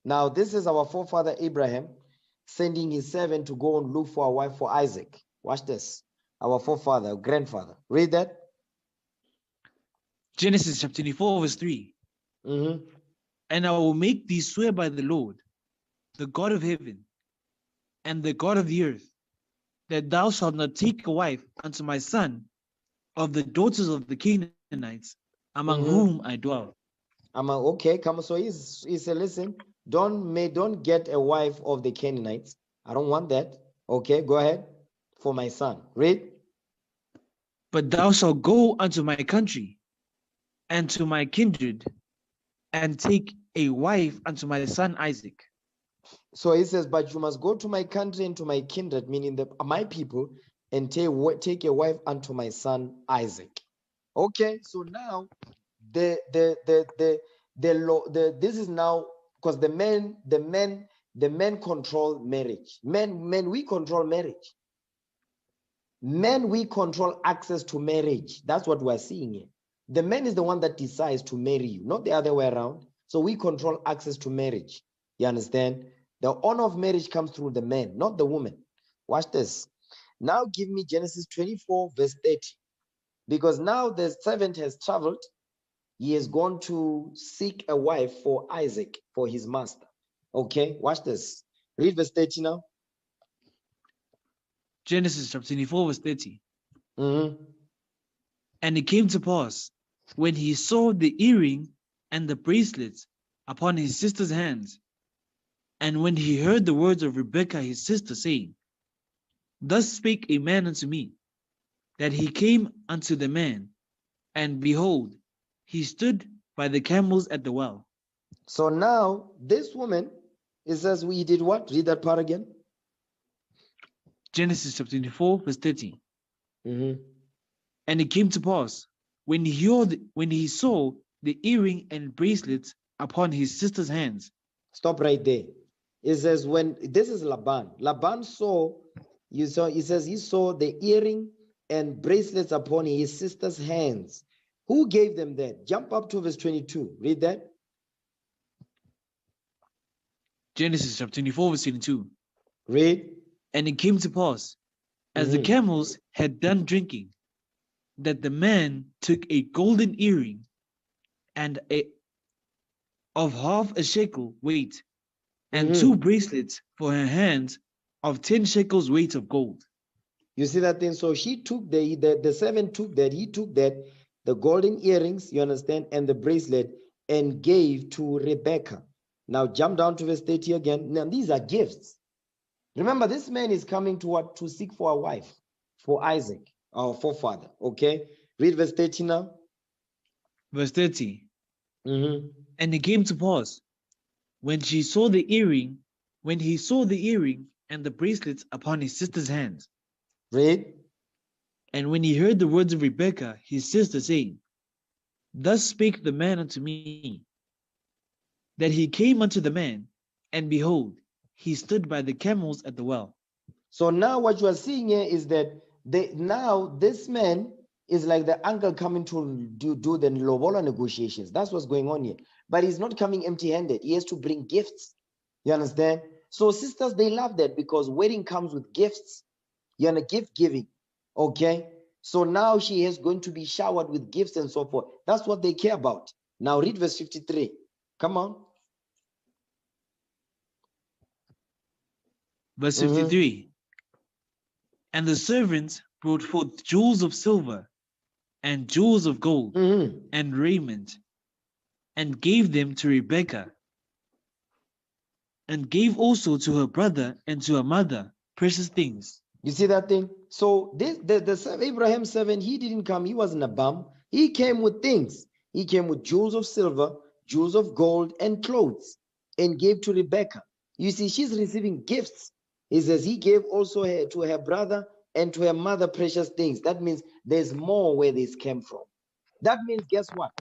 Now, this is our forefather Abraham sending his servant to go and look for a wife for Isaac. Watch this. Our forefather, grandfather. Read that. Genesis chapter 24, verse 3. And I will make thee swear by the Lord, the God of heaven, and the God of the earth, that thou shalt not take a wife unto my son of the daughters of the Canaanites, among whom I dwell. Okay, come on. So he said, listen, don't get a wife of the Canaanites. I don't want that. Okay, go ahead. For my son. Read. But thou shalt go unto my country and to my kindred, and take a wife unto my son Isaac. So he says, but you must go to my country and to my kindred, meaning my people, and take a wife unto my son Isaac. Okay, so now this is now, because the men control marriage. Men, we control marriage. Men, we control access to marriage. That's what we're seeing here. The man is the one that decides to marry you, not the other way around. So we control access to marriage. You understand? The honor of marriage comes through the man, not the woman. Watch this. Now give me Genesis 24, verse 30. Because now the servant has traveled. He has gone to seek a wife for Isaac, for his master. Okay, watch this. Read verse 30 now. Genesis chapter 24, verse 30. And it came to pass, when he saw the earring and the bracelets upon his sister's hands, and when he heard the words of Rebekah his sister, saying, Thus spake a man unto me, that he came unto the man, and behold, he stood by the camels at the well. So now this woman, it says we did what? Read that part again. Genesis chapter 24, verse 30. And it came to pass, when he saw the earring and bracelets upon his sister's hands. Stop right there. It says this is Laban. Laban he says he saw the earring and bracelets upon his sister's hands. Who gave them that? Jump up to verse 22. Read that. Genesis chapter 24, verse 22. Read. And it came to pass, as the camels had done drinking, that the man took a golden earring and of half a shekel weight, and 2 bracelets for her hands of 10 shekels weight of gold. You see that thing? So she took the servant took that, he took that, the golden earrings, you understand, and the bracelet, and gave to Rebekah. Now jump down to verse 30 again. Now these are gifts. Remember, this man is coming to seek for a wife for Isaac, our forefather. Okay, read verse 30 now. Verse 30. And it came to pass, when he saw the earring and the bracelets upon his sister's hands. Read. And when he heard the words of Rebekah his sister, saying, Thus spake the man unto me, that he came unto the man, and behold, he stood by the camels at the well. So now what you are seeing here is that this man is like the uncle coming to do the lobola negotiations. That's what's going on here. But he's not coming empty-handed. He has to bring gifts. You understand? So sisters, they love that, because wedding comes with gifts. You're in a gift giving. Okay? So now she is going to be showered with gifts and so forth. That's what they care about. Now read verse 53. Come on. Verse 53. And the servants brought forth jewels of silver and jewels of gold and raiment, and gave them to Rebekah, and gave also to her brother and to her mother precious things. You see that thing? So the Abraham's servant, he didn't come. He wasn't a bum. He came with things. He came with jewels of silver, jewels of gold, and clothes, and gave to Rebekah. You see, she's receiving gifts. He says he gave also to her brother and to her mother precious things. That means there's more where this came from. That means, guess what?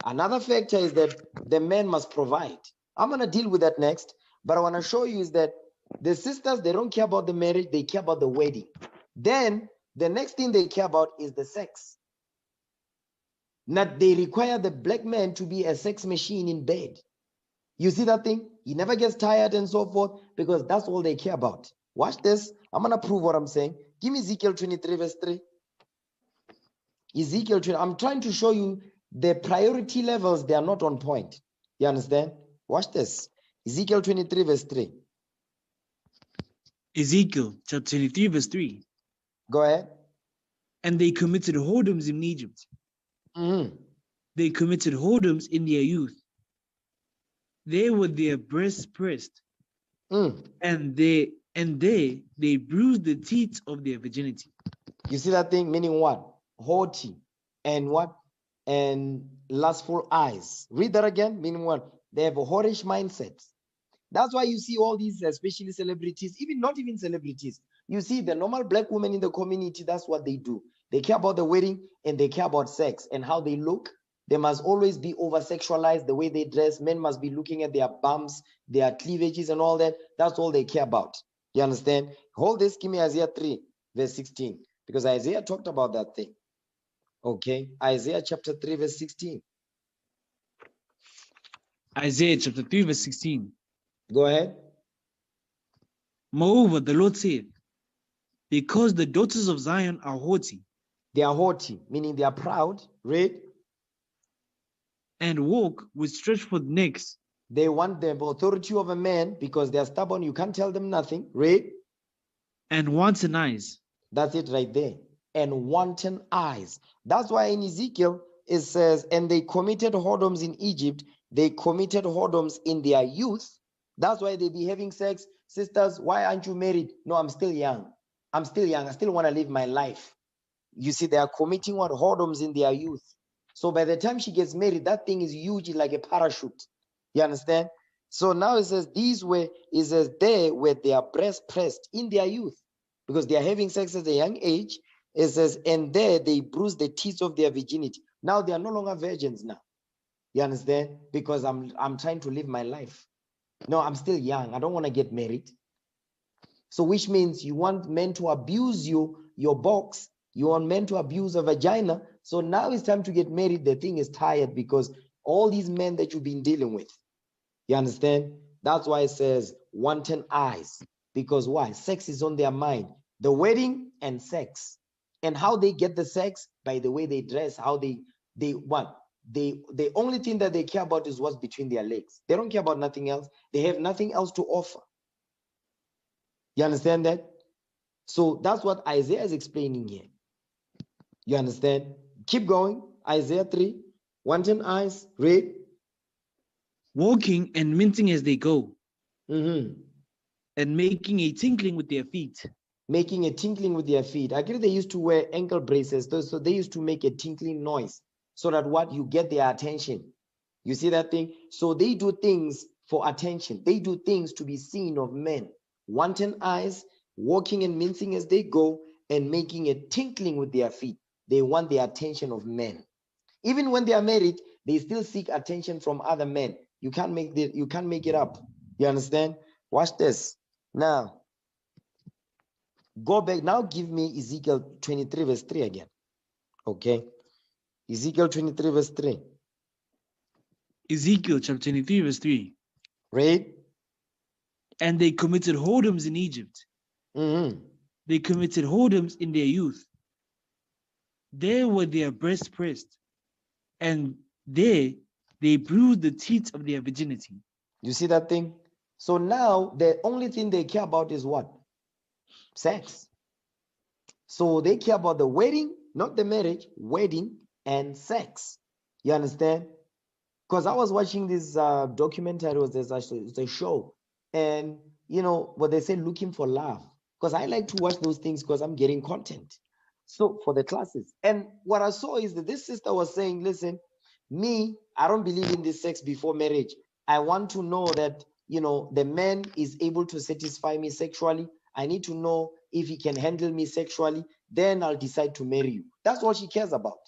Another factor is that the man must provide. I'm going to deal with that next. But I want to show you is that the sisters, they don't care about the marriage. They care about the wedding. Then the next thing they care about is the sex. Now, they require the black man to be a sex machine in bed. You see that thing? He never gets tired and so forth, because that's all they care about. Watch this. I'm going to prove what I'm saying. Give me Ezekiel 23 verse 3. Ezekiel 20. I'm trying to show you the priority levels. They are not on point. You understand? Watch this. Ezekiel 23 verse 3. Ezekiel chapter 23 verse 3. Go ahead. And they committed whoredoms in Egypt. They committed whoredoms in their youth. They were their breasts pressed, and they bruised the teeth of their virginity. You see that thing? Meaning what? Haughty and what? And lustful eyes. Read that again. Meaning what? They have a whorish mindset. That's why you see all these, especially celebrities, not even celebrities. You see the normal black women in the community, that's what they do. They care about the wedding and they care about sex and how they look. They must always be over-sexualized, the way they dress. Men must be looking at their bums, their cleavages and all that. That's all they care about. You understand? Hold this, give me Isaiah 3, verse 16. Because Isaiah talked about that thing. Okay? Isaiah chapter 3, verse 16. Isaiah chapter 3, verse 16. Go ahead. Moreover, the Lord saith, because the daughters of Zion are haughty. They are haughty, meaning they are proud. Read. And walk with stretched forth necks. They want the authority of a man because they are stubborn. You can't tell them nothing. Read. And wanton eyes. That's it right there. And wanton eyes. That's why in Ezekiel it says, and they committed whoredoms in Egypt. They committed whoredoms in their youth. That's why they be having sex. Sisters, why aren't you married? No, I'm still young. I'm still young. I still want to live my life. You see, they are committing what? Whoredoms in their youth. So by the time she gets married, that thing is huge, like a parachute. You understand? So now it says, they were their breast pressed in their youth, because they are having sex at a young age. It says, and there they bruised the teeth of their virginity. Now they are no longer virgins now. You understand? Because I'm trying to live my life. No, I'm still young. I don't want to get married. So which means you want men to abuse you, your box. You want men to abuse a vagina. So now it's time to get married. The thing is tired because all these men that you've been dealing with. You understand? That's why it says wanton eyes. Because why? Sex is on their mind. The wedding and sex. And how they get the sex? By the way they dress, how they what? The only thing that they care about is what's between their legs. They don't care about nothing else. They have nothing else to offer. You understand that? So that's what Isaiah is explaining here. You understand? Keep going. Isaiah 3. Wanton eyes. Read. Walking and mincing as they go. And making a tinkling with their feet. Making a tinkling with their feet. I guess they used to wear ankle braces. So they used to make a tinkling noise. So that what? You get their attention. You see that thing? So they do things for attention. They do things to be seen of men. Wanton eyes, walking and mincing as they go, and making a tinkling with their feet. They want the attention of men. Even when they are married, they still seek attention from other men. You can't make it up. You understand? Watch this. Now, go back. Now give me Ezekiel 23 verse 3 again. Okay. Ezekiel 23 verse 3. Ezekiel chapter 23 verse 3. Read. And they committed whoredoms in Egypt. They committed whoredoms in their youth. There were their breasts pressed, and there they bruised the teeth of their virginity. You see that thing? So now the only thing they care about is what? Sex. So they care about the wedding, not the marriage, wedding and sex. You understand? Because I was watching this documentary, it's a show, and you know what they say, looking for love. Because I like to watch those things because I'm getting content. So for the classes, and what I saw is that this sister was saying, listen, me, I don't believe in this sex before marriage. I want to know that, you know, the man is able to satisfy me sexually. I need to know if he can handle me sexually. Then I'll decide to marry you. That's all she cares about.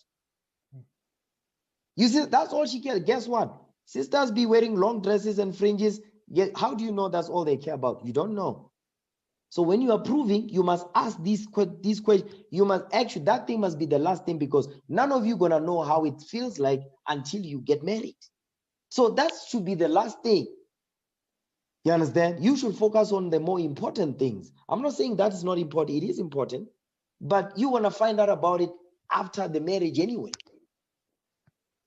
You see, that's all she cares. Guess what? Sisters be wearing long dresses and fringes. How do you know that's all they care about? You don't know. So when you are proving, you must ask these questions. You must actually, that thing must be the last thing, because none of you gonna know how it feels like until you get married. So that should be the last thing. You understand? You should focus on the more important things. I'm not saying that is not important. It is important, but you want to find out about it after the marriage anyway.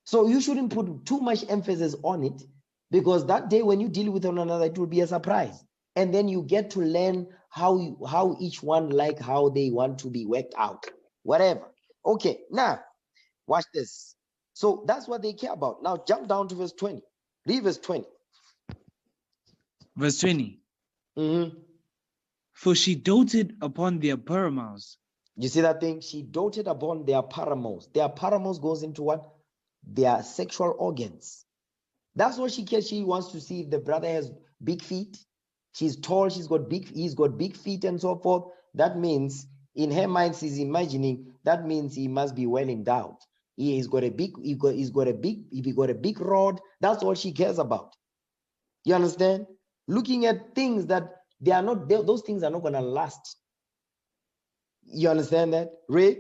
So you shouldn't put too much emphasis on it, because that day when you deal with one another, it will be a surprise. And then you get to learn how each one like how they want to be worked out, whatever. Okay, now watch this. So that's what they care about. Now jump down to verse 20. Read verse 20. Verse 20. Mm-hmm. For she doted upon their paramours. You see that thing? She doted upon their paramours. Their paramours goes into what? Their sexual organs. That's what she cares. She wants to see if the brother has big feet. She's tall. He's got big feet and so forth. That means in her mind, she's imagining that means he must be well endowed. He's got a big rod. That's all she cares about. You understand? Looking at things that they are not, those things are not going to last. You understand that? Read.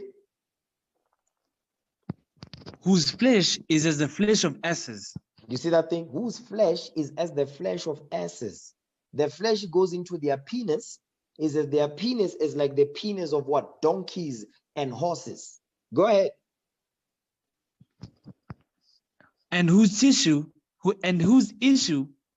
Whose flesh is as the flesh of asses. You see that thing? Whose flesh is as the flesh of asses. The flesh goes into their penis. Is that their penis is like the penis of what? Donkeys and horses. Go ahead. And whose issue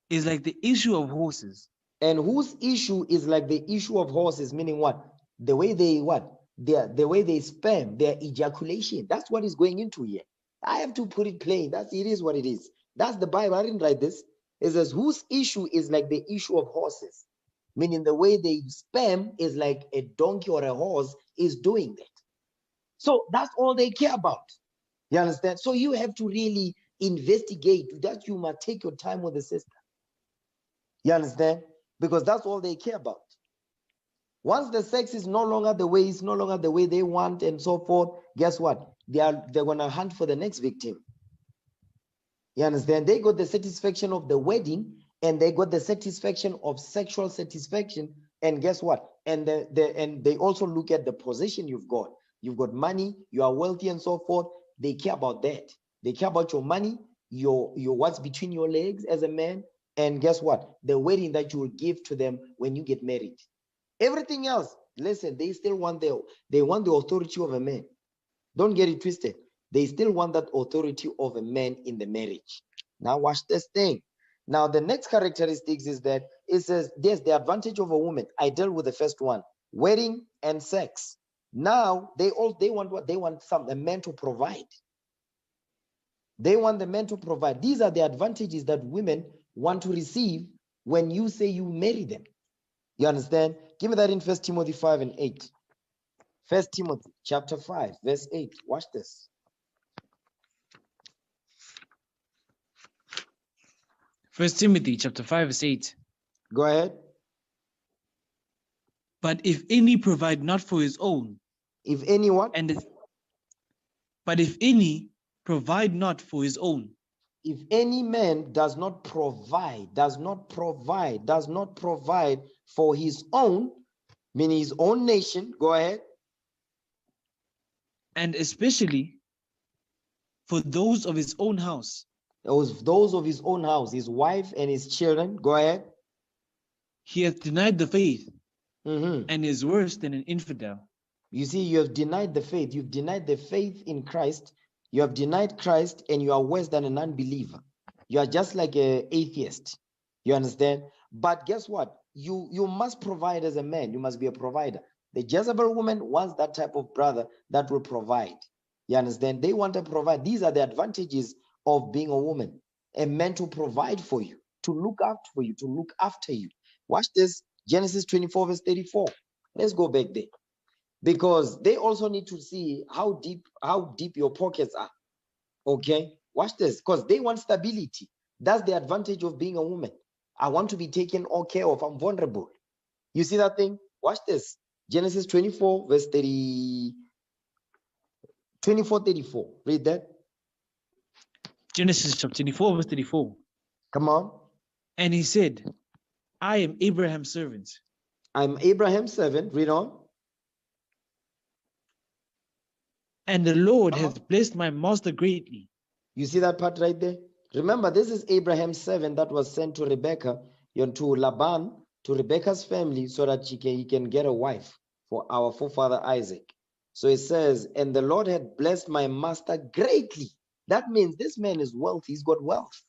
is like the issue of horses. And whose issue is like the issue of horses, meaning what? The way they what? The way they sperm, their ejaculation. That's what is going into here. I have to put it plain. It is what it is. That's the Bible. I didn't write this. It says whose issue is like the issue of horses, meaning the way they sperm is like a donkey or a horse is doing that. So that's all they care about. You understand? So you have to really investigate that. You must take your time with the sister. You understand? Because that's all they care about. Once the sex is no longer the way they want and so forth, guess what? They're going to hunt for the next victim. You understand? They got the satisfaction of the wedding, and they got the satisfaction of sexual satisfaction. And guess what? And they also look at the position you've got. You've got money, you are wealthy and so forth. They care about that. They care about your money, your what's between your legs as a man, and guess what? The wedding that you will give to them when you get married. Everything else, listen, they still want the authority of a man. Don't get it twisted. They still want that authority of a man in the marriage. Now watch this thing. Now the next characteristics is that it says there's the advantage of a woman. I dealt with the first one, wedding and sex. Now they want what? They want a man to provide. They want the man to provide. These are the advantages that women want to receive when you say you marry them. You understand? Give me that in 1 Timothy 5 and 8. 1 Timothy chapter 5, verse 8. Watch this. 1 Timothy chapter 5, verse 8. Go ahead. But if any provide not for his own. If any what? But if any provide not for his own. If any man does not provide for his own, meaning his own nation, go ahead. And especially for those of his own house. Those of his own house, his wife and his children, go ahead. He hath denied the faith and is worse than an infidel. You see, you have denied the faith. You've denied the faith in Christ. You have denied Christ, and you are worse than an unbeliever. You are just like an atheist. You understand? But guess what? you must provide as a man. You must be a provider. The Jezebel woman wants that type of brother that will provide. You understand? They want to provide. These are the advantages of being a woman. A man to provide for you, to look after for you, to look after you. Watch this. Genesis 24 verse 34. Let's go back there. Because they also need to see how deep your pockets are. Okay? Watch this. Because they want stability. That's the advantage of being a woman. I want to be taken all care of. I'm vulnerable. You see that thing? Watch this. Genesis 24 verse 34. Read that. Genesis chapter 24 verse 34. Come on. And he said, I am Abraham's servant. I'm Abraham's servant. Read on. And the Lord has blessed my master greatly. You see that part right there? Remember, this is Abraham's servant that was sent to Rebekah, to Laban, to Rebekah's family, so that he can get a wife for our forefather Isaac. So it says, and the Lord had blessed my master greatly. That means this man is wealthy. He's got wealth.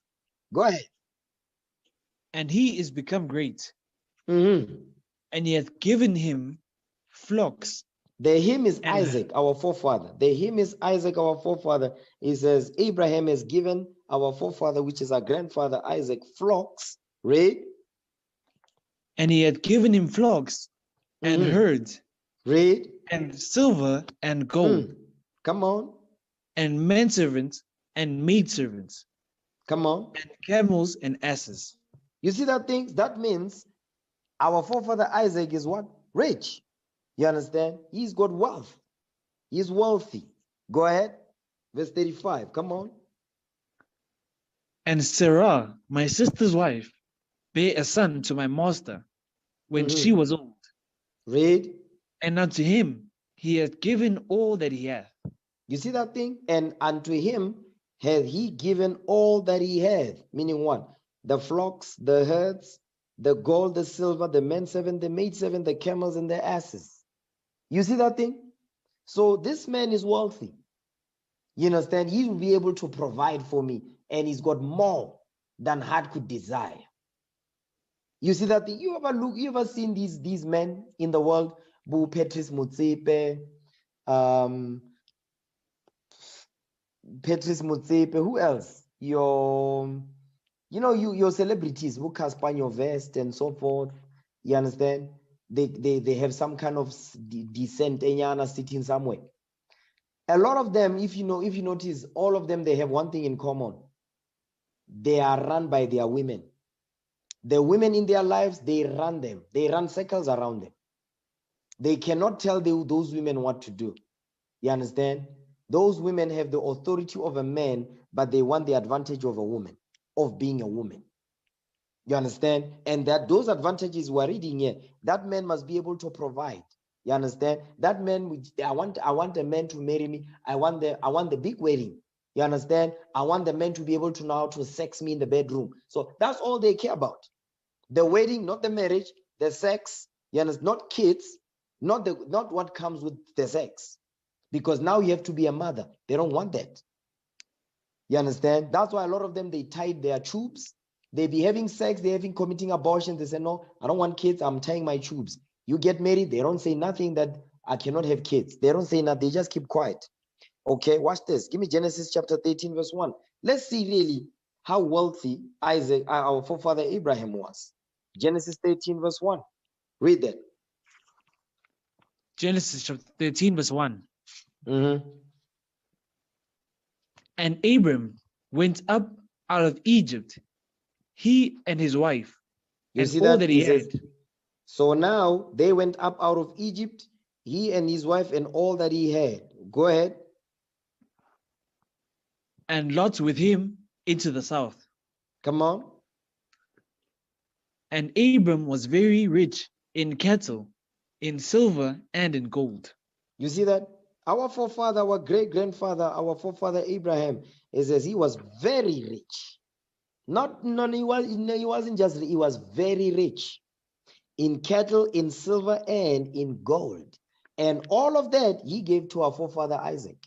Go ahead. And he is become great. Mm-hmm. And he hath given him flocks. The him is Isaac, our forefather. The him is Isaac, our forefather. He says, Abraham has given our forefather, which is our grandfather Isaac, flocks. Read. And he had given him flocks and herds. Read. And silver and gold. Come on. And menservants and maidservants. Come on. And camels and asses. You see that thing? That means our forefather Isaac is what? Rich. You understand? He's got wealth. He's wealthy. Go ahead. Verse 35. Come on. And Sarah, my sister's wife, bare a son to my master when she was old. Read. And unto him he hath given all that he hath. You see that thing? And unto him hath he given all that he hath. Meaning what? The flocks, the herds, the gold, the silver, the menservant, the maidservant, the camels, and the asses. You see that thing? So this man is wealthy. You understand? He will be able to provide for me. And he's got more than heart could desire. You see that thing? You ever seen these men in the world? Bu Patrice Motsepe, who else? Your celebrities who cast your vest and so forth. You understand? They have some kind of descent sitting somewhere. A lot of them, if you notice, all of them, they have one thing in common. They are run by their women. The women in their lives, they run them. They run circles around them. They cannot tell those women what to do. You understand? Those women have the authority of a man, but they want the advantage of a woman, of being a woman. You understand? And that those advantages we're reading here, that man must be able to provide. You understand? That man, I want a man to marry me. I want the big wedding. You understand? I want the man to be able to know how to sex me in the bedroom. So that's all they care about. The wedding, not the marriage, the sex, you understand? Not kids, not what comes with the sex. Because now you have to be a mother. They don't want that. You understand? That's why a lot of them, they tied their tubes. They be having sex, committing abortion. They say, no, I don't want kids. I'm tying my tubes. You get married, they don't say nothing that I cannot have kids. They don't say nothing. They just keep quiet. Okay, watch this. Give me Genesis chapter 13, verse 1. Let's see really how wealthy Isaac, our forefather Abraham was. Genesis 13, verse 1. Read that. Genesis chapter 13, verse 1. And Abram went up out of Egypt, he and his wife, you and see all that he says, had. So now they went up out of Egypt, he and his wife, and all that he had. Go ahead. And Lot with him into the south. Come on. And Abram was very rich in cattle, in silver, and in gold. You see that? Our forefather, our great-grandfather, our forefather Abraham, it says he was very rich. He wasn't just rich, he was very rich in cattle, in silver, and in gold. And all of that he gave to our forefather Isaac.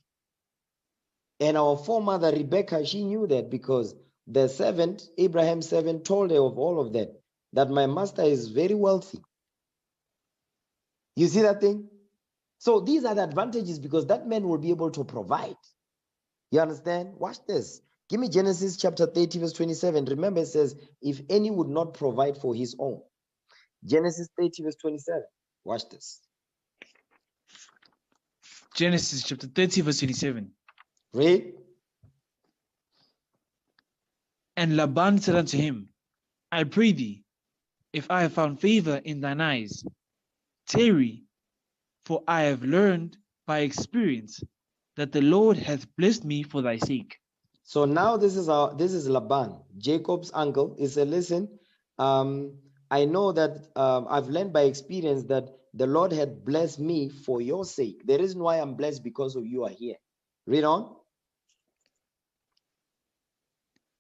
And our foremother Rebekah, she knew that because the servant, Abraham's servant, told her of all of that. that my master is very wealthy. You see that thing? So these are the advantages because that man will be able to provide. You understand? Watch this. Give me Genesis chapter 30, verse 27. Remember, it says, if any would not provide for his own. Genesis 30, verse 27. Watch this. Genesis chapter 30, verse 27. Read. And Laban said unto him, I pray thee, if I have found favor in thine eyes, tarry, for I have learned by experience that the Lord hath blessed me for thy sake. So now this is Laban, Jacob's uncle. He said, listen, I know that I've learned by experience that the Lord had blessed me for your sake. The reason why I'm blessed because of you are here. Read on.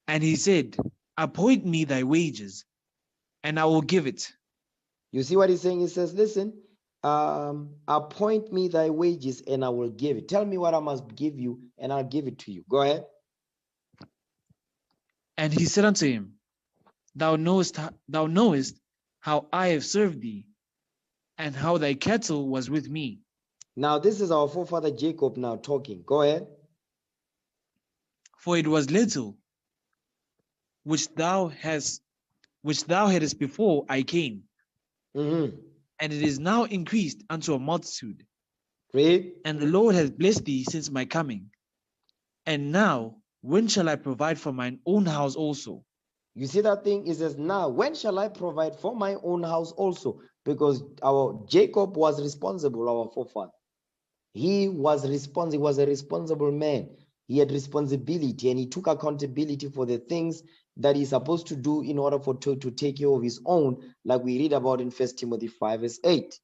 And he said, appoint me thy wages, and I will give it. You see what he's saying? He says, listen, appoint me thy wages, and I will give it. Tell me what I must give you, and I'll give it to you. Go ahead. And he said unto him, Thou knowest how I have served thee, and how thy cattle was with me. Now this is our forefather Jacob now talking. Go ahead. For it was little which thou hadst before I came, and it is now increased unto a multitude. Read. And the Lord hath blessed thee since my coming. And now, when shall I provide for mine own house also? You see that thing? It says, now, when shall I provide for my own house also? Because our Jacob was responsible, our forefather. He was responsible. He was a responsible man. He had responsibility and he took accountability for the things that he's supposed to do in order to take care of his own, like we read about in 1 Timothy 5, verse 8.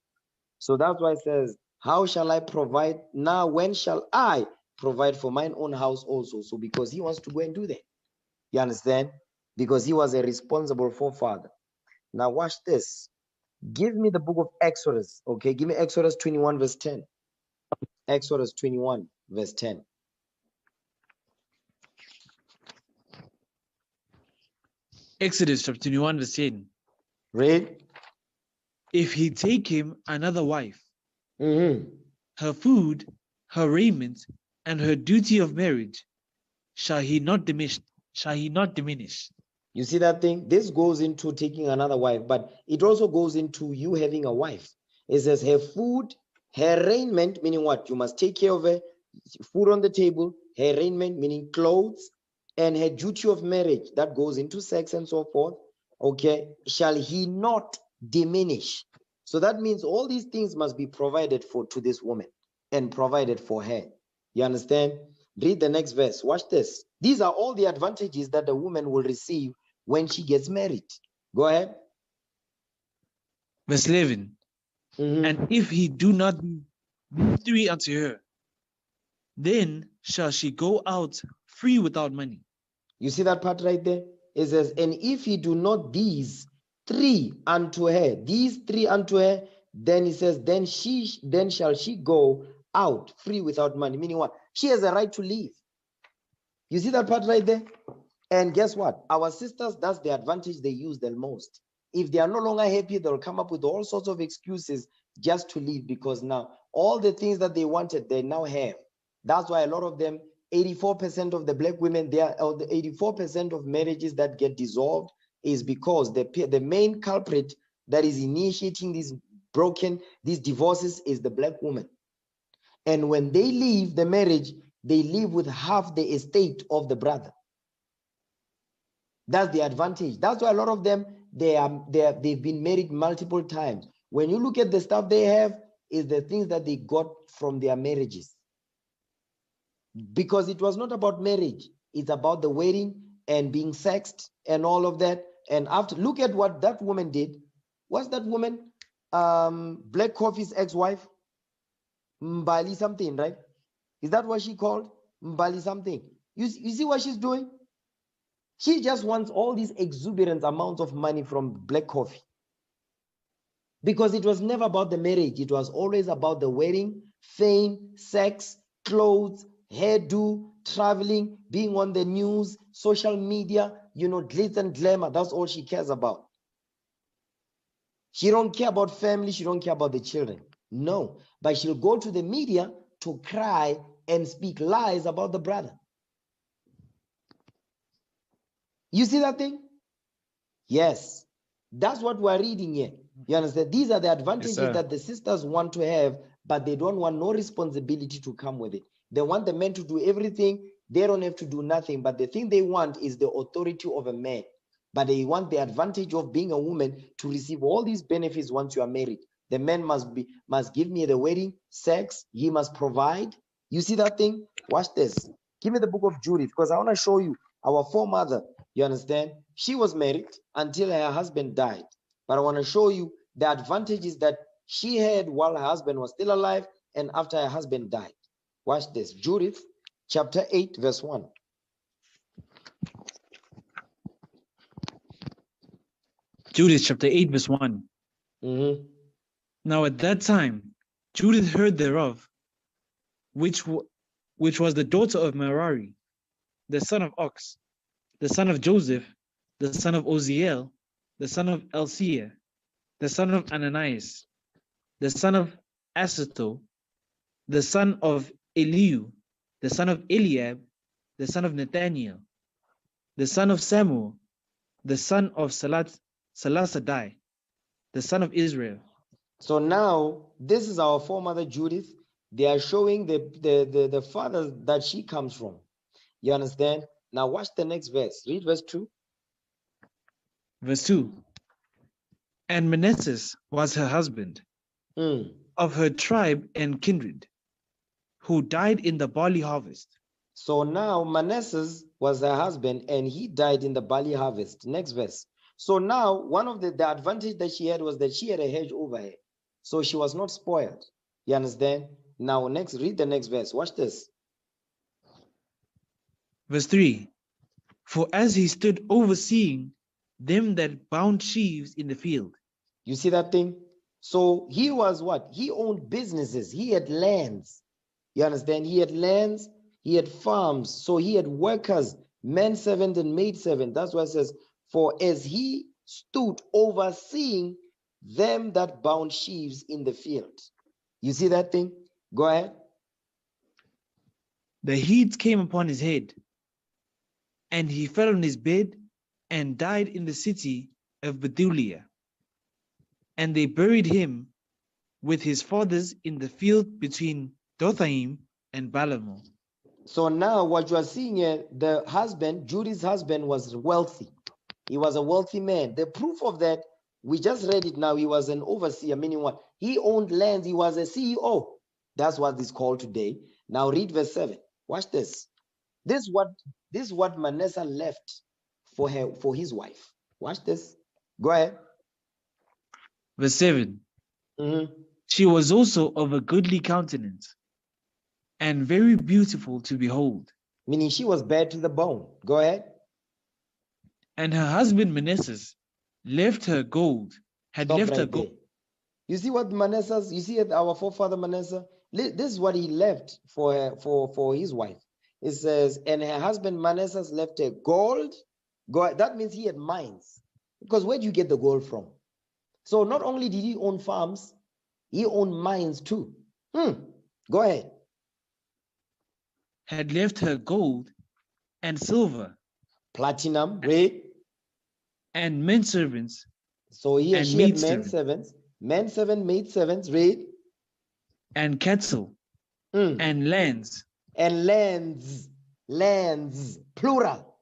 So that's why it says, how shall I provide? Now, when shall I provide for mine own house also? So because he wants to go and do that. You understand? Because he was a responsible forefather. Now watch this. Give me the book of Exodus. Okay, give me Exodus 21, verse 10. Exodus 21, verse 10. Exodus chapter 21, verse 10. Read. If he take him another wife, her food, her raiment, and her duty of marriage, shall he not diminish? You see that thing? This goes into taking another wife, but it also goes into you having a wife. It says her food, her raiment, meaning what? You must take care of her, food on the table, her raiment, meaning clothes, and her duty of marriage, that goes into sex and so forth. Okay, shall he not diminish? So that means all these things must be provided for to this woman and provided for her. You understand? Read the next verse. Watch this. These are all the advantages that the woman will receive when she gets married. Go ahead. Verse 11. And if he do not these three unto her, then shall she go out free without money. You see that part right there? It says, and if he do not these three unto her, then he says, then shall she go out free without money. Meaning what? She has a right to leave. You see that part right there? And guess what? Our sisters, that's the advantage they use the most. If they are no longer happy, they'll come up with all sorts of excuses just to leave, because now all the things that they wanted, they now have. That's why a lot of them, 84% of the black women, the 84% of marriages that get dissolved is because the main culprit that is initiating these divorces is the black woman. And when they leave the marriage, they leave with half the estate of the brother. That's the advantage. That's why a lot of them, they've been married multiple times. When you look at the stuff they have, is the things that they got from their marriages. Because it was not about marriage. It's about the wedding and being sexed and all of that. And after, look at what that woman did. What's that woman? Black Coffee's ex-wife? Mbali something, right? Is that what she called? Mbali something. You see what she's doing? She just wants all these exuberant amounts of money from Black Coffee. Because it was never about the marriage. It was always about the wedding, fame, sex, clothes, hairdo, traveling, being on the news, social media, glitz and glamour. That's all she cares about. She don't care about family. She don't care about the children. No, but she'll go to the media to cry and speak lies about the brother. You see that thing? Yes. That's what we're reading here. You understand? These are the advantages that the sisters want to have, but they don't want no responsibility to come with it. They want the men to do everything. They don't have to do nothing. But the thing they want is the authority of a man. But they want the advantage of being a woman to receive all these benefits once you are married. The man must give me the wedding, sex. He must provide. You see that thing? Watch this. Give me the book of Judith, because I want to show you our foremother. You understand? She was married until her husband died. But I want to show you the advantages that she had while her husband was still alive and after her husband died. Watch this. Judith chapter 8, verse 1. Judith chapter 8, verse 1. Now at that time, Judith heard thereof, which was the daughter of Merari, the son of Ox, the son of Joseph, the son of Oziel, the son of Elseah, the son of Ananias, the son of Asatho, the son of Eliu, the son of Eliab, the son of Nathaniel, the son of Samuel, the son of Salasadai, the son of Israel. So now this is our foremother Judith. They are showing the father that she comes from. You understand? Now watch the next verse. Read verse 2. Verse 2. And Manasseh was her husband, of her tribe and kindred, who died in the barley harvest. So now Manasseh was her husband and he died in the barley harvest. Next verse. So now one of the advantage that she had was that she had a hedge over her. So she was not spoiled. You understand? Now next, read the next verse. Watch this. Verse 3. For as he stood overseeing them that bound sheaves in the field. You see that thing? So he was what? He owned businesses. He had lands. You understand? He had lands. He had farms. So he had workers, manservant and maidservant. That's why it says, for as he stood overseeing them that bound sheaves in the field. You see that thing? Go ahead. The heat came upon his head, and he fell on his bed and died in the city of Bethulia. And they buried him with his fathers in the field between Dothaim and Balaam. So now what you are seeing here, the husband, Judith's husband, was wealthy. He was a wealthy man. The proof of that, we just read it now. He was an overseer, meaning what? He owned lands. He was a CEO. That's what it's called today. Now read verse 7. Watch this. This is what Manasseh left for his wife. Watch this. Go ahead. Verse 7. She was also of a goodly countenance, and very beautiful to behold. Meaning she was bad to the bone. Go ahead. And her husband Manasseh left her gold. You see what Manasseh, you see our forefather Manasseh? This is what he left for his wife. It says, and her husband Manasseh left her gold. That means he had mines. Because where do you get the gold from? So not only did he own farms, he owned mines too. Go ahead. Had left her gold and silver, platinum, read. And men servants. So she had men servants, maid servants, read. And cattle, and lands. And lands, plural.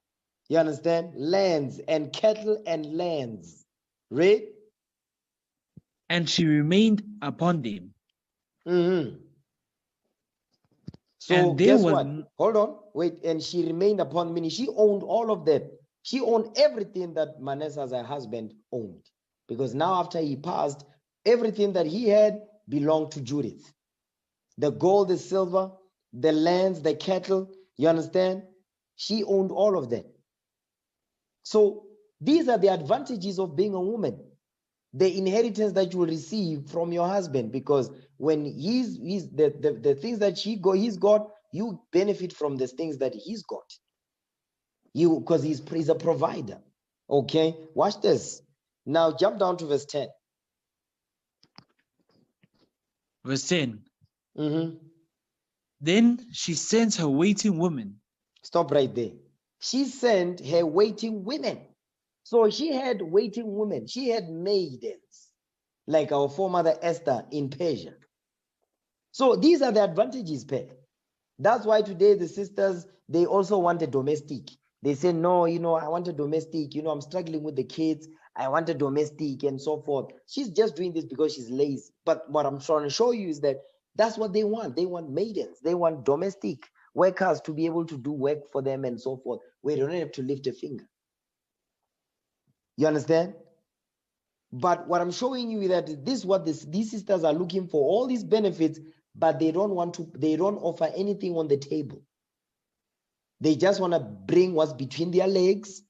You understand? Lands and cattle and lands. Read. And she remained upon them. So guess what? Hold on, wait. And she remained upon, meaning she owned all of that. She owned everything that Manasseh, her husband, owned. Because now after he passed, everything that he had belonged to Judith. The gold, the silver, the lands, the cattle, you understand? She owned all of that. So these are the advantages of being a woman. The inheritance that you will receive from your husband, because when the things that he's got, you benefit from the things that he's got. Because he's a provider. Okay, watch this. Now jump down to verse 10. Verse 10. Mm-hmm. Then she sent her waiting women. Stop right there. She sent her waiting women. So she had waiting women. She had maidens, like our foremother Esther in Persia. So these are the advantages, Pe. That's why today the sisters, they also want a domestic. They say, no, I want a domestic. I'm struggling with the kids. I want a domestic and so forth. She's just doing this because she's lazy. But what I'm trying to show you is that that's what they want. They want maidens. They want domestic workers to be able to do work for them and so forth, where they don't have to lift a finger. You understand? But what I'm showing you is that this is what these sisters are looking for, all these benefits, but they don't offer anything on the table. They just want to bring what's between their legs,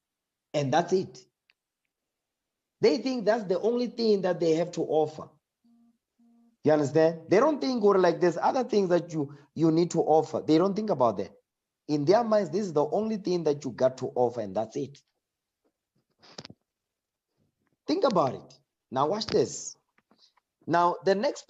and that's it. They think that's the only thing that they have to offer. You understand? They don't think, or like there's other things that you need to offer. They don't think about that. In their minds, this is the only thing that you got to offer, and that's it. Think about it. Now watch this. Now the next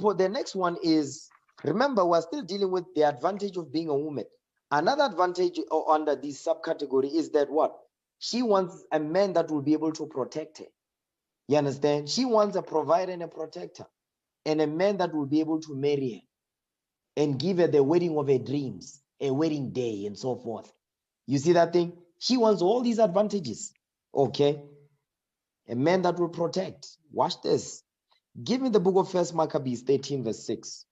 one is, remember, we're still dealing with the advantage of being a woman. Another advantage under this subcategory is that what? She wants a man that will be able to protect her. You understand? She wants a provider and a protector, and a man that will be able to marry her and give her the wedding of her dreams, a wedding day, and so forth. You see that thing? She wants all these advantages. Okay? A man that will protect. Watch this. Give me the book of 1 Maccabees 13, verse 6.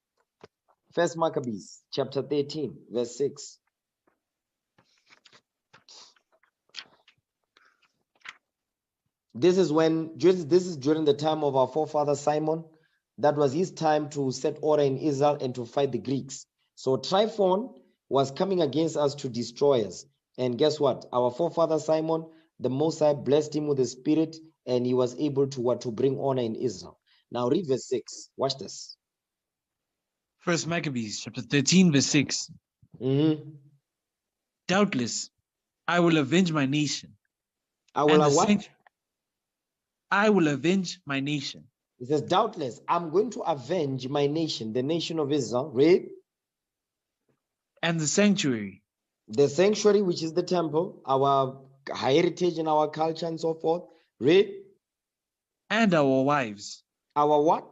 1 Maccabees chapter 13, verse 6. This is during the time of our forefather Simon. That was his time to set order in Israel and to fight the Greeks. So Tryphon was coming against us to destroy us. And guess what? Our forefather Simon, the Most High blessed him with the spirit, and he was able to bring honor in Israel. Now read verse 6. Watch this. 1 Maccabees chapter 13, verse 6. Mm-hmm. Doubtless, I will avenge my nation. I will avenge my nation. It says, doubtless, I'm going to avenge my nation, the nation of Israel. Read. And the sanctuary. The sanctuary, which is the temple, our heritage and our culture and so forth. Read. And our wives. Our what?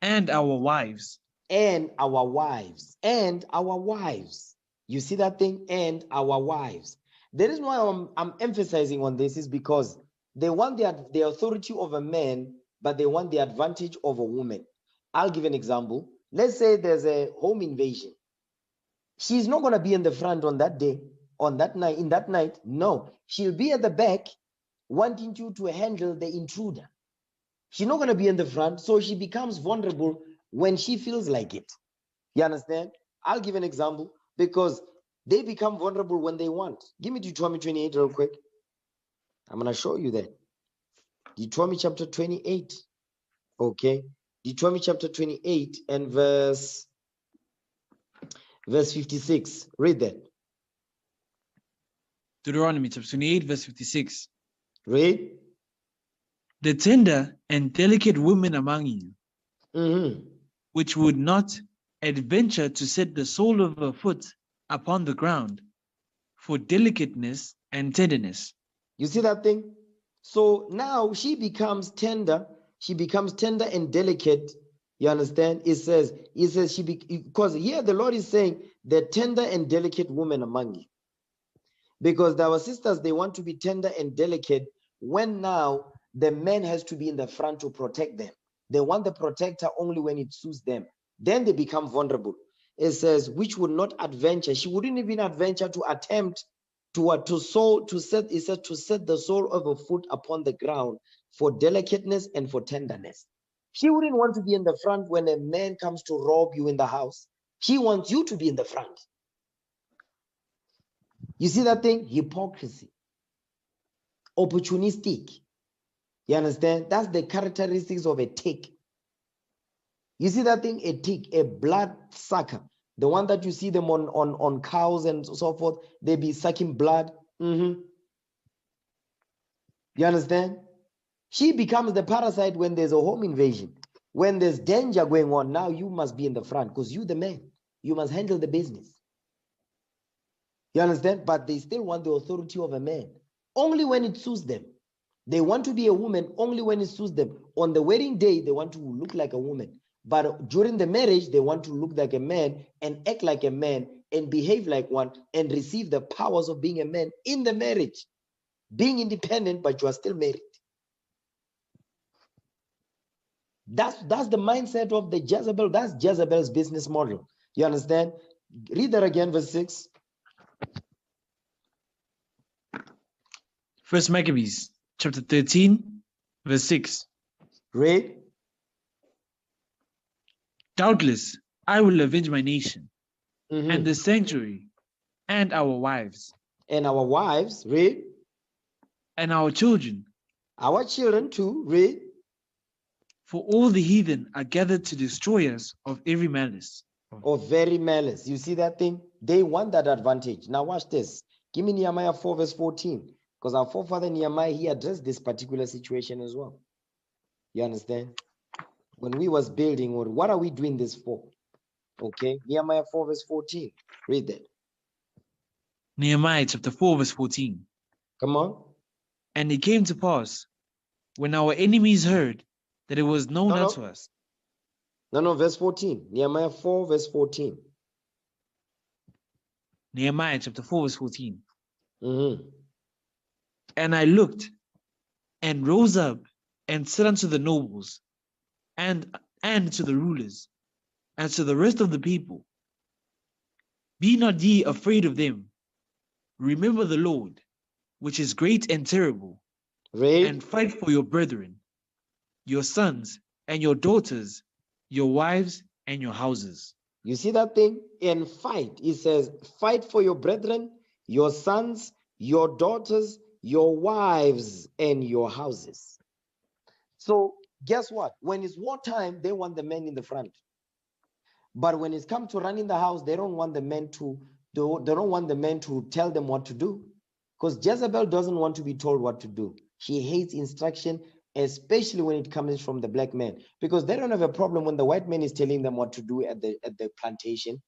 And our wives. And our wives. And our wives. You see that thing? And our wives. The reason why I'm emphasizing on this is because they want the authority of a man, but they want the advantage of a woman. I'll give an example. Let's say there's a home invasion. She's not going to be in the front on that day, on that night, in that night. No, she'll be at the back wanting you to handle the intruder. She's not going to be in the front, so she becomes vulnerable when she feels like it. You understand? I'll give an example because they become vulnerable when they want. Give me Deuteronomy 28 real quick. I'm going to show you that. Deuteronomy chapter 28. Okay. Deuteronomy chapter 28 and verse 56. Read that. Deuteronomy chapter 28, verse 56. Read. The tender and delicate women among you, which would not adventure to set the sole of her foot upon the ground for delicateness and tenderness. You see that thing? So now she becomes tender. She becomes tender and delicate. You understand? It says because here the Lord is saying the tender and delicate woman among you. Because our sisters, they want to be tender and delicate when now the man has to be in the front to protect them. They want the protector only when it suits them. Then they become vulnerable. It says, which would not adventure. She wouldn't even adventure to attempt to set the sole of a foot upon the ground for delicateness and for tenderness. She wouldn't want to be in the front when a man comes to rob you in the house. She wants you to be in the front. You see that thing? Hypocrisy. Opportunistic. You understand? That's the characteristics of a tick. You see that thing? A tick, a blood sucker. The one that you see them on cows and so forth, they be sucking blood. You understand? She becomes the parasite when there's a home invasion. When there's danger going on, now you must be in the front because you're the man. You must handle the business. You understand? But they still want the authority of a man. Only when it suits them. They want to be a woman only when it suits them. On the wedding day, they want to look like a woman. But during the marriage, they want to look like a man and act like a man and behave like one and receive the powers of being a man in the marriage. Being independent, but you are still married. That's the mindset of the Jezebel. That's Jezebel's business model. You understand? Read that again, verse 6. First Maccabees, chapter 13, verse 6. Read. Doubtless, I will avenge my nation, and the sanctuary, and our wives. And our wives, read. And our children. Our children too, read. For all the heathen are gathered to destroy us of every malice. Of very malice. You see that thing? They want that advantage. Now watch this. Give me Nehemiah 4 verse 14. Because our forefather Nehemiah, he addressed this particular situation as well. You understand? When we was building, what are we doing this for? Okay, Nehemiah 4 verse 14. Read that. Nehemiah chapter 4 verse 14. Come on. And it came to pass, when our enemies heard that it was known unto us. No, verse 14. Nehemiah 4 verse 14. Nehemiah chapter 4 verse 14. And I looked and rose up and said unto the nobles and to the rulers and to the rest of the people, be not ye afraid of them. Remember the Lord, which is great and terrible, and fight for your brethren, your sons and your daughters, your wives and your houses. You see that thing? And fight. It says, fight for your brethren, your sons, your daughters, your wives, and your houses. So guess what? When it's wartime, they want the men in the front. But when it's come to running the house, they don't want the men to tell them what to do. Because Jezebel doesn't want to be told what to do. She hates instruction, especially when it comes from the black man. Because they don't have a problem when the white man is telling them what to do at the plantation.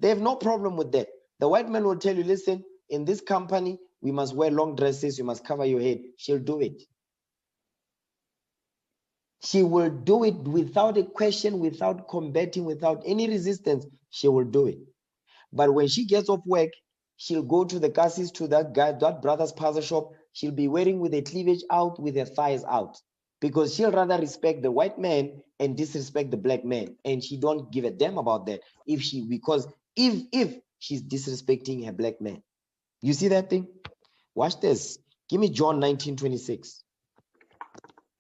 They have no problem with that. The white man will tell you, listen, in this company, we must wear long dresses, you must cover your head. She'll do it. She will do it without a question, without combating, without any resistance. She will do it. But when she gets off work, she'll go to the cassis, to that guy, that brother's parlor shop. She'll be wearing with her cleavage out, with her thighs out, because she'll rather respect the white man and disrespect the black man. And she don't give a damn about that if she's disrespecting her black man. You see that thing? Watch this. Give me John 19:26.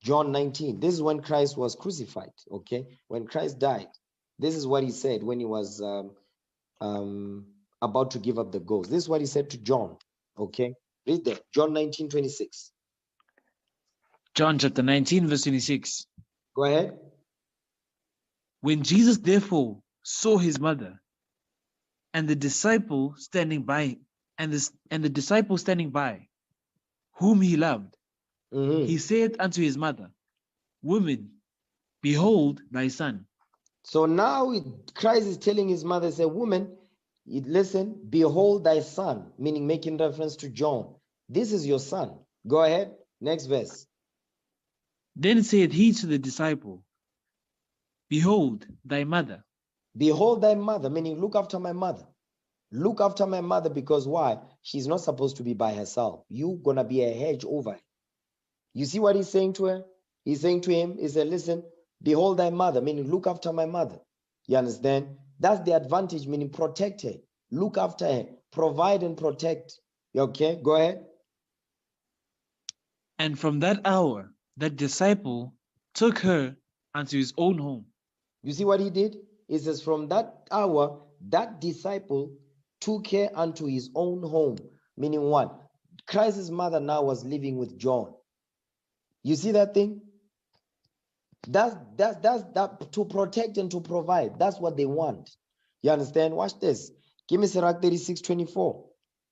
John 19. This is when Christ was crucified. Okay, when Christ died, this is what he said when he was about to give up the ghost. This is what he said to John. Okay, read that. John 19:26. John chapter 19 verse 26. Go ahead. When Jesus therefore saw his mother and the disciple standing by, and the disciple standing by, whom he loved, he said unto his mother, Woman, behold thy son. So now Christ is telling his mother, say, woman, listen, behold thy son, meaning making reference to John. This is your son. Go ahead. Next verse. Then said he to the disciple, Behold thy mother. Behold thy mother, meaning look after my mother. Look after my mother, because why? She's not supposed to be by herself. You're going to be a hedge over her. You see what he's saying to her? He's saying to him, he said, listen, behold thy mother, meaning look after my mother. You understand? That's the advantage, meaning protect her. Look after her. Provide and protect. Okay, go ahead. And from that hour, that disciple took her unto his own home. You see what he did? He says, from that hour, that disciple took her unto his own home. Meaning what? Christ's mother now was living with John. You see that thing? That's that to protect and to provide. That's what they want. You understand? Watch this. Give me Sirach 36:24.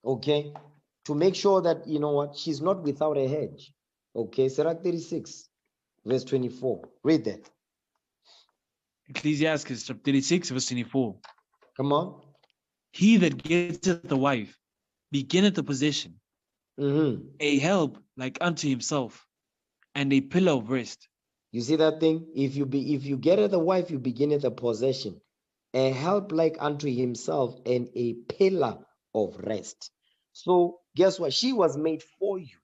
Okay. To make sure that, you know what, she's not without a hedge. Okay. Sirach 36, verse 24. Read that. Ecclesiastes chapter 36, verse 24. Come on. He that getteth a wife beginneth a possession, a help like unto himself, and a pillar of rest. You see that thing? If you getteth a wife, you beginneth a possession, a help like unto himself, and a pillar of rest. So guess what? She was made for you.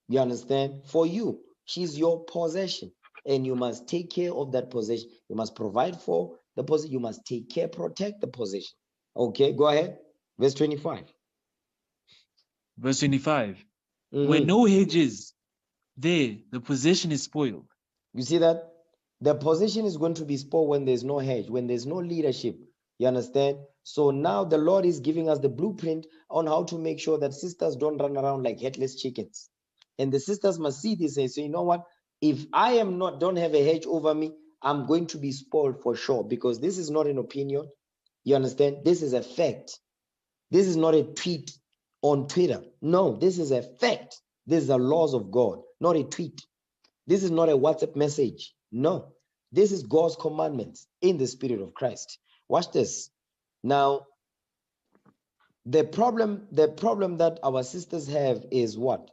You understand? For you. She's your possession. And you must take care of that possession. You must provide for the possession. You must take care, protect the possession. Okay, go ahead. Verse 25. Verse 25. Where no hedge is, there the possession is spoiled. You see that? The possession is going to be spoiled when there's no hedge, when there's no leadership. You understand? So now the Lord is giving us the blueprint on how to make sure that sisters don't run around like headless chickens. And the sisters must see this and say, you know what? If I don't have a hedge over me, I'm going to be spoiled for sure, because this is not an opinion. You understand? This is a fact. This is not a tweet on Twitter. No, this is a fact. This is the laws of God, not a tweet. This is not a WhatsApp message. No, this is God's commandments in the Spirit of Christ. Watch this. Now, the problem that our sisters have is what?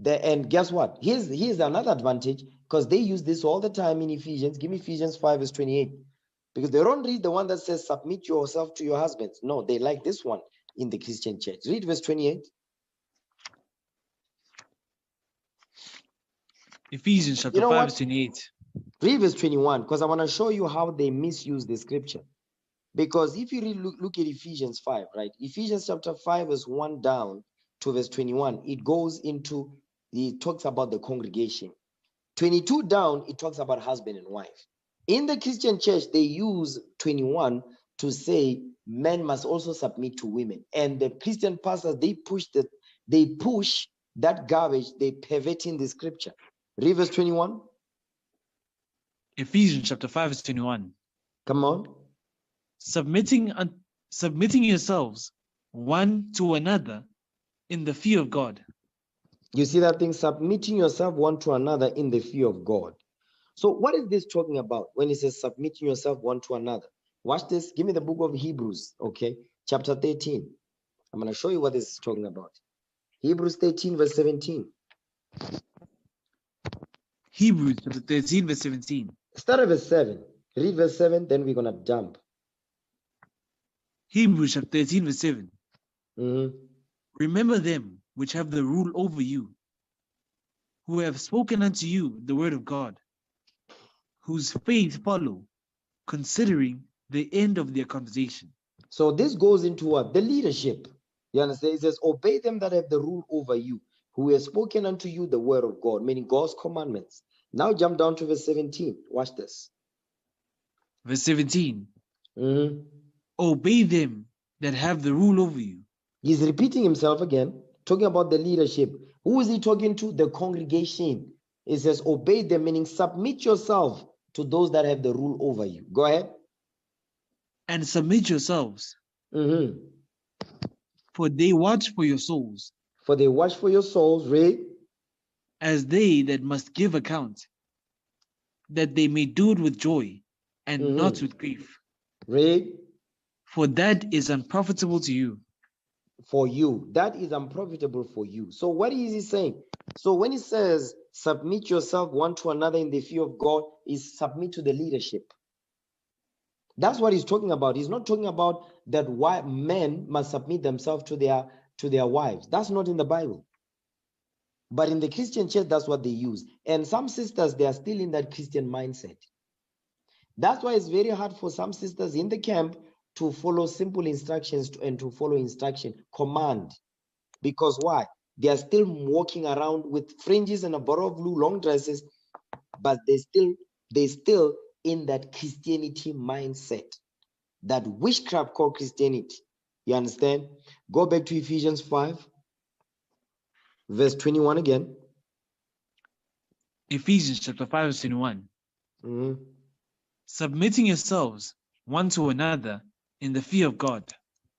And guess what? Here's another advantage, because they use this all the time in Ephesians. Give me Ephesians 5 verse 28. Because they don't read the one that says submit yourself to your husbands. No, they like this one in the Christian church. Read verse 28. Ephesians chapter 5 verse 28. Read verse 21, because I want to show you how they misuse the scripture. Because if you look at Ephesians 5, right? Ephesians chapter 5 verse 1 down to verse 21, it talks about the congregation. 22 down, it talks about husband and wife. In the Christian church, they use 21 to say men must also submit to women. And the Christian pastors, they push that garbage, they perverting the scripture. Read verse 21. Ephesians chapter 5 verse 21. Come on. Submitting yourselves one to another in the fear of God. You see that thing? Submitting yourself one to another in the fear of God. So what is this talking about when it says submitting yourself one to another? Watch this. Give me the book of Hebrews, okay? Chapter 13. I'm going to show you what this is talking about. Hebrews 13 verse 17. Hebrews chapter 13 verse 17. Start at verse 7. Read verse 7, then we're going to jump. Hebrews chapter 13 verse 7. Remember them which have the rule over you, who have spoken unto you the word of God, whose faith follow, considering the end of their conversation. So this goes into what? The leadership. You understand? It says, obey them that have the rule over you, who have spoken unto you the word of God, meaning God's commandments. Now jump down to verse 17. Watch this. Verse 17. Obey them that have the rule over you. He's repeating himself again, talking about the leadership. Who is he talking to? The congregation. It says, obey them, meaning submit yourself to those that have the rule over you. Go ahead. And submit yourselves. For they watch for your souls. For they watch for your souls, read. As they that must give account, that they may do it with joy and not with grief. Read. For that is unprofitable to you. For you. That is unprofitable for you. So what is he saying? So when he says, submit yourself one to another in the fear of God, is submit to the leadership. That's what he's talking about. He's not talking about that why men must submit themselves to their wives. That's not in the Bible. But in the Christian church, that's what they use. And some sisters, they are still in that Christian mindset. That's why it's very hard for some sisters in the camp to follow simple instructions and to follow instruction, command. Because why? They are still walking around with fringes and a bottle of blue, long dresses, but they still in that Christianity mindset, that witchcraft called Christianity. You understand? Go back to Ephesians 5, verse 21 again. Ephesians chapter 5, verse 21. Submitting yourselves one to another in the fear of God.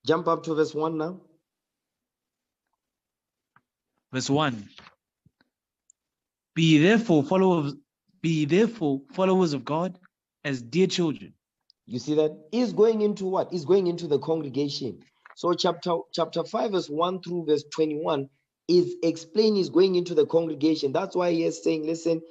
Jump up to verse 1 now. Verse 1. Be therefore followers of God as dear children. You see that? He's going into what? He's going into the congregation. So chapter 5, verse 1 through verse 21 is explaining he's going into the congregation. That's why he is saying, listen,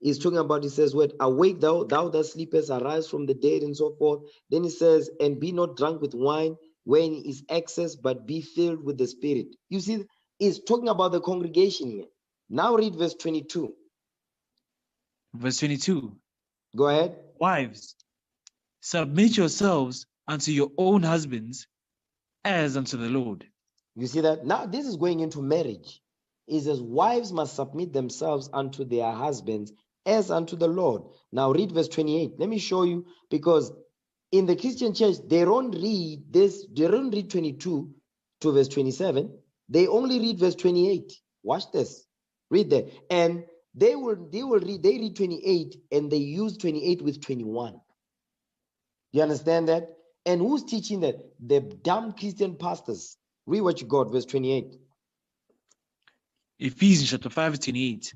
he's talking about, he says, what? Awake thou that sleepest, arise from the dead, and so forth. Then he says, and be not drunk with wine, wherein is excess, but be filled with the Spirit. You see, he's talking about the congregation here. Now read verse 22. Verse 22. Go ahead. Wives, submit yourselves unto your own husbands as unto the Lord. You see that? Now this is going into marriage. It says, wives must submit themselves unto their husbands as unto the Lord. Now read verse 28. Let me show you, because in the Christian church, they don't read this, they don't read 22 to verse 27. They only read verse 28. Watch this. Read that. And they read 28 and they use 28 with 21. You understand that? And who's teaching that? The damn Christian pastors. Read what you got, verse 28. Ephesians chapter 5, 28.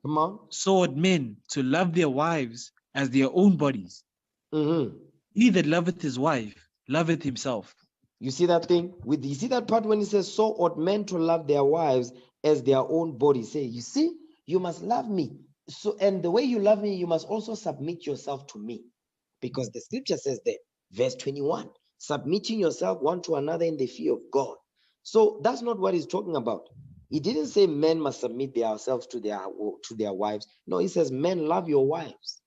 Come on. So ought men to love their wives as their own bodies. He that loveth his wife loveth himself. You see that thing? You see that part when it says, so ought men to love their wives as their own bodies. Say, you see, you must love me. So, and the way you love me, you must also submit yourself to me. Because the scripture says that, verse 21, submitting yourself one to another in the fear of God. So that's not what he's talking about. He didn't say men must submit themselves to their wives. No, he says, men, love your wives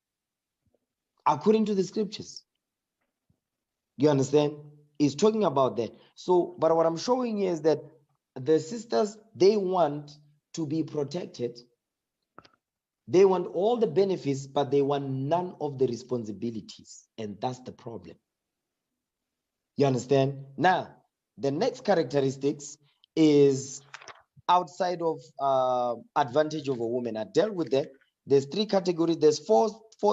according to the scriptures. You understand? He's talking about that. So, but what I'm showing you is that the sisters, they want to be protected. They want all the benefits, but they want none of the responsibilities. And that's the problem. You understand? Now, the next characteristics is outside of advantage of a woman. I dealt with that. There's three categories. There's four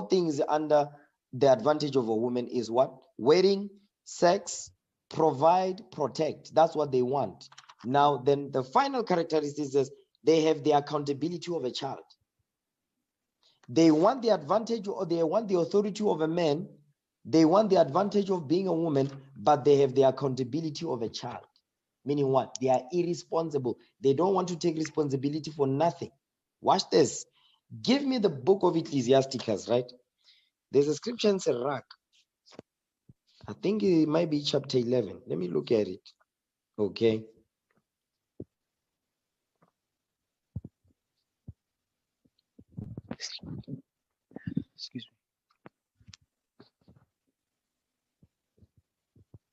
things under the advantage of a woman is what? Wedding, sex, provide, protect. That's what they want. Now, then the final characteristic is they have the accountability of a child. They want the advantage, or they want the authority of a man. They want the advantage of being a woman, but they have the accountability of a child. Meaning what? They are irresponsible. They don't want to take responsibility for nothing. Watch this. Give me the book of Ecclesiasticus, right? There's a scripture in Sirach. I think it might be chapter 11. Let me look at it. Okay. Excuse me.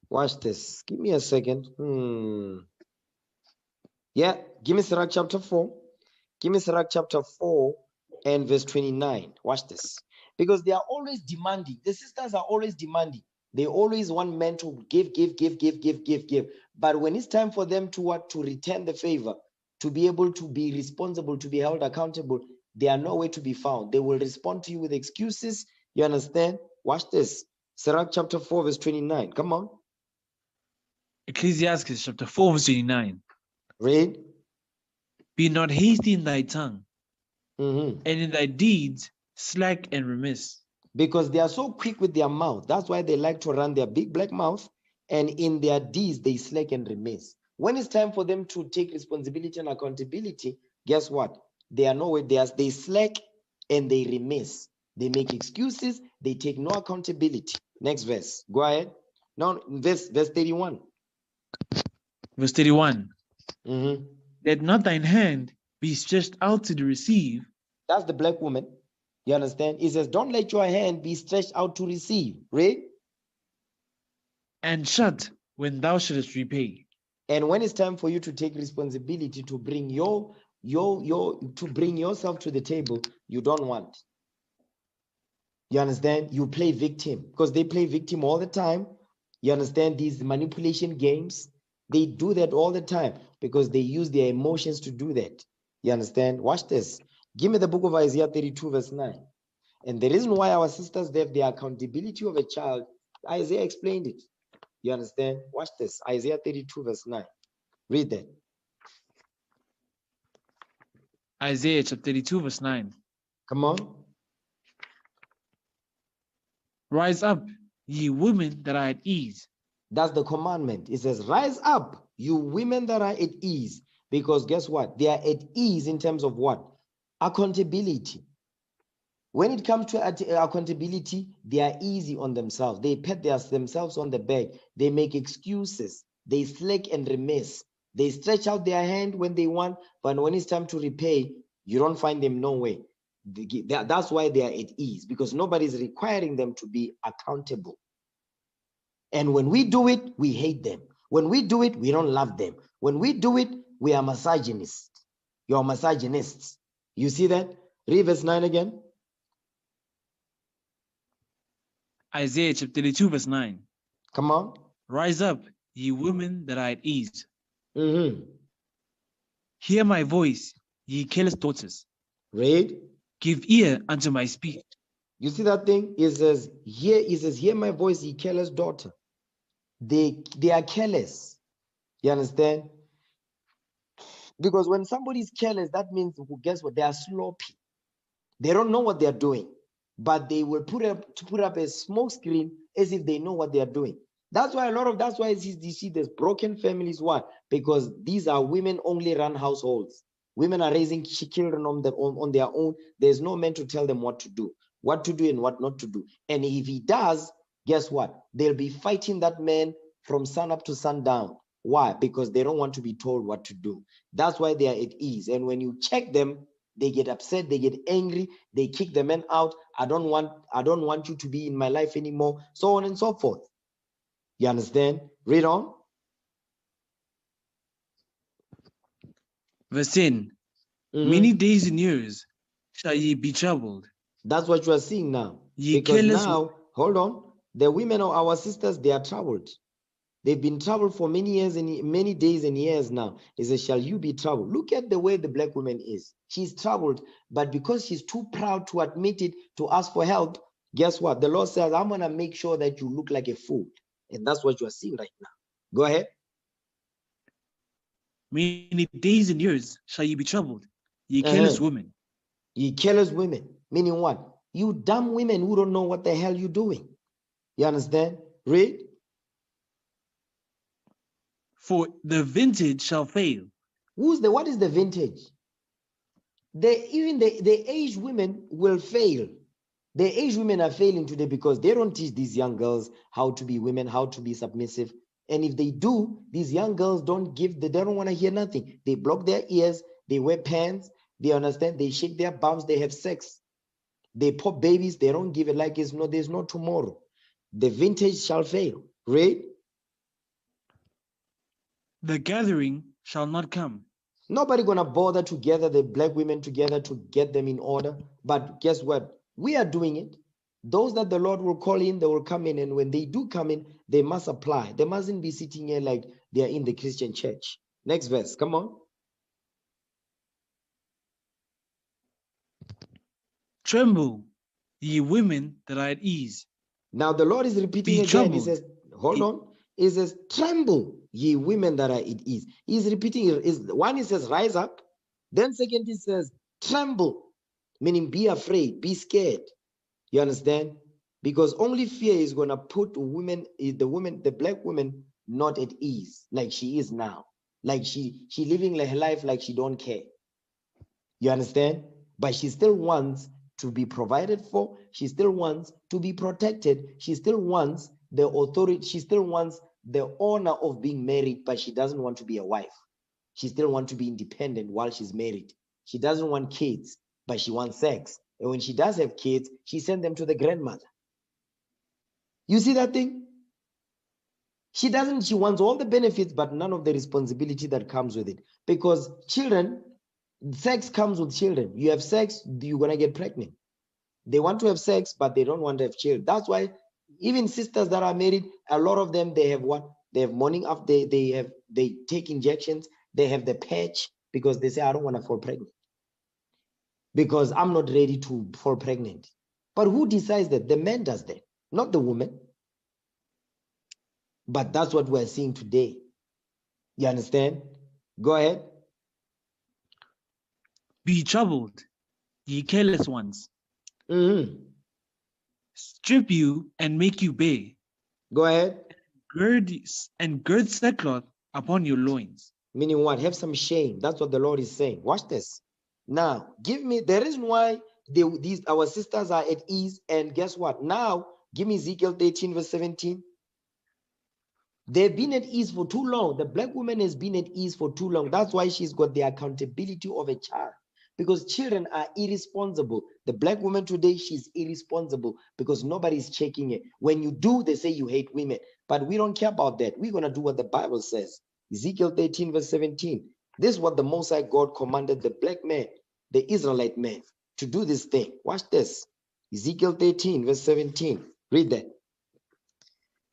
Watch this. Give me a second. Yeah, give me Sirach chapter 4. Give me Sirach chapter 4 and verse 29. Watch this. Because they are always demanding. The sisters are always demanding. They always want men to give. But when it's time for them to return the favor, to be able to be responsible, to be held accountable, they are nowhere to be found. They will respond to you with excuses. You understand? Watch this. Sirach chapter 4 verse 29. Come on. Ecclesiastes chapter 4 verse 29. Read. Be not hasty in thy tongue, and in thy deeds slack and remiss. Because they are so quick with their mouth. That's why they like to run their big black mouth. And in their deeds, they slack and remiss. When it's time for them to take responsibility and accountability, guess what? They are nowhere. They slack and they remiss. They make excuses. They take no accountability. Next verse. Go ahead. Now, verse 31. Verse 31. Let not thine hand be stretched out to receive. That's the black woman. You understand? It says, don't let your hand be stretched out to receive. Read. And shut when thou shouldest repay. And when it's time for you to take responsibility to bring to bring yourself to the table, you don't want. You understand? You play victim, because they play victim all the time. You understand? These manipulation games, they do that all the time because they use their emotions to do that. You understand? Watch this. Give me the book of Isaiah 32 verse 9. And the reason why our sisters, they have the accountability of a child, Isaiah explained it. You understand? Watch this. Isaiah 32 verse 9. Read that. Isaiah chapter 32 verse 9. Come on. Rise up, ye women that are at ease. That's the commandment. It says, rise up, you women that are at ease. Because guess what? They are at ease in terms of what? Accountability. When it comes to accountability, they are easy on themselves. They pat themselves on the back. They make excuses. They slack and remiss. They stretch out their hand when they want, but when it's time to repay, you don't find them no way. That's why they are at ease, because nobody's requiring them to be accountable. And when we do it, we hate them. When we do it, we don't love them. When we do it, we are misogynists. You're misogynists. You see that? Read verse 9 again. Isaiah chapter 32, verse 9. Come on. Rise up, ye women that are at ease. Mm-hmm. Hear my voice, ye careless daughters. Read. Give ear unto my speech. You see that thing? It says, hear my voice, ye careless daughter. They are careless. You understand? Because when somebody's careless, that means, guess what? They are sloppy. They don't know what they're doing, but they will put up a smoke screen as if they know what they are doing. That's why you see there's broken families. Why? Because these are women-only run households. Women are raising children on their own. There's no man to tell them what to do and what not to do. And if he does, guess what? They'll be fighting that man from sun up to sundown. Why? Because they don't want to be told what to do. That's why they are at ease. And when you check them, they get upset, they get angry, they kick the man out. I don't want you to be in my life anymore, so on and so forth. You understand? Read on. Verse 10. Many days and years shall ye be troubled. That's what you are seeing now. Because now, hold on, the women of our sisters, they are troubled. They've been troubled for many years and many days and years now. He says, shall you be troubled? Look at the way the black woman is. She's troubled, but because she's too proud to admit it, to ask for help, guess what? The Lord says, I'm going to make sure that you look like a fool. And that's what you are seeing right now. Go ahead. Many days and years shall ye be troubled, ye careless women. Ye careless women. Meaning what? You dumb women who don't know what the hell you're doing. You understand? Read. For the vintage shall fail. What is the vintage? Even the aged women will fail. The aged women are failing today because they don't teach these young girls how to be women, how to be submissive. And if they do, these young girls they don't want to hear nothing. They block their ears, they wear pants, they understand, they shake their bums, they have sex. They pop babies, they don't give it like there's no tomorrow. The vintage shall fail. Read. The gathering shall not come. Nobody gonna bother to gather the black women together to get them in order. But guess what? We are doing it. Those that the Lord will call in, they will come in. And when they do come in, they must apply. They mustn't be sitting here like they are in the Christian church. Next verse, come on. Tremble, ye women that are at ease. Now the Lord is repeating again. Troubled. He says, hold on. He says, tremble, ye women that are at ease. He's repeating it. One, he says, rise up. Then second, he says, tremble, meaning be afraid, be scared. You understand? Because only fear is going to put the black woman not at ease like she is now. Like she living her life like she don't care. You understand? But she still wants to be provided for. She still wants to be protected. She still wants the authority. She still wants the honor of being married, but she doesn't want to be a wife. She still wants to be independent while she's married. She doesn't want kids, but she wants sex. And when she does have kids, she sends them to the grandmother. You see that thing? She wants all the benefits, but none of the responsibility that comes with it. Because sex comes with children. You have sex, you're going to get pregnant. They want to have sex, but they don't want to have children. That's why even sisters that are married, a lot of them, they have what? They have morning after, they take injections, they have the patch because they say, I don't want to fall pregnant. Because I'm not ready to fall pregnant. But who decides that? The man does that, not the woman. But that's what we're seeing today. You understand? Go ahead. Be troubled, ye careless ones. strip you and make you bare. Go ahead. Gird sackcloth upon your loins. Meaning what? Have some shame. That's what the Lord is saying. Watch this. Now, give me the reason why our sisters are at ease. And guess what? Now, give me Ezekiel 13, verse 17. They've been at ease for too long. The black woman has been at ease for too long. That's why she's got the accountability of a child. Because children are irresponsible. The black woman today, she's irresponsible because nobody's checking it. When you do, they say you hate women. But we don't care about that. We're going to do what the Bible says. Ezekiel 13, verse 17. This is what the Most High God commanded the black man, the Israelite man, to do this thing. Watch this. Ezekiel 13, verse 17. Read that.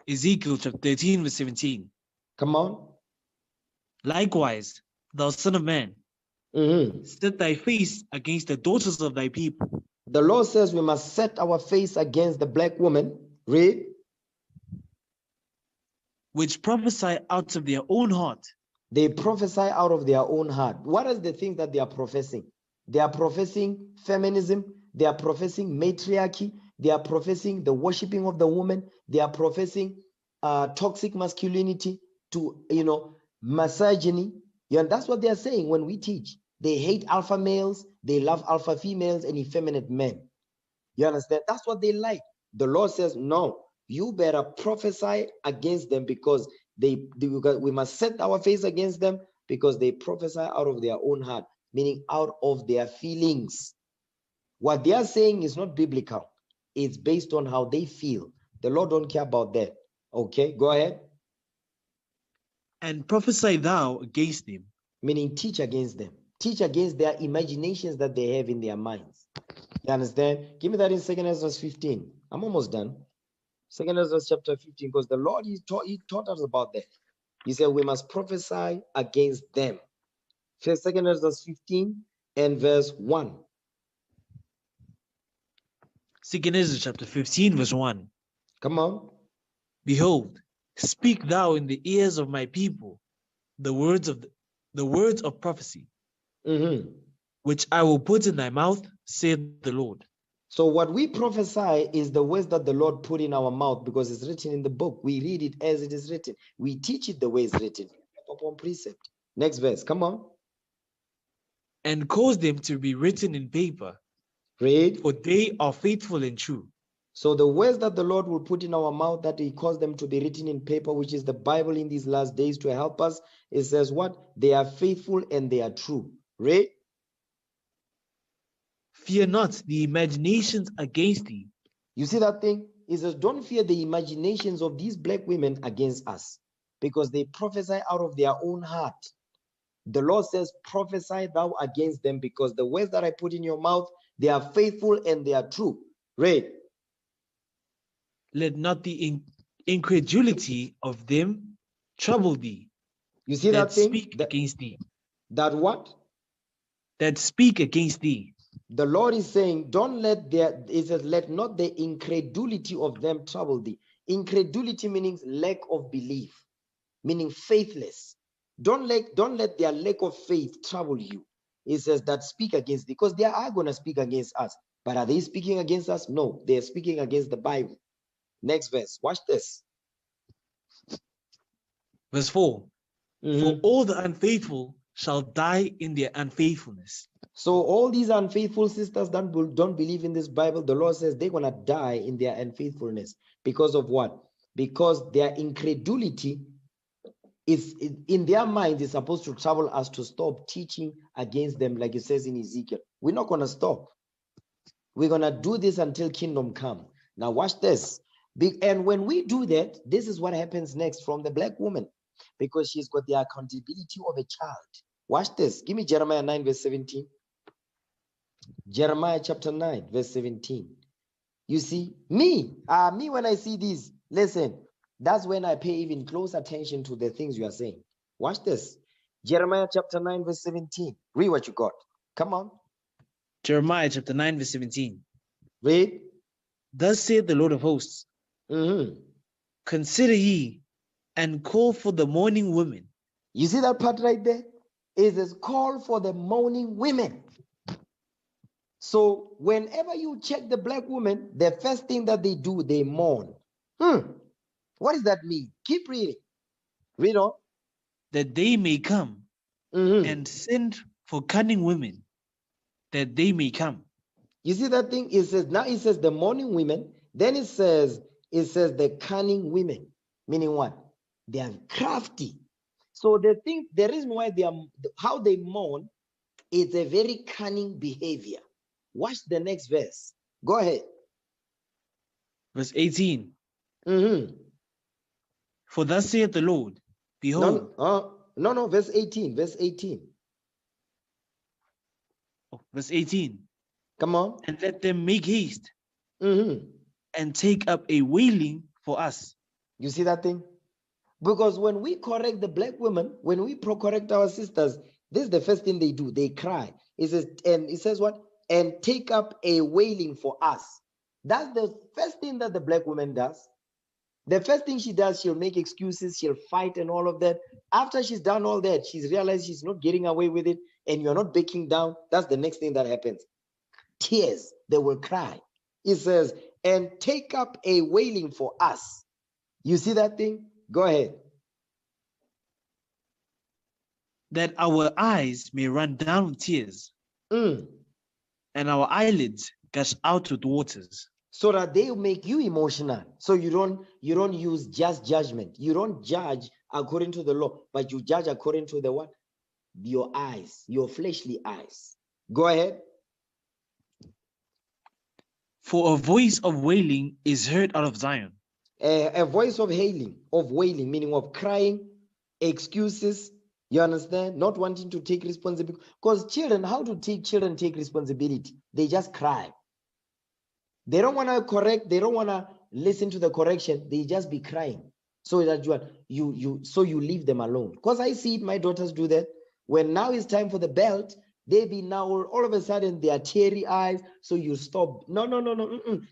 Ezekiel chapter 13, verse 17. Come on. Likewise, thou son of man, set thy face against the daughters of thy people. The Lord says we must set our face against the black woman. Read. Which prophesy out of their own heart. They prophesy out of their own heart. What is the thing that they are professing? They are professing feminism. They are professing matriarchy. They are professing the worshiping of the woman. They are professing toxic masculinity to, misogyny. Yeah, and that's what they are saying when we teach. They hate alpha males. They love alpha females and effeminate men. You understand? That's what they like. The Lord says, no, you better prophesy against them because we must set our face against them because they prophesy out of their own heart, meaning out of their feelings. What they are saying is not biblical. It's based on how they feel. The Lord don't care about that. Okay, go ahead. And prophesy thou against them. Meaning teach against them. Teach against their imaginations that they have in their minds. You understand? Give me that in 2 Ezra 15. I'm almost done. 2 Ezra chapter 15, because the Lord, he taught us about that. He said we must prophesy against them. 2 Ezra 15 and verse 1. 2 Ezra chapter 15, verse 1. Come on. Behold, speak thou in the ears of my people the words of prophecy, which I will put in thy mouth, saith the Lord. So what we prophesy is the words that the Lord put in our mouth because it's written in the book. We read it as it is written. We teach it the way it's written. Upon precept. Next verse. Come on. And cause them to be written in paper. Read. For they are faithful and true. So the words that the Lord will put in our mouth, that he caused them to be written in paper, which is the Bible in these last days to help us. It says what? They are faithful and they are true. Read. Fear not the imaginations against thee. You see that thing? It says, don't fear the imaginations of these black women against us, because they prophesy out of their own heart. The Lord says, prophesy thou against them, because the words that I put in your mouth, they are faithful and they are true. Read. Let not the incredulity of them trouble thee. You see that thing? Speak against thee. That what? That speak against thee. The Lord is saying, don't let it says, let not the incredulity of them trouble thee. Incredulity meaning lack of belief, meaning faithless. Don't let their lack of faith trouble you. It says that speak against thee, because they are going to speak against us. But are they speaking against us? No, they are speaking against the Bible. Next verse. Watch this. Verse 4. For all the unfaithful shall die in their unfaithfulness. So all these unfaithful sisters don't believe in this Bible. The Lord says they're going to die in their unfaithfulness. Because of what? Because their incredulity is in their mind is supposed to trouble us to stop teaching against them, like it says in Ezekiel. We're not going to stop. We're going to do this until kingdom come. Now watch this. And when we do that, this is what happens next from the black woman, because she's got the accountability of a child. Watch this. Give me Jeremiah 9 verse 17. Jeremiah chapter 9 verse 17. You see, me when I see these, listen, that's when I pay even close attention to the things you are saying. Watch this. Jeremiah chapter 9 verse 17. Read what you got. Come on. Jeremiah chapter 9 verse 17. Read. Thus saith the Lord of hosts, consider ye and call for the mourning women. You see that part right there? It says call for the mourning women. So whenever you check the black women, the first thing that they do, they mourn. What does that mean? Keep reading. Read on. That they may come and send for cunning women, that they may come. You see that thing? It says, now it says the mourning women, then it says the cunning women. Meaning what? They are crafty. So the reason why they are, how they mourn, is a very cunning behavior. Watch the next verse. Go ahead. Verse 18. For thus saith the Lord, behold. No, verse 18. Verse 18. Oh, verse 18. Come on. And let them make haste and take up a wailing for us. You see that thing? Because when we correct the black women, when we correct our sisters, this is the first thing they do. They cry. It says what? And take up a wailing for us. That's the first thing that the black woman does. The first thing she does, she'll make excuses, she'll fight and all of that. After she's done all that, she's realized she's not getting away with it and you're not backing down. That's the next thing that happens. Tears, they will cry. It says, and take up a wailing for us. You see that thing? Go ahead. That our eyes may run down with tears, and our eyelids gush out with waters. So that they make you emotional. So you don't use just judgment. You don't judge according to the law, but you judge according to the what? Your eyes, your fleshly eyes. Go ahead. For a voice of wailing is heard out of Zion. A voice of wailing, meaning of crying, excuses. You understand? Not wanting to take responsibility. Because children, how to take children take responsibility? They just cry. They don't want to correct. They don't want to listen to the correction. They just be crying. So that you leave them alone. Because I see it, my daughters do that. When now it's time for the belt, they be now all of a sudden they are teary eyes. So you stop. No.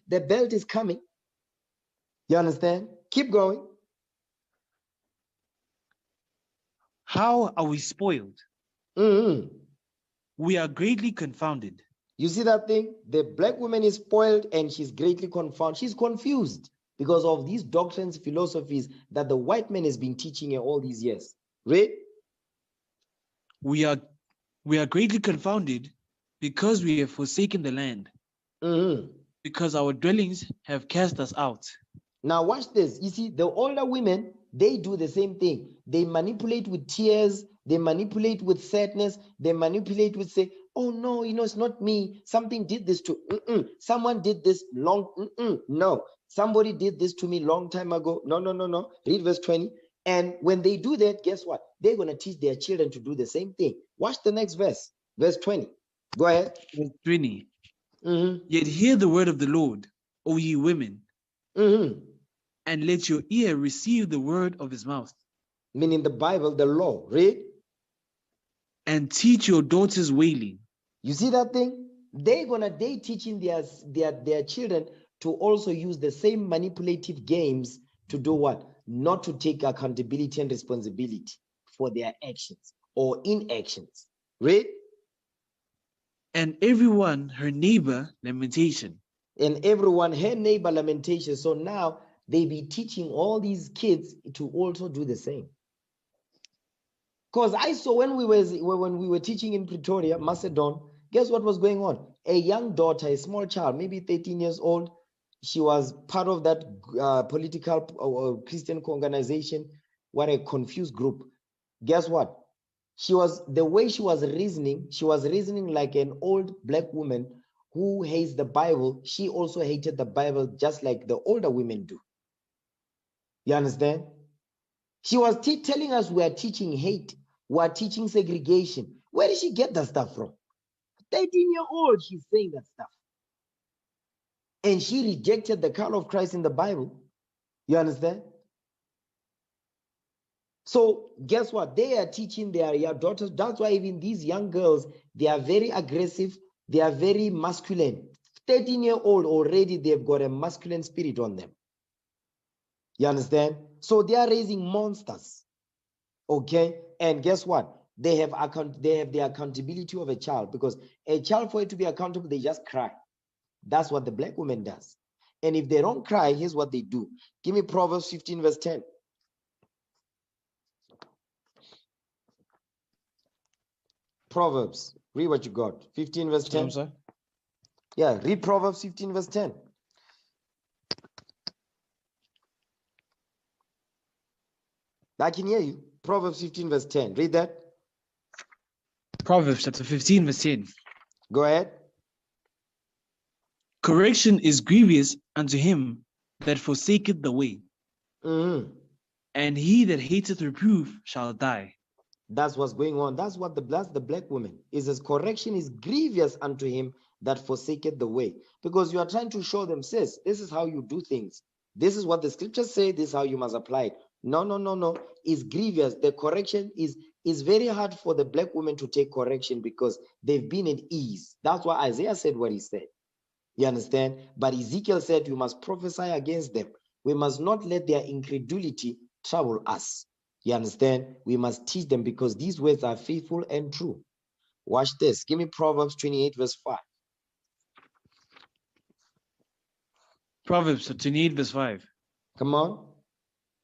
The belt is coming. You understand? Keep going. How are we spoiled? We are greatly confounded. You see that thing? The black woman is spoiled and she's greatly confounded. She's confused because of these doctrines, philosophies that the white man has been teaching her all these years. Read. We are greatly confounded because we have forsaken the land. Because our dwellings have cast us out. Now watch this. You see, the older women, they do the same thing. They manipulate with tears. They manipulate with sadness. They manipulate with say, oh no, it's not me. Something did this to, someone did this no, somebody did this to me long time ago. No. Read verse 20. And when they do that, guess what? They're going to teach their children to do the same thing. Watch the next verse. Verse 20. Go ahead. Verse 20. Yet hear the word of the Lord, O ye women, and let your ear receive the word of his mouth. Meaning the Bible, the law. Read. And teach your daughters wailing. You see that thing? They teaching their children to also use the same manipulative games to do what? Not to take accountability and responsibility for their actions or inactions. Read. And everyone her neighbor lamentation. And everyone her neighbor lamentation. So now they be teaching all these kids to also do the same. Because I saw when we were teaching in Pretoria, Macedon, guess what was going on? A young daughter, a small child, maybe 13 years old, she was part of that political Christian organization. What a confused group. Guess what? The way she was reasoning like an old black woman who hates the Bible. She also hated the Bible just like the older women do. You understand? She was telling us we are teaching hate. We are teaching segregation. Where did she get that stuff from? 13-year-old, she's saying that stuff. And she rejected the call of Christ in the Bible. You understand? So guess what? They are teaching their daughters. That's why even these young girls, they are very aggressive. They are very masculine. 13-year-old already, they've got a masculine spirit on them. You understand? So they are raising monsters. Okay? And guess what? they have the accountability of a child, because a child, for it to be accountable, they just cry. That's what the black woman does. And if they don't cry, here's what they do. Give me Proverbs 15 verse 10. Proverbs, read what you got. 15 verse 10. Sorry? Yeah, read Proverbs 15 verse 10. I can hear you. Proverbs 15 verse 10. Read that. Proverbs chapter 15 verse 10. Go ahead. Correction is grievous unto him that forsaketh the way, and he that hateth reproof shall die. That's what's going on. That's the black woman. It says correction is grievous unto him that forsaketh the way. Because you are trying to show them, sis, this is how you do things. This is what the scriptures say. This is how you must apply it. No. It's grievous. The correction is very hard for the black women to take correction because they've been at ease. That's why Isaiah said what he said. You understand? But Ezekiel said we must prophesy against them. We must not let their incredulity trouble us. You understand? We must teach them because these words are faithful and true. Watch this. Give me Proverbs 28 verse 5. Proverbs 28 verse 5. Come on.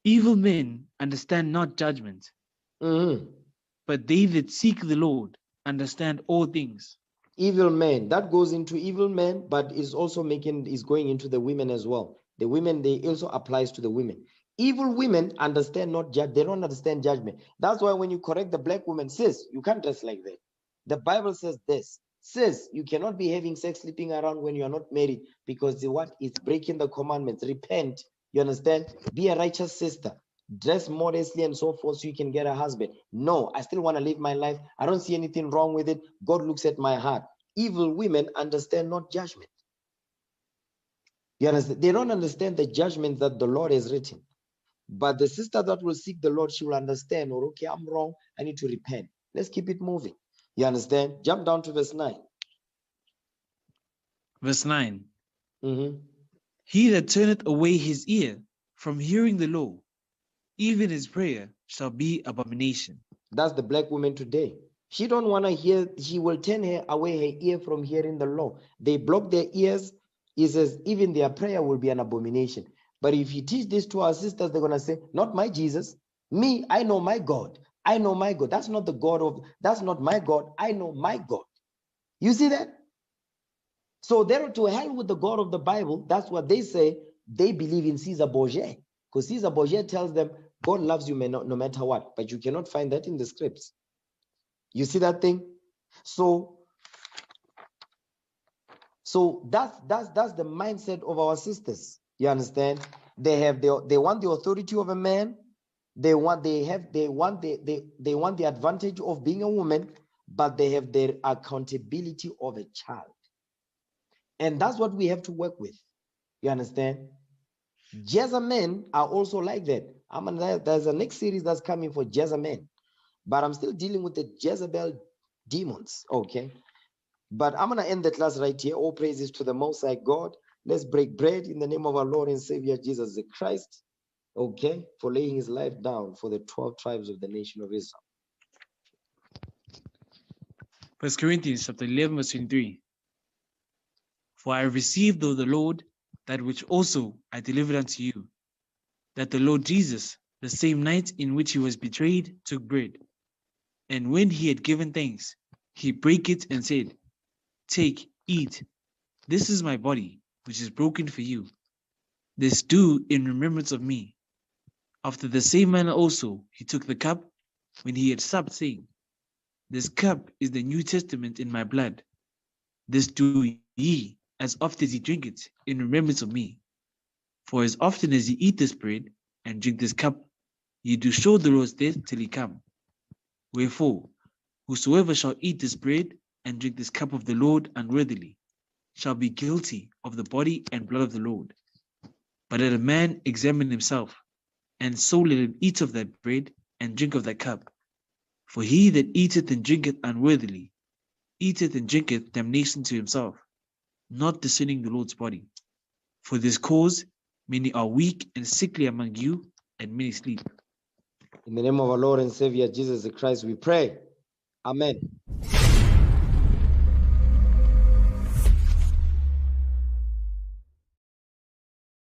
Evil men understand not judgment, but they that seek the Lord understand all things. Evil men, that goes into evil men, but is also going into the women as well. The women, they also applies to the women. Evil women understand not judge. They don't understand judgment. That's why when you correct the black woman, sis, you can't dress like that. The Bible says this. Sis, you cannot be having sex, sleeping around when you are not married, because it's breaking the commandments. Repent. You understand? Be a righteous sister. Dress modestly and so forth so you can get a husband. No, I still want to live my life. I don't see anything wrong with it. God looks at my heart. Evil women understand not judgment. You understand? They don't understand the judgment that the Lord has written. But the sister that will seek the Lord, she will understand, or okay, I'm wrong, I need to repent. Let's keep it moving. You understand? Jump down to verse 9. Verse 9. He that turneth away his ear from hearing the law, even his prayer shall be abomination. That's the black woman today. She don't want to hear. She will turn away her ear from hearing the law. They block their ears. He says even their prayer will be an abomination. But if you teach this to our sisters, they're going to say, not my Jesus. Me, I know my God. I know my God. That's not the God that's not my God. I know my God. You see that? So they're to hell with the God of the Bible. That's what they say. They believe in Caesar Borgia. Because Caesar Borgia tells them, God loves you no matter what. But you cannot find that in the scripts. You see that thing? So that's the mindset of our sisters. You understand? They want the authority of a man. They want the advantage of being a woman, but they have their accountability of a child. And that's what we have to work with. You understand? Jezebel are also like that. There's a next series that's coming for Jezebel, but I'm still dealing with the Jezebel demons. Okay. But I'm going to end the class right here. All praises to the Most High God. Let's break bread in the name of our Lord and Savior Jesus the Christ. Okay, for laying his life down for the 12 tribes of the nation of Israel. 1 Corinthians chapter 11 verse 23. For I received of the Lord that which also I delivered unto you, that the Lord Jesus, the same night in which he was betrayed, took bread. And when he had given thanks, he brake it and said, Take, eat. This is my body, which is broken for you. This do in remembrance of me. After the same manner also he took the cup when he had supped, saying, This cup is the New Testament in my blood. This do ye, as often as ye drink it, in remembrance of me. For as often as ye eat this bread and drink this cup, ye do show the Lord's death till he come. Wherefore, whosoever shall eat this bread and drink this cup of the Lord unworthily shall be guilty of the body and blood of the Lord. But let a man examine himself, and so let him eat of that bread and drink of that cup. For he that eateth and drinketh unworthily eateth and drinketh damnation to himself, not discerning the Lord's body. For this cause many are weak and sickly among you, and many sleep. In the name of our Lord and Savior Jesus Christ, we pray. Amen.